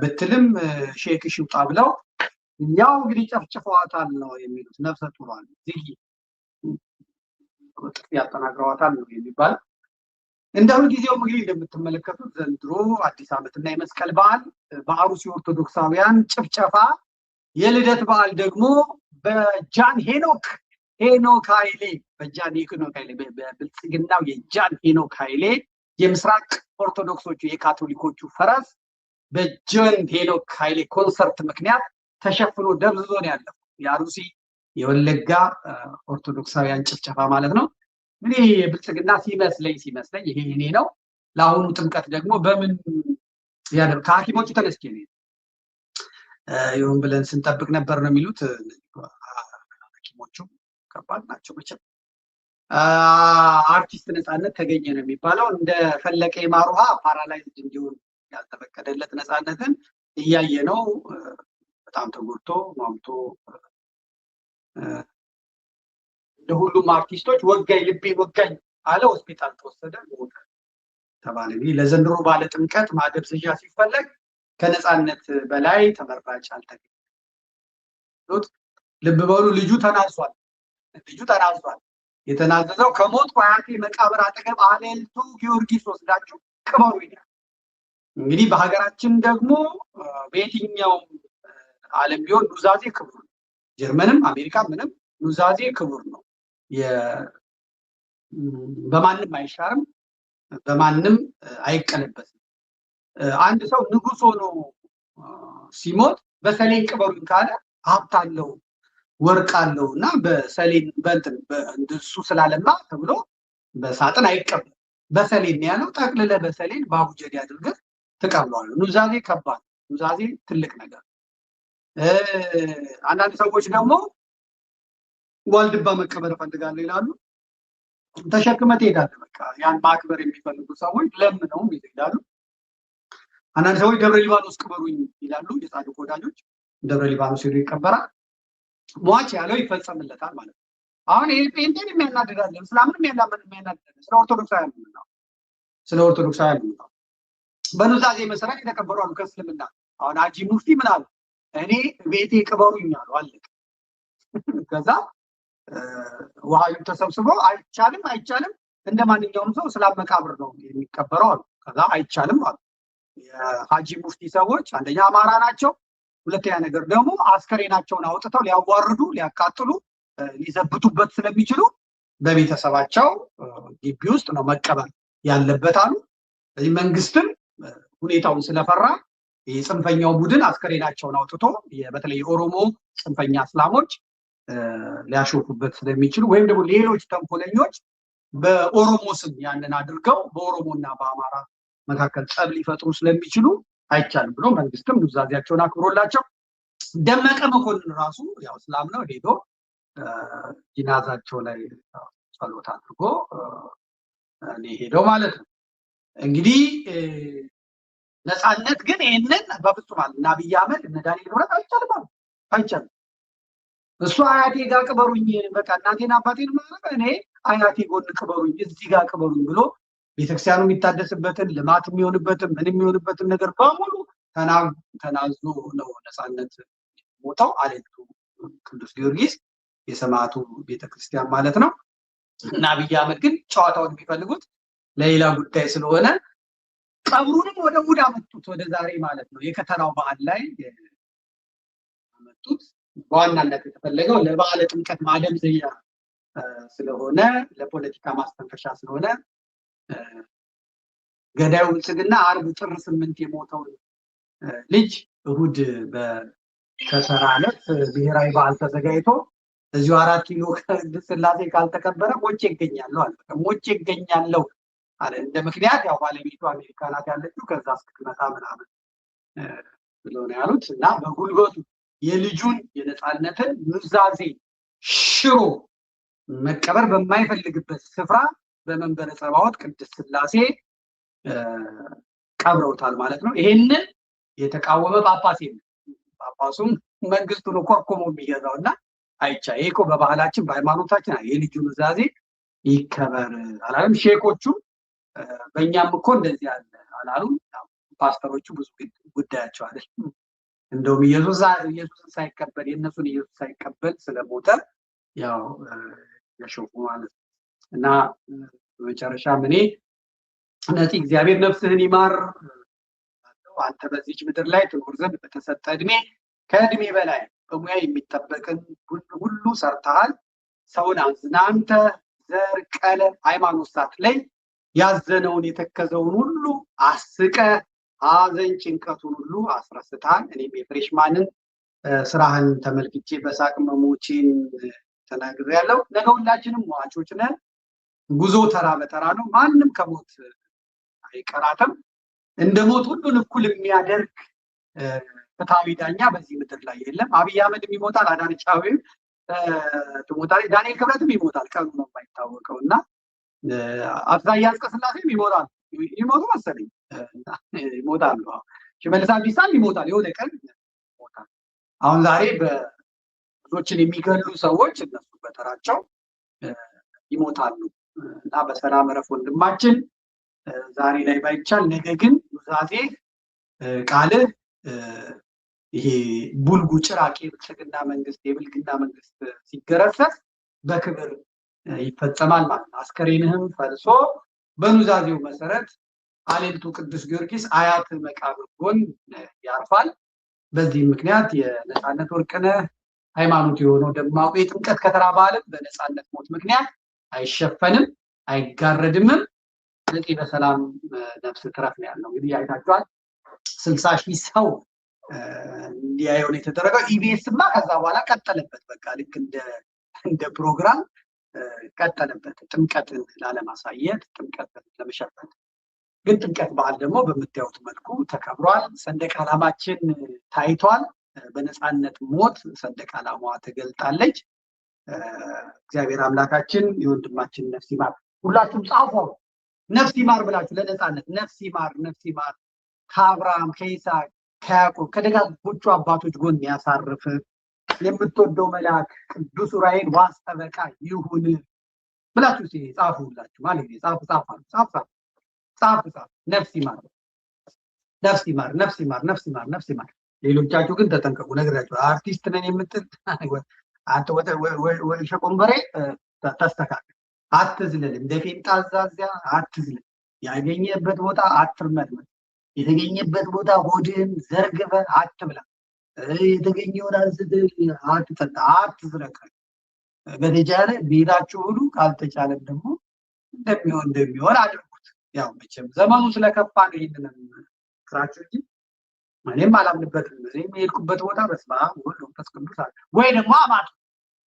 ብትልም ሼክ ሽውጣ ብለው ያው እንግዲህ ጨፍጭፈዋታል ነው የሚሉት። ነፍሰ ጡሯን እዚህ ጥፍ ያጠናግረዋታል ነው የሚባል። እንደ ሁልጊዜው እንግዲህ እንደምትመለከቱት ዘንድሮ አዲስ ዓመትና የመስቀል በዓል በአሩሲ ኦርቶዶክሳውያን ጭፍጨፋ፣ የልደት በዓል ደግሞ በጃን ሄኖክ ኃይሌ በብልጽግናው የጃን ሄኖክ ኃይሌ የምስራቅ ኦርቶዶክሶቹ የካቶሊኮቹ ፈረስ በጃን ሄኖክ ኃይሌ ኮንሰርት ምክንያት ተሸፍኖ ደብዝዞ ነው ያለው። የአሩሲ የወለጋ ኦርቶዶክሳውያን ጭፍጨፋ ማለት ነው። እንግዲህ የብልጽግና ሲመስለኝ ይሄ እኔ ነው። ለአሁኑ ጥምቀት ደግሞ በምን ያደር ከሐኪሞቹ ተነስቼ ነው ይሁን ብለን ስንጠብቅ ነበር ነው የሚሉት። ሐኪሞቹ ከባድ ናቸው መቼም። አርቲስት ነፃነት ተገኘ ነው የሚባለው። እንደ ፈለቀ የማር ውሃ ፓራላይዝድ እንዲሆን ያልተፈቀደለት ነፃነትን እያየ ነው። በጣም ተጎድቶ ማምቶ እንደ ሁሉም አርቲስቶች ወጋኝ ልቤ ወጋኝ አለ። ሆስፒታል ተወሰደ፣ ሞተ ተባለ። እንግዲህ ለዘንድሮ ባለ ጥምቀት ማደብዘዣ ሲፈለግ ከነፃነት በላይ ተመራጭ አልተገኘም። ልብ በሉ፣ ልጁ ተናዟል። የተናዘዘው ከሞት አያቴ መቃብር አጠገብ አለልቱ ጊዮርጊስ ወስዳችሁ ቅበሩ ይላል። እንግዲህ በሀገራችን ደግሞ በየትኛውም ዓለም ቢሆን ኑዛዜ ክቡር ነው። ጀርመንም አሜሪካ ምንም ኑዛዜ ክቡር ነው። በማንም አይሻርም፣ በማንም አይቀለበስም። አንድ ሰው ንጉስ ሆኖ ሲሞት በሰሌን ቅበሩኝ ካለ ሀብት አለው ወርቅ አለው እና በሰሌን በእንትን እሱ ስላለማ ተብሎ በሳጥን አይቀበልም። በሰሌን ያለው ጠቅልለ በሰሌን በአቡጀዴ አድርገህ ትቀብለዋለህ። ኑዛዜ ከባድ፣ ኑዛዜ ትልቅ ነገር። አንዳንድ ሰዎች ደግሞ ዋልድባ መቀበር እፈልጋለሁ ይላሉ። ተሸክመህ ትሄዳለህ። በቃ ያን ማክበር የሚፈልጉ ሰዎች ለምነው ይሄዳሉ። አንዳንድ ሰዎች ደብረ ሊባኖስ ቅበሩኝ ይላሉ። የጻድቅ ወዳጆች ደብረ ሊባኖስ ሄዶ ይቀበራል። ሟች ያለው ይፈጸምለታል ማለት ነው። አሁን ይሄ ጴንጤን የሚያናድዳል፣ እስላምን የሚያናድዳል። ስለ ኦርቶዶክሳውያን ነው፣ ስለ ኦርቶዶክሳውያን ነው። በኑዛዜ መሰረት የተቀበሩ አሉ ከእስልምና። አሁን ሀጂ ሙፍቲ ምን አሉ? እኔ ቤቴ ቅበሩኝ አሉ። አለቀ። ከዛ ውሃዩ ተሰብስበው አይቻልም እንደ ማንኛውም ሰው እስላም መቃብር ነው የሚቀበረው አሉ። ከዛ አይቻልም አሉ። የሀጂ ሙፍቲ ሰዎች አንደኛ አማራ ናቸው፣ ሁለተኛ ነገር ደግሞ አስከሬናቸውን አውጥተው ሊያዋርዱ፣ ሊያቃጥሉ፣ ሊዘብቱበት ስለሚችሉ በቤተሰባቸው ግቢ ውስጥ ነው መቀበር ያለበት አሉ። ስለዚህ መንግስትም ሁኔታውን ስለፈራ የጽንፈኛው ቡድን አስከሬናቸውን አውጥቶ በተለይ የኦሮሞ ጽንፈኛ እስላሞች ሊያሾፉበት ስለሚችሉ ወይም ደግሞ ሌሎች ተንኮለኞች በኦሮሞ ስም ያንን አድርገው በኦሮሞና በአማራ መካከል ጸብ ሊፈጥሩ ስለሚችሉ አይቻልም ብሎ መንግስትም ኑዛዜያቸውን አክብሮላቸው ደመቀ መኮንን ራሱ ያው እስላም ነው ሄዶ ጂናዛቸው ላይ ጸሎት አድርጎ ሄደው ማለት ነው። እንግዲህ ነፃነት ግን ይሄንን በፍጹም አለ እና አብይ አህመድ እነ ዳንኤል ክብረት አይቻልም። እሱ አያቴ ጋር ቅበሩኝ፣ በቃ እናቴን አባቴን ማለት እኔ አያቴ ጎን ቅበሩኝ፣ እዚህ ጋር ቅበሩኝ ብሎ ቤተክርስቲያኑ የሚታደስበትን ልማት የሚሆንበትን ምን የሚሆንበትን ነገር በሙሉ ተናዞ ነው ነፃነት ሞተው አለቱ ቅዱስ ጊዮርጊስ የሰማዕቱ ቤተክርስቲያን ማለት ነው። እና አብይ አህመድ ግን ጨዋታውን የሚፈልጉት ለሌላ ጉዳይ ስለሆነ ቀብሩንም ወደ እሑድ አመጡት፣ ወደ ዛሬ ማለት ነው። የከተራው በዓል ላይ አመጡት። በዋናነት የተፈለገው ለበዓለ ጥምቀት ማደምዘያ ስለሆነ፣ ለፖለቲካ ማስተንፈሻ ስለሆነ ገዳዩ ብልጽግና ዓርብ ጥር 8 የሞተውን ልጅ እሑድ በከተራ ዕለት ብሔራዊ በዓል ተዘጋጅቶ እዚሁ 4 ኪሎ ቅድስት ሥላሴ ካልተከበረ ሞቼ ይገኛለሁ አለ። ሞቼ ይገኛለሁ አለ። እንደ ምክንያት ያው ባለቤቱ አሜሪካ ናት ያለችው፣ ከዛ እስክትመጣ ምናምን ብሎ ነው ያሉት። እና በጉልበቱ የልጁን የነፃነትን ኑዛዜ ሽሮ መቀበር በማይፈልግበት ስፍራ በመንበረ ጸባዖት ቅድስት ሥላሴ ቀብረውታል ማለት ነው። ይሄንን የተቃወመ ጳጳስ የለም። ጳጳሱም መንግስቱን ኮርኮሞ የሚገዛው እና አይቻ ይሄ እኮ በባህላችን በሃይማኖታችን የልጁ ኑዛዜ ይከበር አላለም። ሼኮቹ በእኛም እኮ እንደዚህ ያለ አላሉም። ፓስተሮቹ ብዙ ጉዳያቸው አይደለም። እንደውም ኢየሱስን ሳይቀበል የእነሱን ኢየሱስ ሳይቀበል ስለሞተ ያው ያሾፉ ማለት ነው። እና በመጨረሻም እኔ ነፂ እግዚአብሔር ነፍስህን ይማር፣ አንተ በዚች ምድር ላይ ትኖር ዘንድ በተሰጠ እድሜ ከእድሜ በላይ በሙያ የሚጠበቅን ሁሉ ሰርተሃል። ሰውን አዝናንተህ ዘር፣ ቀለም፣ ሃይማኖት ሳትለይ ያዘነውን የተከዘውን ሁሉ አስቀህ ሐዘን ጭንቀቱን ሁሉ አስረስተሃል። እኔም የፍሬሽማንን ስራህን ተመልክቼ በሳቅ መሞቼን ተናግሬያለሁ። ነገ ሁላችንም ሟቾች ነን። ጉዞ ተራ በተራ ነው። ማንም ከሞት አይቀራትም። እንደ ሞት ሁሉን እኩል የሚያደርግ ፍትሐዊ ዳኛ በዚህ ምድር ላይ የለም። አብይ አህመድም ይሞታል፣ አዳነች አቤቤም ትሞታለች፣ ዳንኤል ክብረትም ይሞታል፣ ቀኑ ነው የማይታወቀው። እና አብዛኛው አስቀስላሴም ይሞታል፣ ይሞቱ መሰለኝ ይሞታሉ። ሽመልስ አብዲሳም ይሞታል፣ የሆነ ቀን ይሞታል። አሁን ዛሬ ብዙዎችን የሚገሉ ሰዎች እነሱ በተራቸው ይሞታሉ። እና በሰላም እረፍ ወንድማችን። ዛሬ ላይ ባይቻል ነገ ግን ኑዛዜ ቃልህ ይሄ ቡልጉ ጭራቅ የብልጽግና መንግስት የብልግና መንግስት ሲገረሰስ በክብር ይፈጸማል ማለት ነው። አስከሬንህም ፈልሶ በኑዛዜው መሰረት አሌልቱ ቅዱስ ጊዮርጊስ አያት መቃብር ጎን ያርፋል። በዚህ ምክንያት የነፃነት ወርቅነህ ሃይማኖት የሆነው ደማቁ የጥምቀት ከተራ በዓልም በነፃነት ሞት ምክንያት አይሸፈንም፣ አይጋረድምም። ስለዚህ በሰላም ነፍስ ትረፍ ነው ያለው። እንግዲህ አይታችኋል 60,000 ሰው እንዲያየው ነው የተደረገው። ኢቢኤስማ ከዛ በኋላ ቀጠለበት። በቃ ልክ እንደ ፕሮግራም ቀጠለበት ጥምቀትን ላለማሳየት ጥምቀትን ለመሸፈን። ግን ጥምቀት በዓል ደግሞ በምታዩት መልኩ ተከብሯል። ሰንደቅ ዓላማችን ታይቷል። በነፃነት ሞት ሰንደቅ ዓላማዋ ተገልጣለች። እግዚአብሔር አምላካችን የወንድማችን ነፍስ ይማር። ሁላችሁም ጻፉ ነፍስ ይማር ብላችሁ ለነፃነት ነፍስ ይማር፣ ነፍስ ይማር ከአብርሃም ከይስሐቅ ከያዕቆብ ከደጋጎቹ አባቶች ጎን ያሳርፍ። የምትወደው መልአክ ቅዱስ ዑራኤል ዋስ ጠበቃ ይሁን ብላችሁ ጻፉ። ሁላችሁ ማለት ነው። ጻፉ። ነፍስ ይማር፣ ነፍስ ይማር፣ ነፍስ ይማር፣ ነፍስ ይማር፣ ነፍስ ይማር። ሌሎቻችሁ ግን ተጠንቀቁ። ነግራችሁ አርቲስት ነን የምትል አንተ ወደ ሸቆንበሬ ተስተካከል። አትዝለል፣ እንደ ፌንጣ ዛዚያ አትዝለል። ያገኘበት ቦታ አትርመድመድ። የተገኘበት ቦታ ሆድህን ዘርግፈህ አትብላ። የተገኘውን አንስተህ አትጠጣ፣ አትዝረቅ። በተቻለ ቤታችሁ ሁሉ፣ ካልተቻለም ደግሞ እንደሚሆን አድርጉት። ያው መቼም ዘመኑ ስለከፋ ነው ይሄንን ክራችሁ እንጂ እኔም አላምንበትም። እዚህ የሄድኩበት ቦታ በስመ አብ ወወልድ ወመንፈስ ቅዱስ አለ። ወይ ደግሞ አማቱ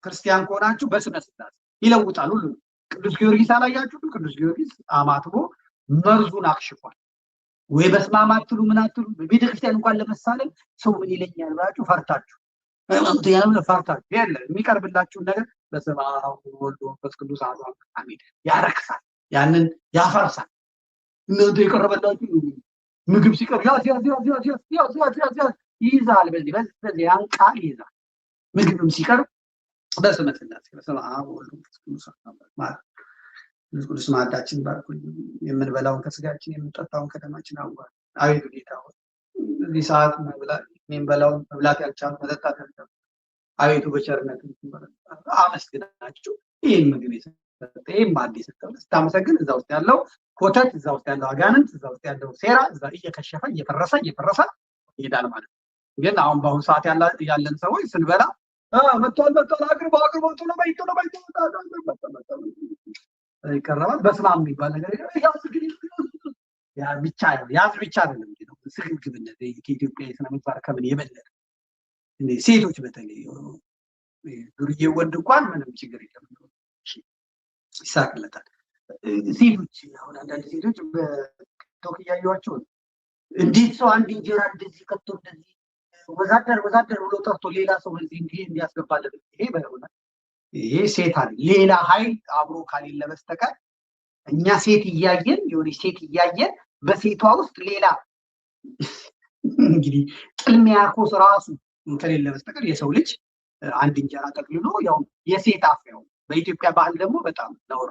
ክርስቲያን ከሆናችሁ በስመ ስላሴ ይለውጣል ሁሉ። ቅዱስ ጊዮርጊስ አላያችሁ? ቅዱስ ጊዮርጊስ አማትቦ መርዙን አክሽፏል። ወይ በስመ አብ አትሉ ምን አትሉ። በቤተክርስቲያን እንኳን ለመሳለም ሰው ምን ይለኛል ብላችሁ ፈርታችሁ ፈርታችሁ ያለ የሚቀርብላችሁን ነገር በስመ አብ ወወልድ ወመንፈስ ቅዱስ አሐዱ አሜን ያረክሳል፣ ያንን ያፈርሳል። እናንተ የቀረበላችሁ ምግብ ሲቀርብ ይይዛል። በዚህ ያን ቃል ይይዛል። ምግብም ሲቀርብ በስመ ስላሴ በስመ አብ ወወልድ ወመንፈስ ቅዱስ ማለት ቅዱስ ማዕዳችን ባርኩኝ። የምንበላውን ከስጋችን የምንጠጣውን ከደማችን አዋል። አቤቱ ጌታ ሆይ እዚህ ሰዓት የምንበላውን መብላት ያልቻሉ መጠጣት ያልቻሉ አቤቱ በቸርነት አመስግናችሁ ይህን ምግብ የሰጠ ይህን ማዕድ የሰጠ ስታመሰግን እዛ ውስጥ ያለው ኮተት፣ እዛ ውስጥ ያለው አጋንንት፣ እዛ ውስጥ ያለው ሴራ እዛ እየከሸፈ እየፈረሰ ይሄዳል ማለት ነው። ግን አሁን በአሁኑ ሰዓት ያለን ሰዎች ስንበላ መጥቷል አቅርቦ ቶሎ በይ ይቀርባል። በስመ አብ የሚባል ነገር ያዝ ብቻ አይደለም። ስግብግብነት ከኢትዮጵያ የስነ ምግባር ከምን የበለጠ ሴቶች በተለይ ዱርዬ ወንድ እንኳን ምንም ችግር የለም ይሳቅለታል። ሴቶች አሁን አንዳንድ ሴቶች በቲክቶክ እያየኋቸው እንዴት ሰው አንድ እንጀራ እንደዚህ ከቶ እንደዚህ ወዛደር ብሎ ጠርቶ ሌላ ሰው እንዲያስገባለት ይሄ ሴት አለ ሌላ ኃይል አብሮ ካሌለ በስተቀር እኛ ሴት እያየን ሴት እያየን በሴቷ ውስጥ ሌላ እንግዲህ ጥልሚያኮስ ራሱ ከሌለ በስተቀር የሰው ልጅ አንድ እንጀራ ጠቅልሎ ያው የሴት አፍ ያው በኢትዮጵያ ባህል ደግሞ በጣም ነውር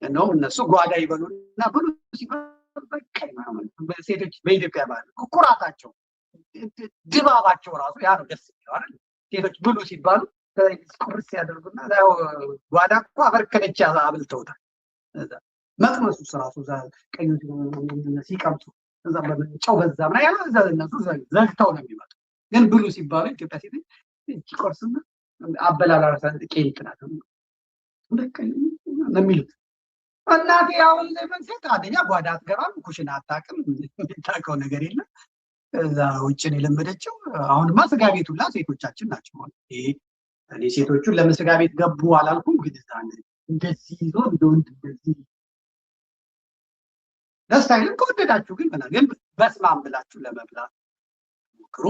ነው። እነሱ ጓዳ ይበሉና ብሉ ሲበቃኝ ማለት በሴቶች በኢትዮጵያ ባህል ኩራታቸው ድባባቸው ራሱ ያ ነው ደስ ይላል አይደል? ሴቶች ብሉ ሲባሉ ቁርስ ያደርጉና ጓዳ እኮ አበርከለች አብልተውታል። መቅመሱ ራሱ ቀኙ ሲቀምጡ እዛ በመጫው በዛ ምና ያለው እዛ እነሱ ዘግተው ነው የሚመጡ። ግን ብሉ ሲባሉ ኢትዮጵያ ሴቶች ቁርስና አበላላሳ ቄንጥ ናት በቃ ነው የሚሉት። እናቴ አሁን ሴት አንደኛ ጓዳ አትገባም፣ ኩሽና አታውቅም፣ የምታውቀው ነገር የለም። እዛ ውጭ ነው የለመደችው። አሁንማ ስጋ ቤት ሁላ ሴቶቻችን ናቸው። እኔ ሴቶቹን ለምን ስጋ ቤት ገቡ አላልኩም፣ ግን እዛ እንደዚህ ይዞ እንደወንድ እንደዚህ ደስ አይልም። ከወደዳችሁ ግን በስመ አብ ብላችሁ ለመብላት ሞክሩ።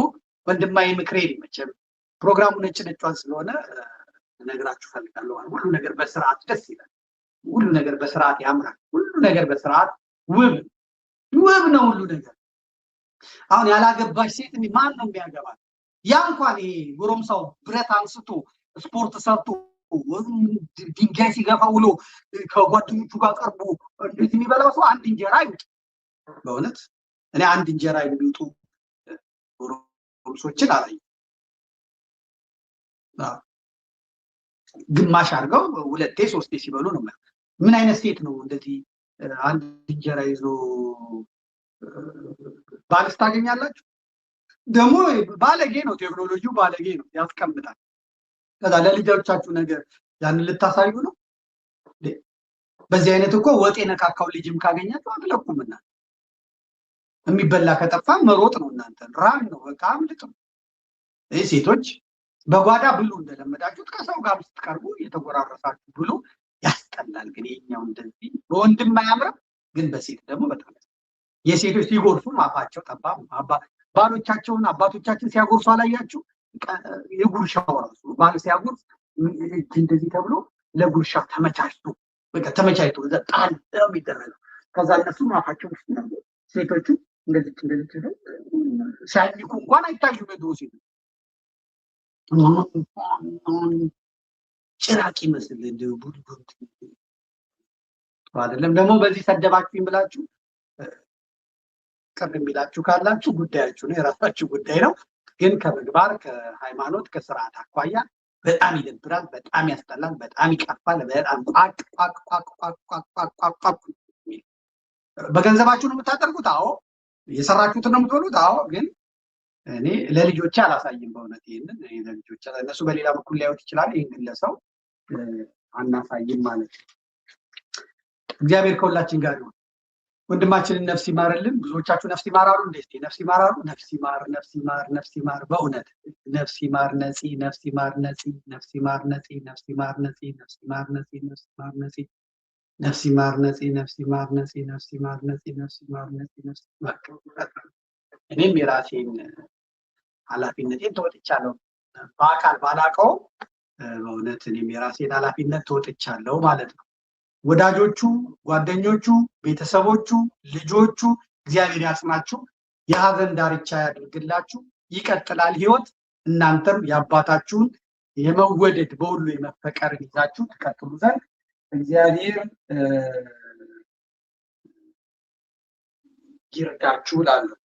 ወንድማዊ ምክሬን መቼም ፕሮግራሙ ነጭ ነጯን ስለሆነ ነግራችሁ ፈልጋለሁ። ሁሉ ነገር በስርዓት ደስ ይላል። ሁሉ ነገር በስርዓት ያምራል። ሁሉ ነገር በስርዓት ውብ ነው ሁሉ ነገር። አሁን ያላገባሽ ሴት ማን ነው የሚያገባት? ያ እንኳን ይሄ ጎረምሳው ብረት አንስቶ ስፖርት ሰርቶ ድንጋይ ሲገፋ ውሎ ከጓደኞቹ ጋር ቀርቦ እንደዚህ የሚበላው ሰው አንድ እንጀራ አይውጥ። በእውነት እኔ አንድ እንጀራ የሚውጡ ጎረምሶችን አላየሁም። ግማሽ አድርገው ሁለቴ ሶስቴ ሲበሉ ነው። ምን አይነት ሴት ነው እንደዚህ አንድ እንጀራ ይዞ ባልስ ታገኛላችሁ? ደግሞ ባለጌ ነው፣ ቴክኖሎጂው ባለጌ ነው፣ ያስቀምጣል። ከዛ ለልጆቻችሁ ነገር ያን ልታሳዩ ነው። በዚህ አይነት እኮ ወጥ የነካካው ልጅም ካገኛችሁ አትለቁምና የሚበላ ከጠፋ መሮጥ ነው። እናንተ ራም ነው በቃ አምልጥ ነው። ሴቶች በጓዳ ብሉ እንደለመዳችሁት ከሰው ጋር ስትቀርቡ የተጎራረሳችሁ ብሉ። ያስጠላል። ግን የኛው እንደዚህ በወንድም አያምርም፣ ግን በሴት ደግሞ በጣም የሴቶች ሲጎርሱ አፋቸው ጠባብ። ባሎቻቸውን አባቶቻችን ሲያጎርሱ አላያችሁ? የጉርሻው ራሱ ባል ሲያጎርስ እንደዚህ ተብሎ ለጉርሻ ተመቻችቶ በቃ ተመቻችቶ ጣል ነው የሚደረገው። ከዛ እነሱ አፋቸው ውስጥ ነው ሴቶቹ እንደዚህ ነው ሲያኝኩ እንኳን አይታዩም። የድሮ ሴቶች ጭራቅ ይመስል አይደለም። ደግሞ በዚህ ሰደባችሁኝ ብላችሁ ቅር የሚላችሁ ካላችሁ ጉዳያችሁ ነው፣ የራሳችሁ ጉዳይ ነው። ግን ከምግባር ከሃይማኖት ከስርዓት አኳያ በጣም ይደብራል፣ በጣም ያስጠላል፣ በጣም ይቀፋል። በጣም ቋቅ ቋቅ ቋቅ ቋቅ ቋቅ ቋቅ ቋቅ። በገንዘባችሁ ነው የምታጠርጉት? አዎ። የሰራችሁትን ነው የምትበሉት? አዎ። ግን እኔ ለልጆቼ አላሳይም በእውነት ይሄንን ለልጆቼ፣ እነሱ በሌላ በኩል ሊያዩት ይችላል። ይሄን ግን ለሰው አናሳይም ማለት ነው። እግዚአብሔር ከሁላችን ጋር ይሁን። ወንድማችንን ነፍስ ይማርልን። ብዙዎቻችሁ ነፍስ ይማራሉ እንዴ? እስቲ ነፍስ ይማራሉ። ነፍስ ይማር፣ ነፍስ ይማር፣ ነፍስ ይማር። በእውነት ነፍስ ይማር ነፂ፣ ነፍስ ይማር ነፂ፣ ነፍስ ይማር ነፂ፣ ነፍስ ይማር ነፂ፣ ነፍስ ይማር ነፂ፣ ነፍስ ይማር ነፂ፣ ነፍስ ይማር ነፂ፣ ነፍስ ይማር ነፂ፣ ነፍስ ይማር ነፂ፣ ነፍስ ይማር ነፂ፣ ነፍስ ይማር። እኔም የራሴን ኃላፊነቴን ተወጥቻለሁ። በአካል ባላቀው በእውነት እኔም የራሴን ኃላፊነት ተወጥቻለሁ ማለት ነው። ወዳጆቹ፣ ጓደኞቹ፣ ቤተሰቦቹ፣ ልጆቹ እግዚአብሔር ያጽናችሁ፣ የሀዘን ዳርቻ ያድርግላችሁ። ይቀጥላል ህይወት። እናንተም የአባታችሁን የመወደድ በሁሉ የመፈቀርን ይዛችሁ ትቀጥሉ ዘንድ እግዚአብሔር ይርዳችሁ እላለሁ።